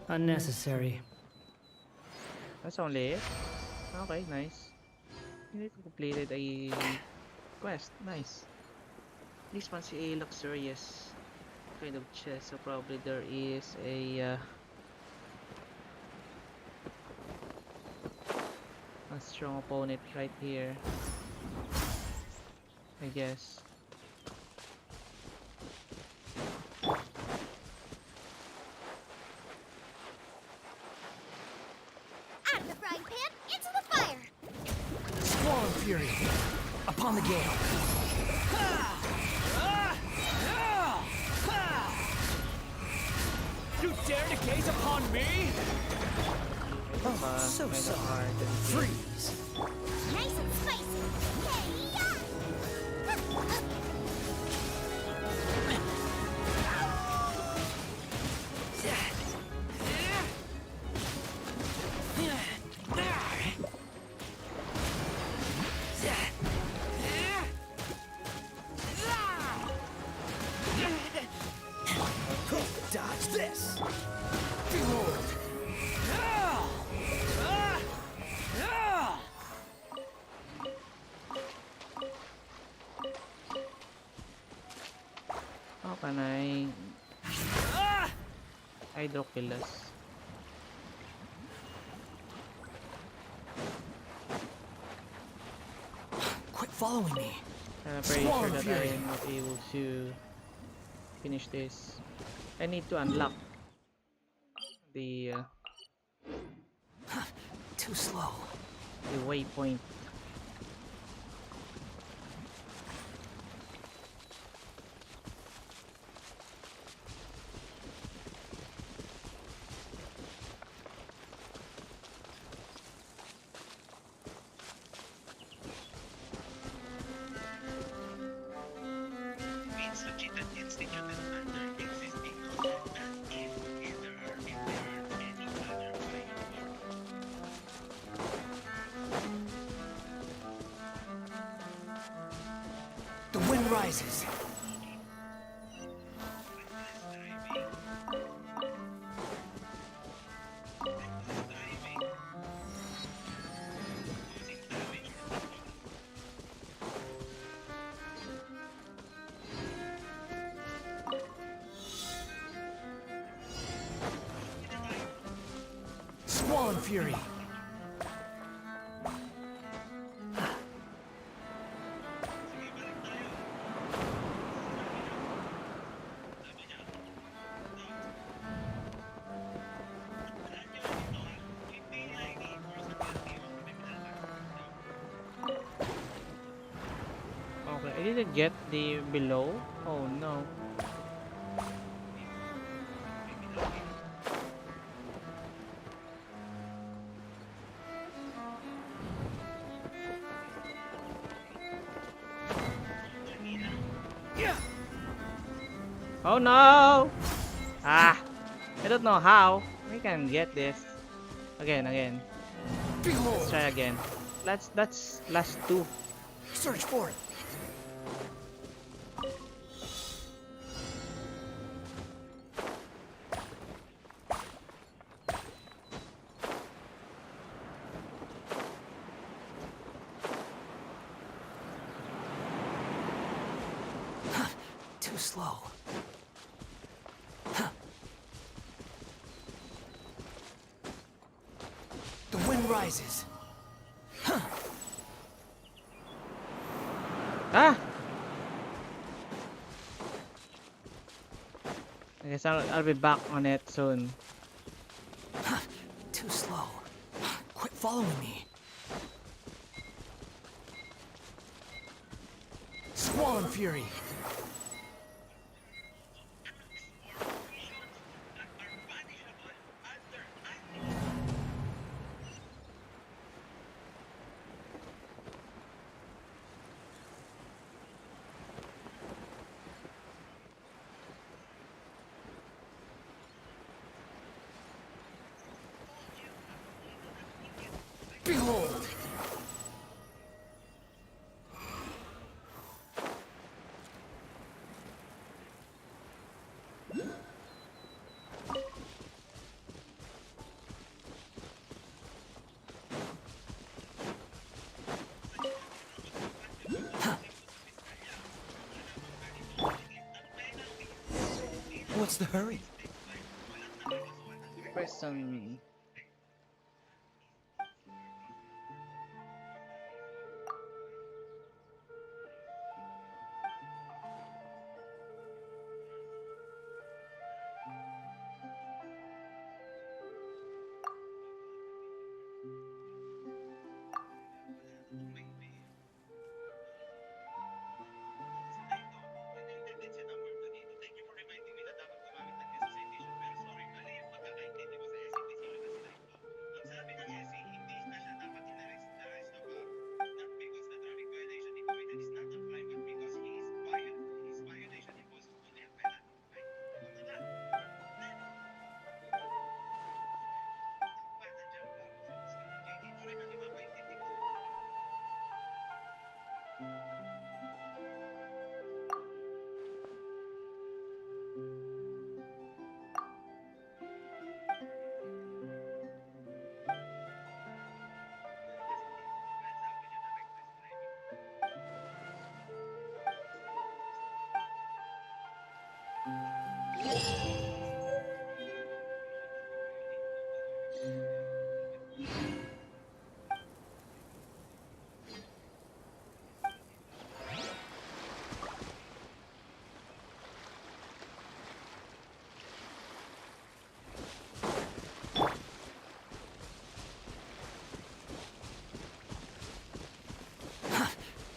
Unnecessary. That's only it? Okay, nice. You completed a quest. Nice. This one's a luxurious kind of chest, so probably there is a strong opponent right here, I guess. Out of the frying pan, into the fire! Squall and fury. Upon the gale. You dare to gaze upon me? Oh, so sorry. Freeze. Nice and spicy! Dodge this. Behold. How can I hydro kill us? Quit following me. I'm pretty sure that I am not able to finish this. I need to unlock the Too slow. waypoint. The wind rises. Squall and fury. Okay, I didn't get the below. Oh no. Oh no! Ah! I don't know how. We can get this. Again. Let's try again. That's last two. Search for it. slow. The wind rises. Ah! I guess I'll be back on it soon. Too slow. Quit following me. Squall and Fury. Behold! What's the hurry? Person.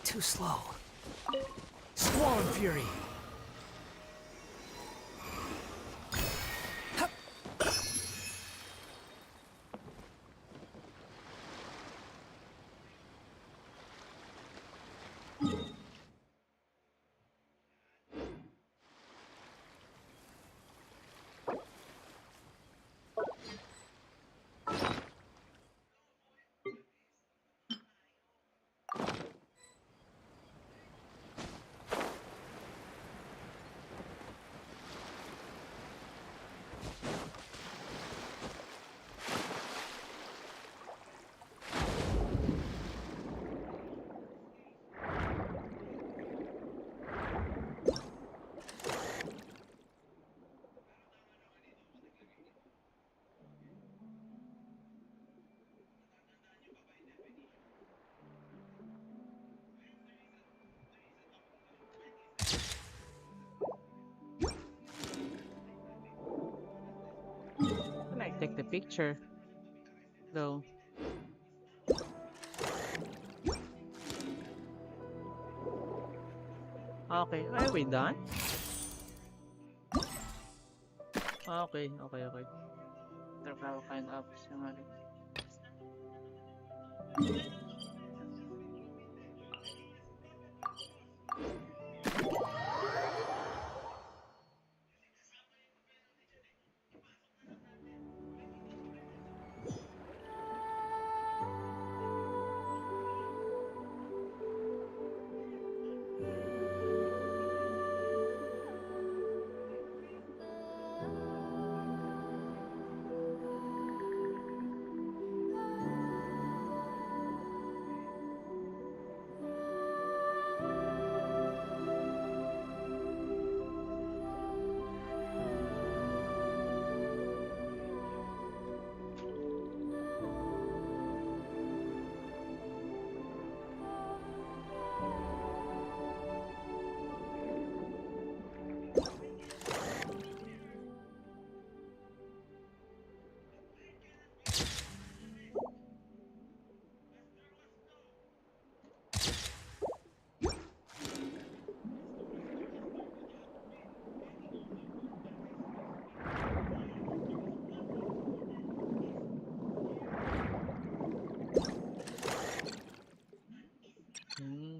Too slow. Squall and Fury. Can I take the picture? Though. Okay, are we done? Okay, okay. Travel kind of scenario.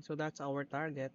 so that's our target.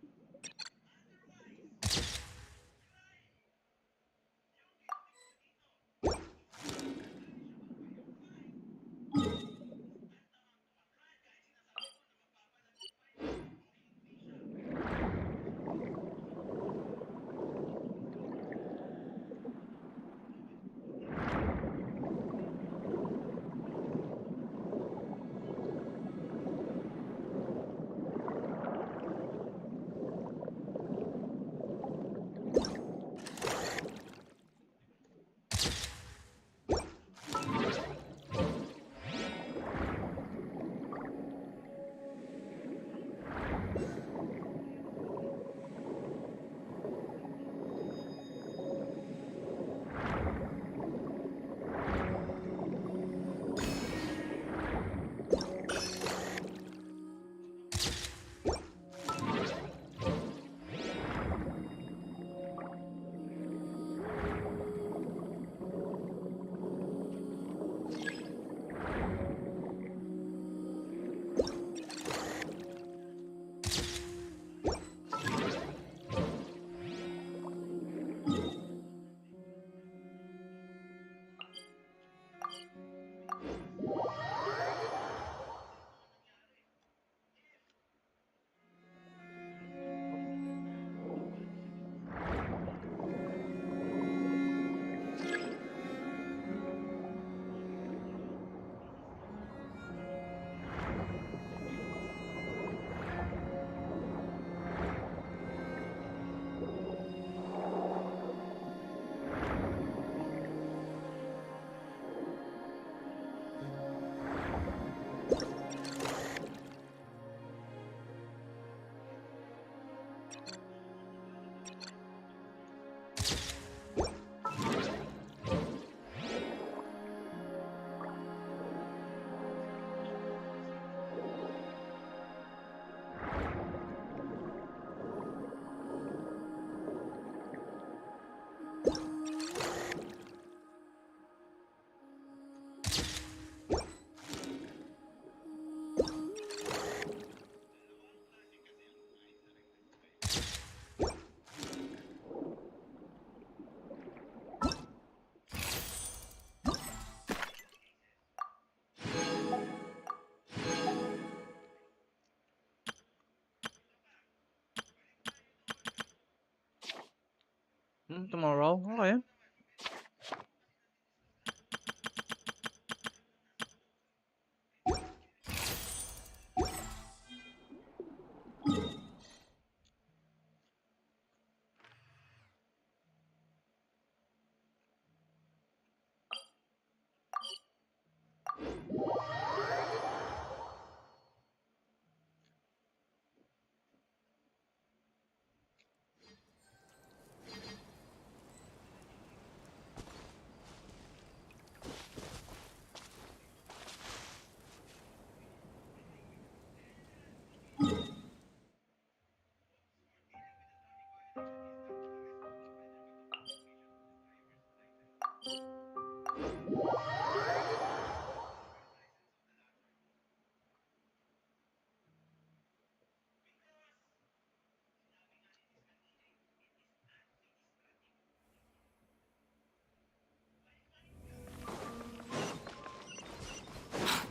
Tomorrow, okay.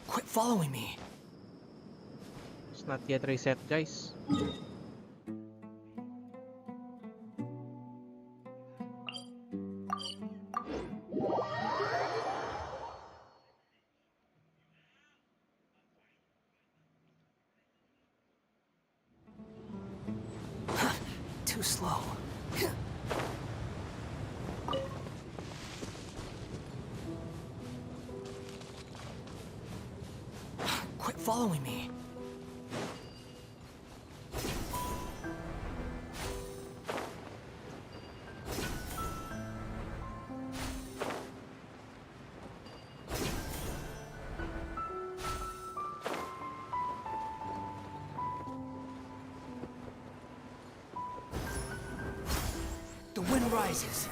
Quit following me. It's not yet reset, guys. Too slow. Quit following me. The wind rises.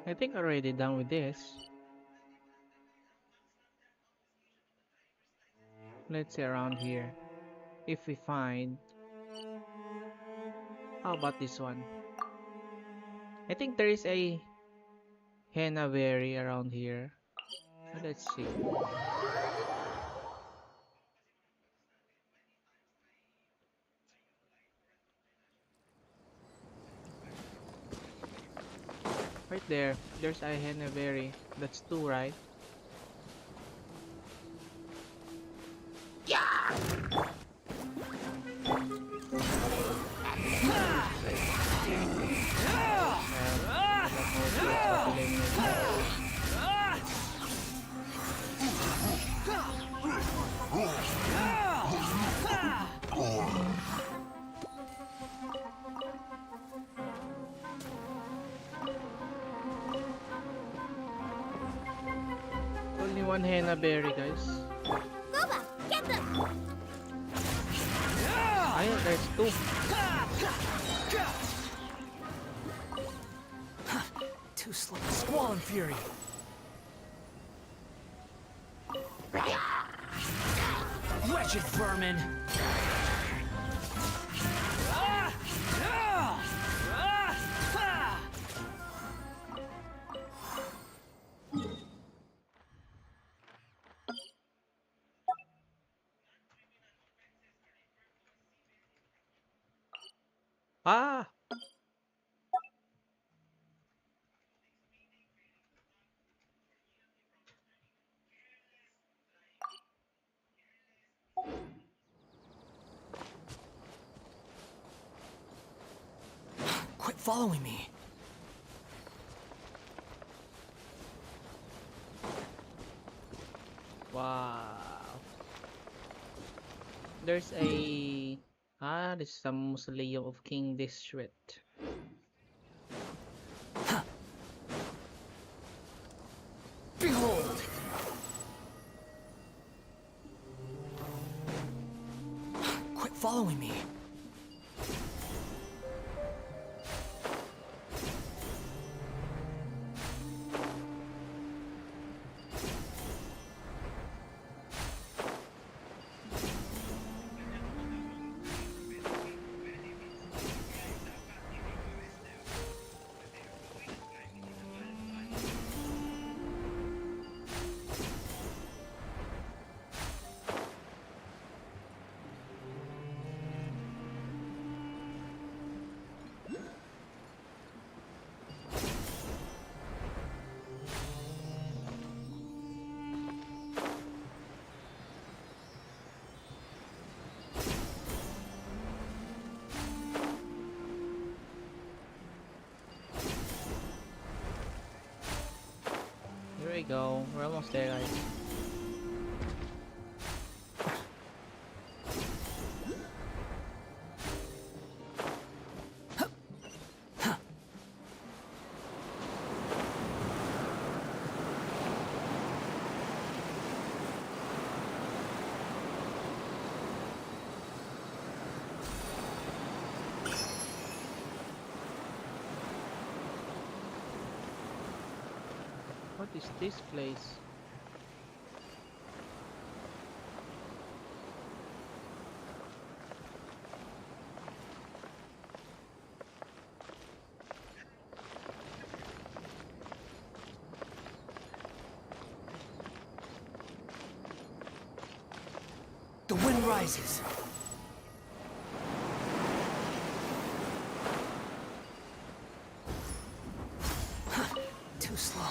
I think already done with this. Let's see around here. If we find... How about this one? I think there is a henna berry around here. Let's see. Right there. There's a henna berry. That's two, right? Only one henna berry, guys. Boba, get them! Ayun, there's two. Too slow. Squall and fury. Wretched vermin! Ah! Quit following me. Wow. There's a... this is a mausoleum of King District. Behold! Quit following me. Here we go. We're almost there, guys. What is this place? The wind rises. Too slow.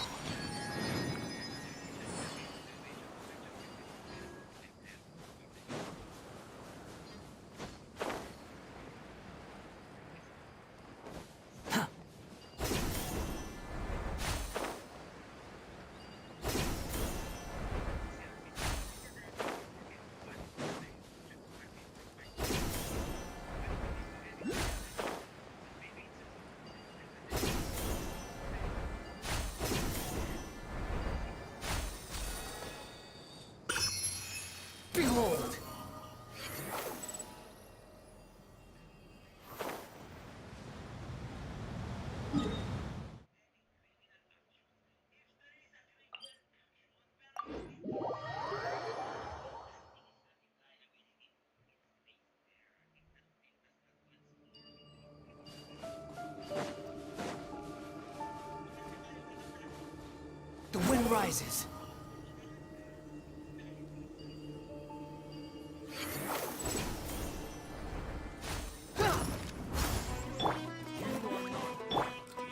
rises.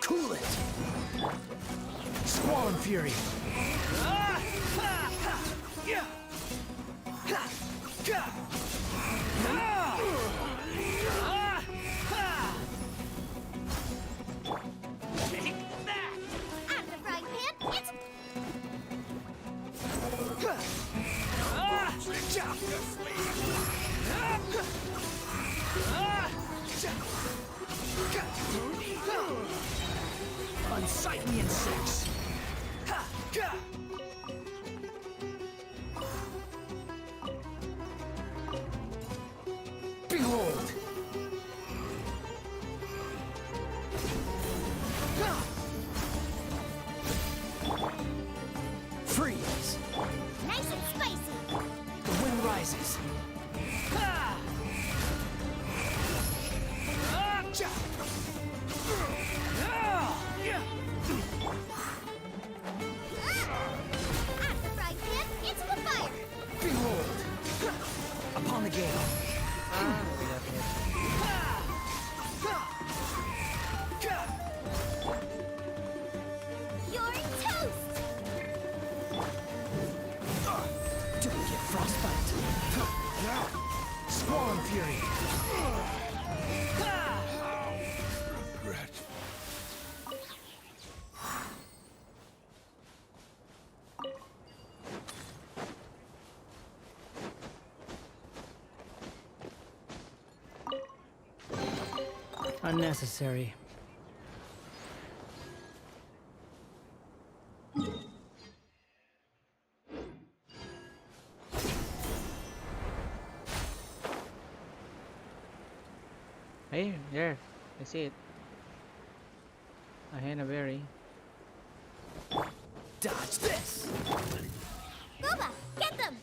Cool it. Squall Fury. I'm the frying pan. It's Unsightly insects. Behold. Freeze. nice and spicy. The wind rises. I'm the frying pan. It's the fire. Behold. Upon the gale. You're toast. Don't get frostbite. Squall Fury. Regret. Unnecessary. Hey, there. I see it. A henna berry. Dodge this. Booba, get them.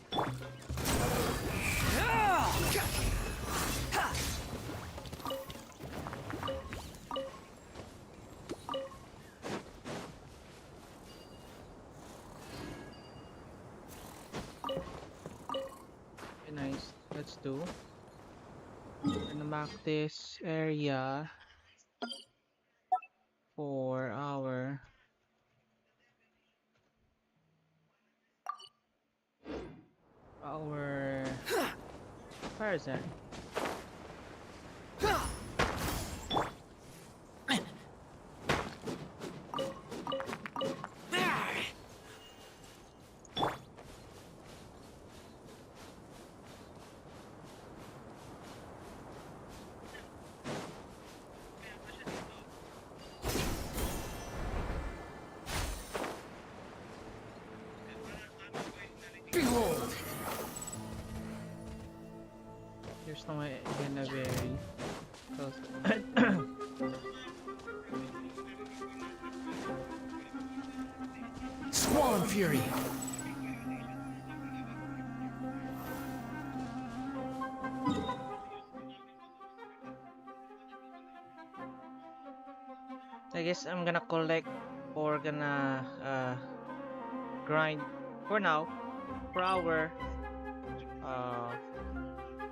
Okay, nice. Let's do. We're gonna mark this area for our where is that? Behold. There's no henna berry. Close. Squall Fury. I guess I'm gonna collect or gonna grind for now for our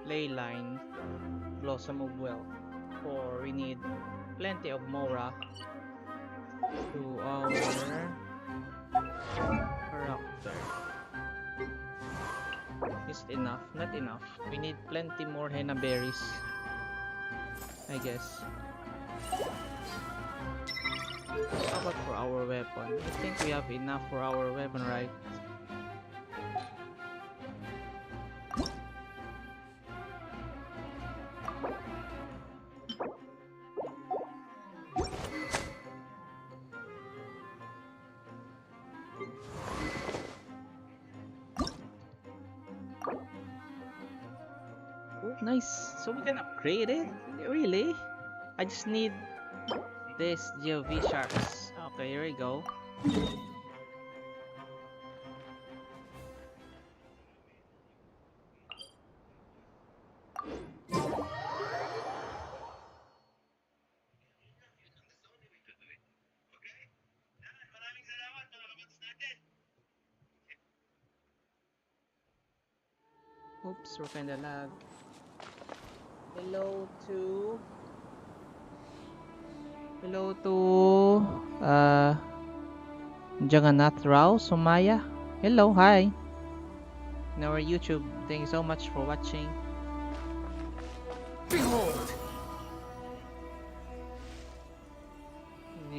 ley line Blossom of Wealth, for we need plenty of Mora to our character. Is it enough? Not enough. We need plenty more henna berries, I guess. How about for our weapon? I think we have enough for our weapon, right? Oh, nice. So we can upgrade it? Really? I just need this GOV sharks. Okay, here we go. Oops, we're kinda lag. Hello to Jagannath Rao Somaya. Hello, hi. In our YouTube. Thank you so much for watching. Behold!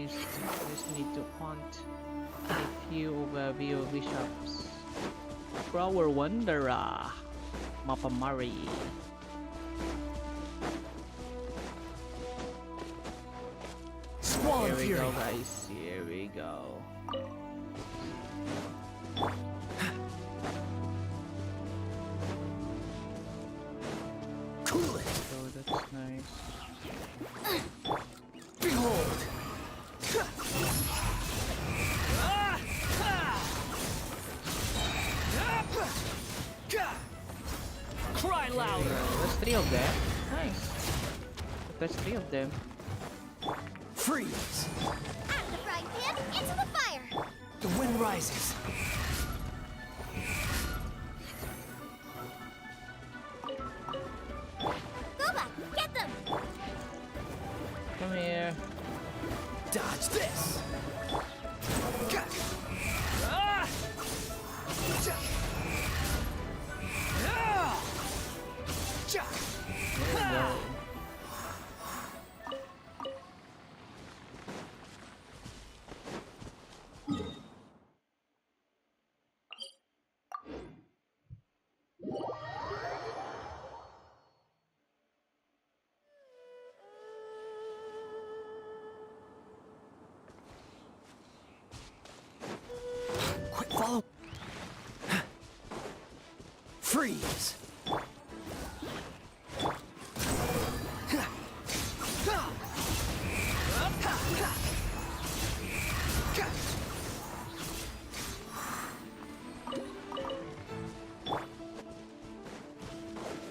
Just need to hunt a few of your bishops. Flower Wanderer. Mapamari. Swan Here we Fury! go, guys. Here we go. Cool it! So that's nice. Behold! Cry louder! That's three of them. Nice. That's three of them. Freeze! Out of the frying pan, into the fire! The wind rises. Boba, get them! Come here. Dodge this! Ah! There we go. Quick follow. Freeze!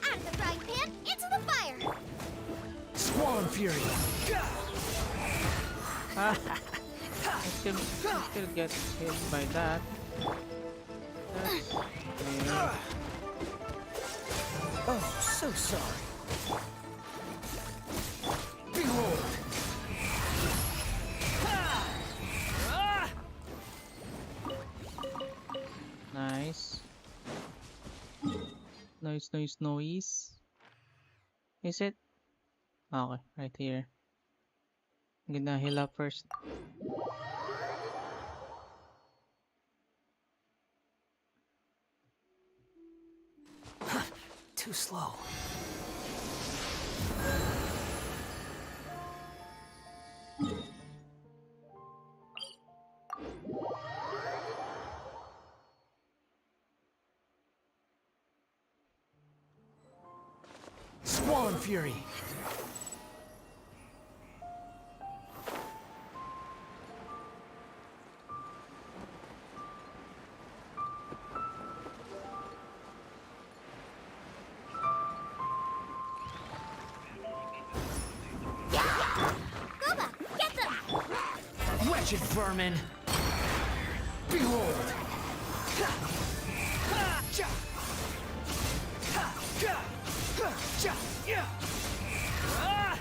Out of the frying pan, into the fire! Swan Fury! I still get hit by that. That's weird. Oh, so sorry. Behold! Nice. Noise. Is it? Okay, right here. I'm gonna heal up first. Too slow. Swan Fury! Boba, get them! Wretched vermin! Behold! Ha! Ha! Cha! Ha! Cha! Ha! Cha! Yeah! Ah!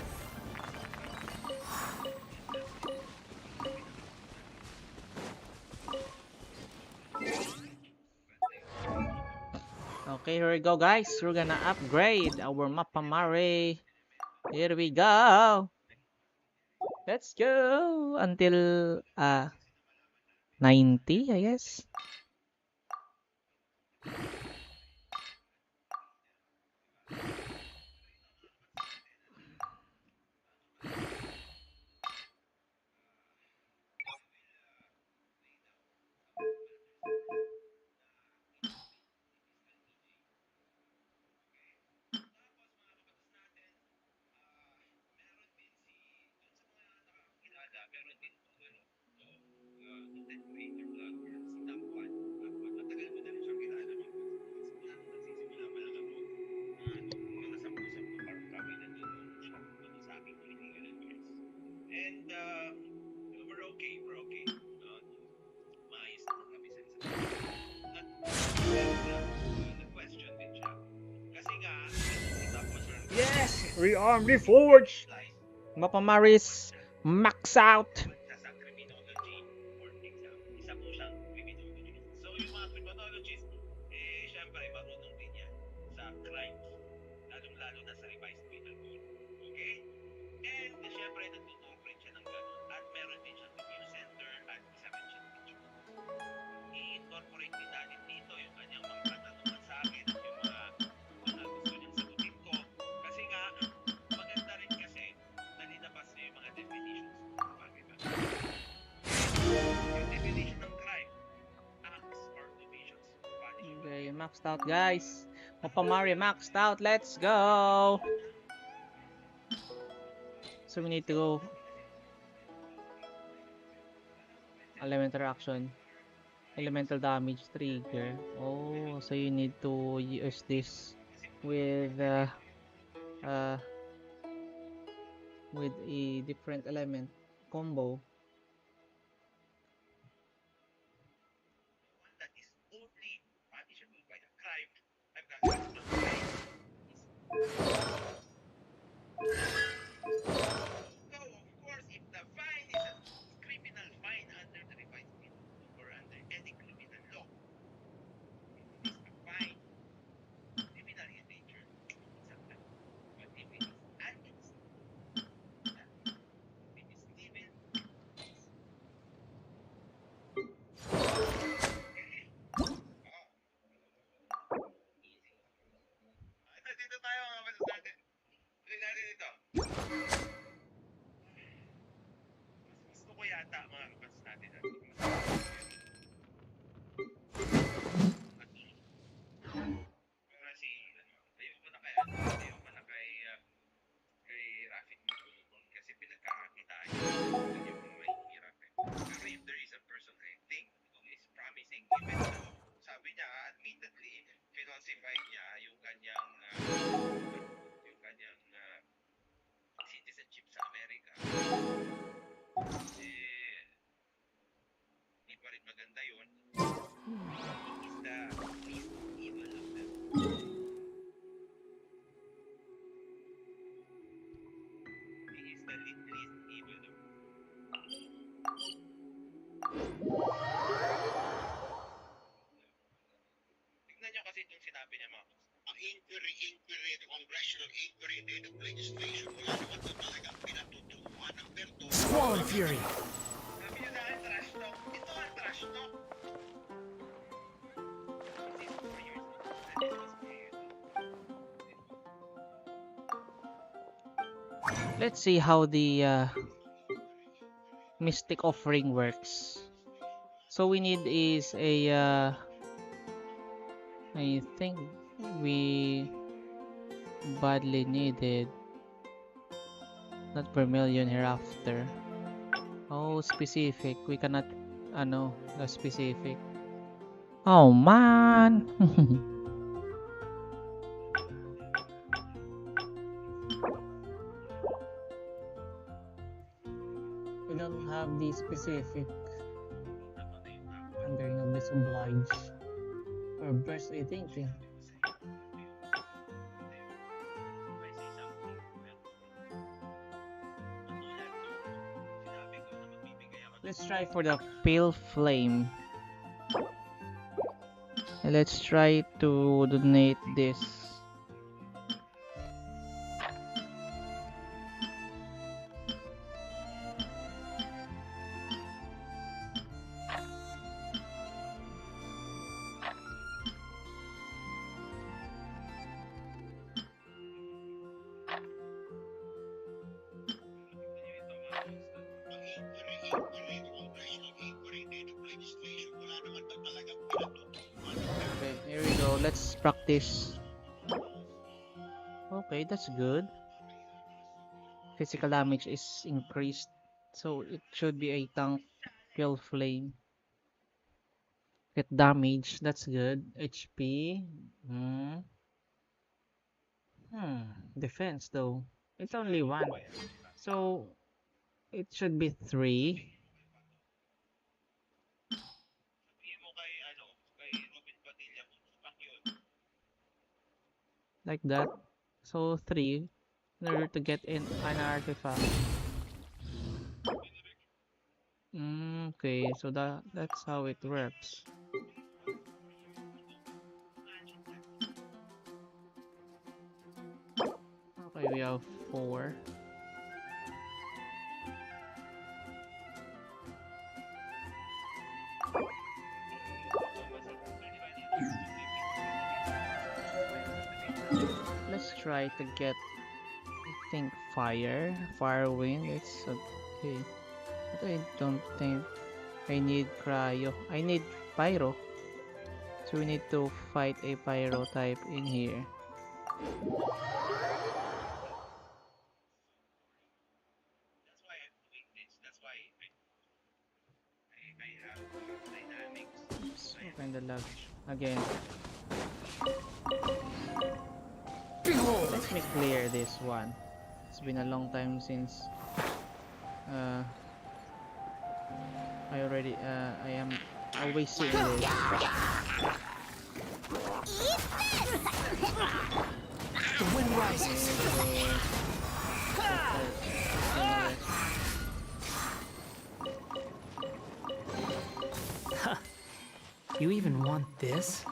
Okay, here we go, guys. We're gonna upgrade our Mapamare. Here we go. Let's go until 90, I guess. Rearm, reforge! Mapamaris, max out! Okay, maxed out guys. Mapamari maxed out. Let's go. So we need to go elemental action. Elemental damage trigger. Oh, so you need to use this with uh with a different element combo. Swollen Fury. Let's see how the mystic offering works. So we need is a I think we badly needed not per million hereafter. Oh, specific. We cannot ano, the specific. Oh man. We don't have the specific rendering of disoblige or burst, I think. Let's try for the pale flame. And let's try to donate this. Okay, here we go. Let's practice. Okay, that's good. Physical damage is increased, so it should be a tank kill flame. Get damage, that's good. HP. Hmm. Defense though. It's only one. So it should be 3. Like that. So 3. in order to get in an artifact. Okay, so that's how it works. Okay, we have 4. Let's try to get, I think, fire wind. It's okay, but I don't think I need cryo. I need pyro, so we need to fight a pyro type in here. So kinda lag again. Let me clear this one. It's been a long time since I am always seeing this. The wind rises. You even want this?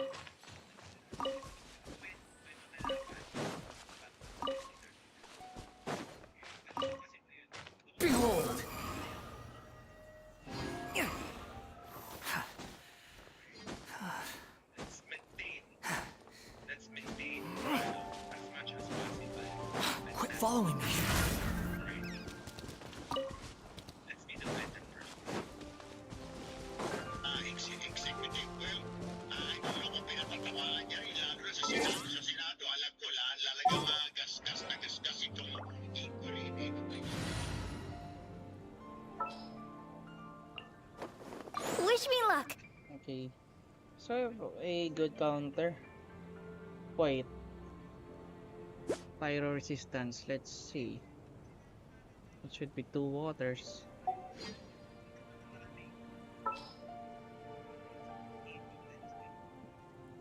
Behold! Quit following me. Wish me luck. Okay, so a good counter. Wait, pyro resistance. Let's see. It should be 2 waters.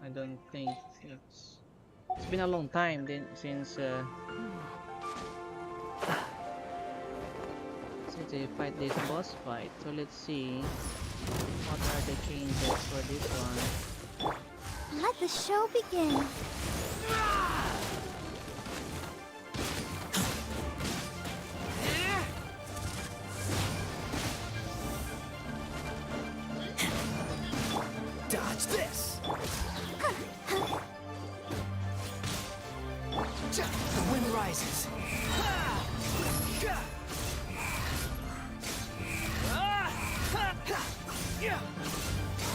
I don't think it's been a long time since I fight this boss fight. So let's see what are the changes for this one. Let the show begin. Dodge this! The wind rises.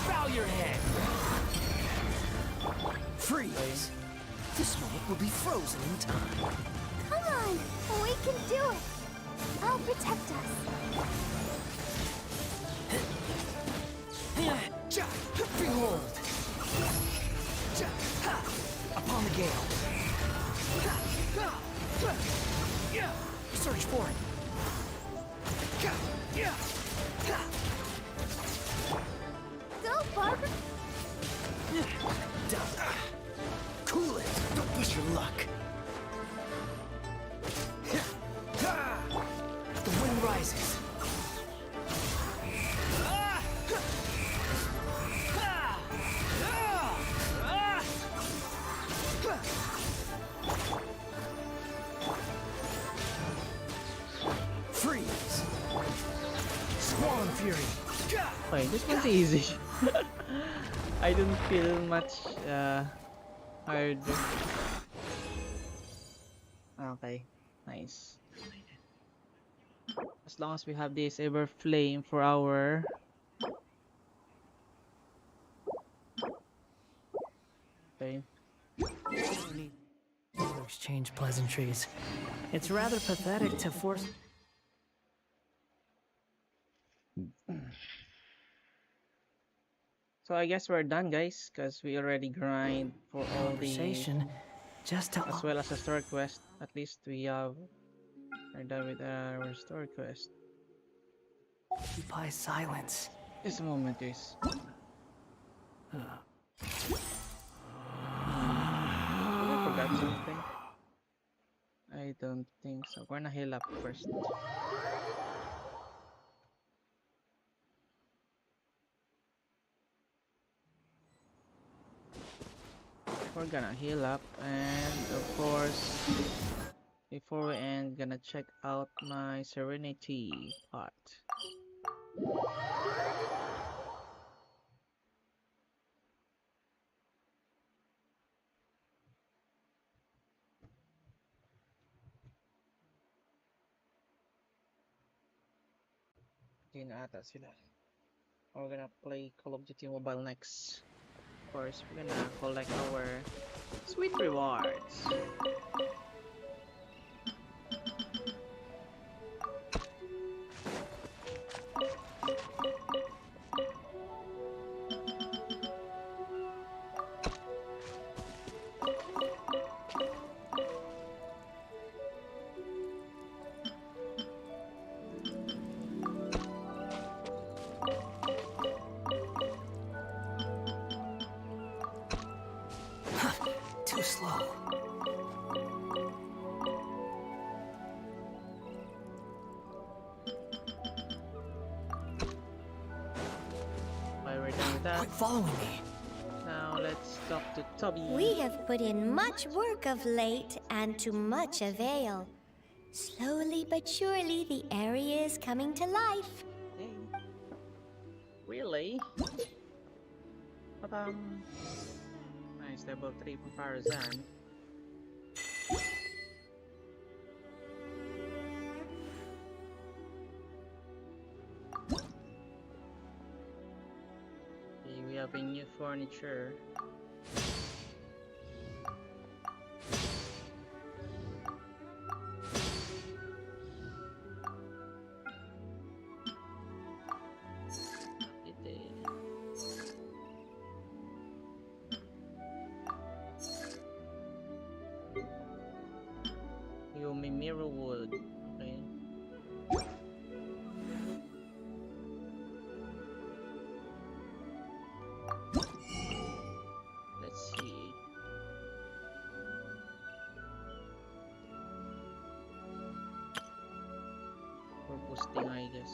Bow your head. Freeze. This moment will be frozen in time. Come on, we can do it. I'll protect us. Behold! Upon the gale. Search for it. Go, Barbara. Cool it. Don't push your luck. The wind rises. Freeze. Squall Fury. Okay, this one's easy. I don't feel much hard. Okay, nice. As long as we have this ever flame for our okay. Exchange pleasantries. It's rather pathetic to force. So I guess we're done, guys, because we already grind for all the Conversation just to as well as a story quest. At least we are done with our story quest. occupy silence. Just a moment, guys. I forgot something. I I don't think so. We're gonna heal up first. We're gonna heal up, and of course, before we end, gonna check out my Serenity pot. Hindi na ata sila. We're gonna play Call of Duty Mobile next. Of course, we're gonna collect our sweet rewards. Too slow. While we're done with that, Quit following me. now let's talk to Toby. We have put in much work of late, and to much avail. Slowly but surely, the area is coming to life. Hey. Really? Nice, level 3 from Farazan. Okay, we have a new furniture. Yumi Mirror Wood. Okay. Let's see. For boosting, I guess.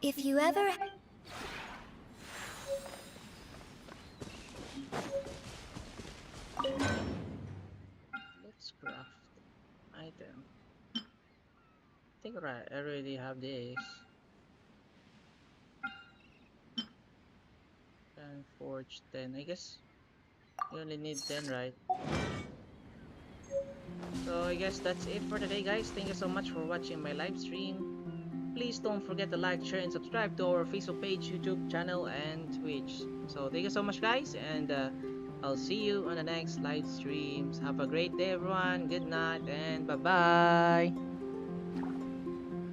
If you ever... Let's craft item. I think right, I already have this. And forge 10. I guess you only need 10, right? So I guess that's it for today, guys. Thank you so much for watching my live stream. Please don't forget to like, share, and subscribe to our Facebook page, YouTube channel, and Twitch. So thank you so much, guys, and I'll see you on the next live streams. Have a great day, everyone. Good night, and bye-bye.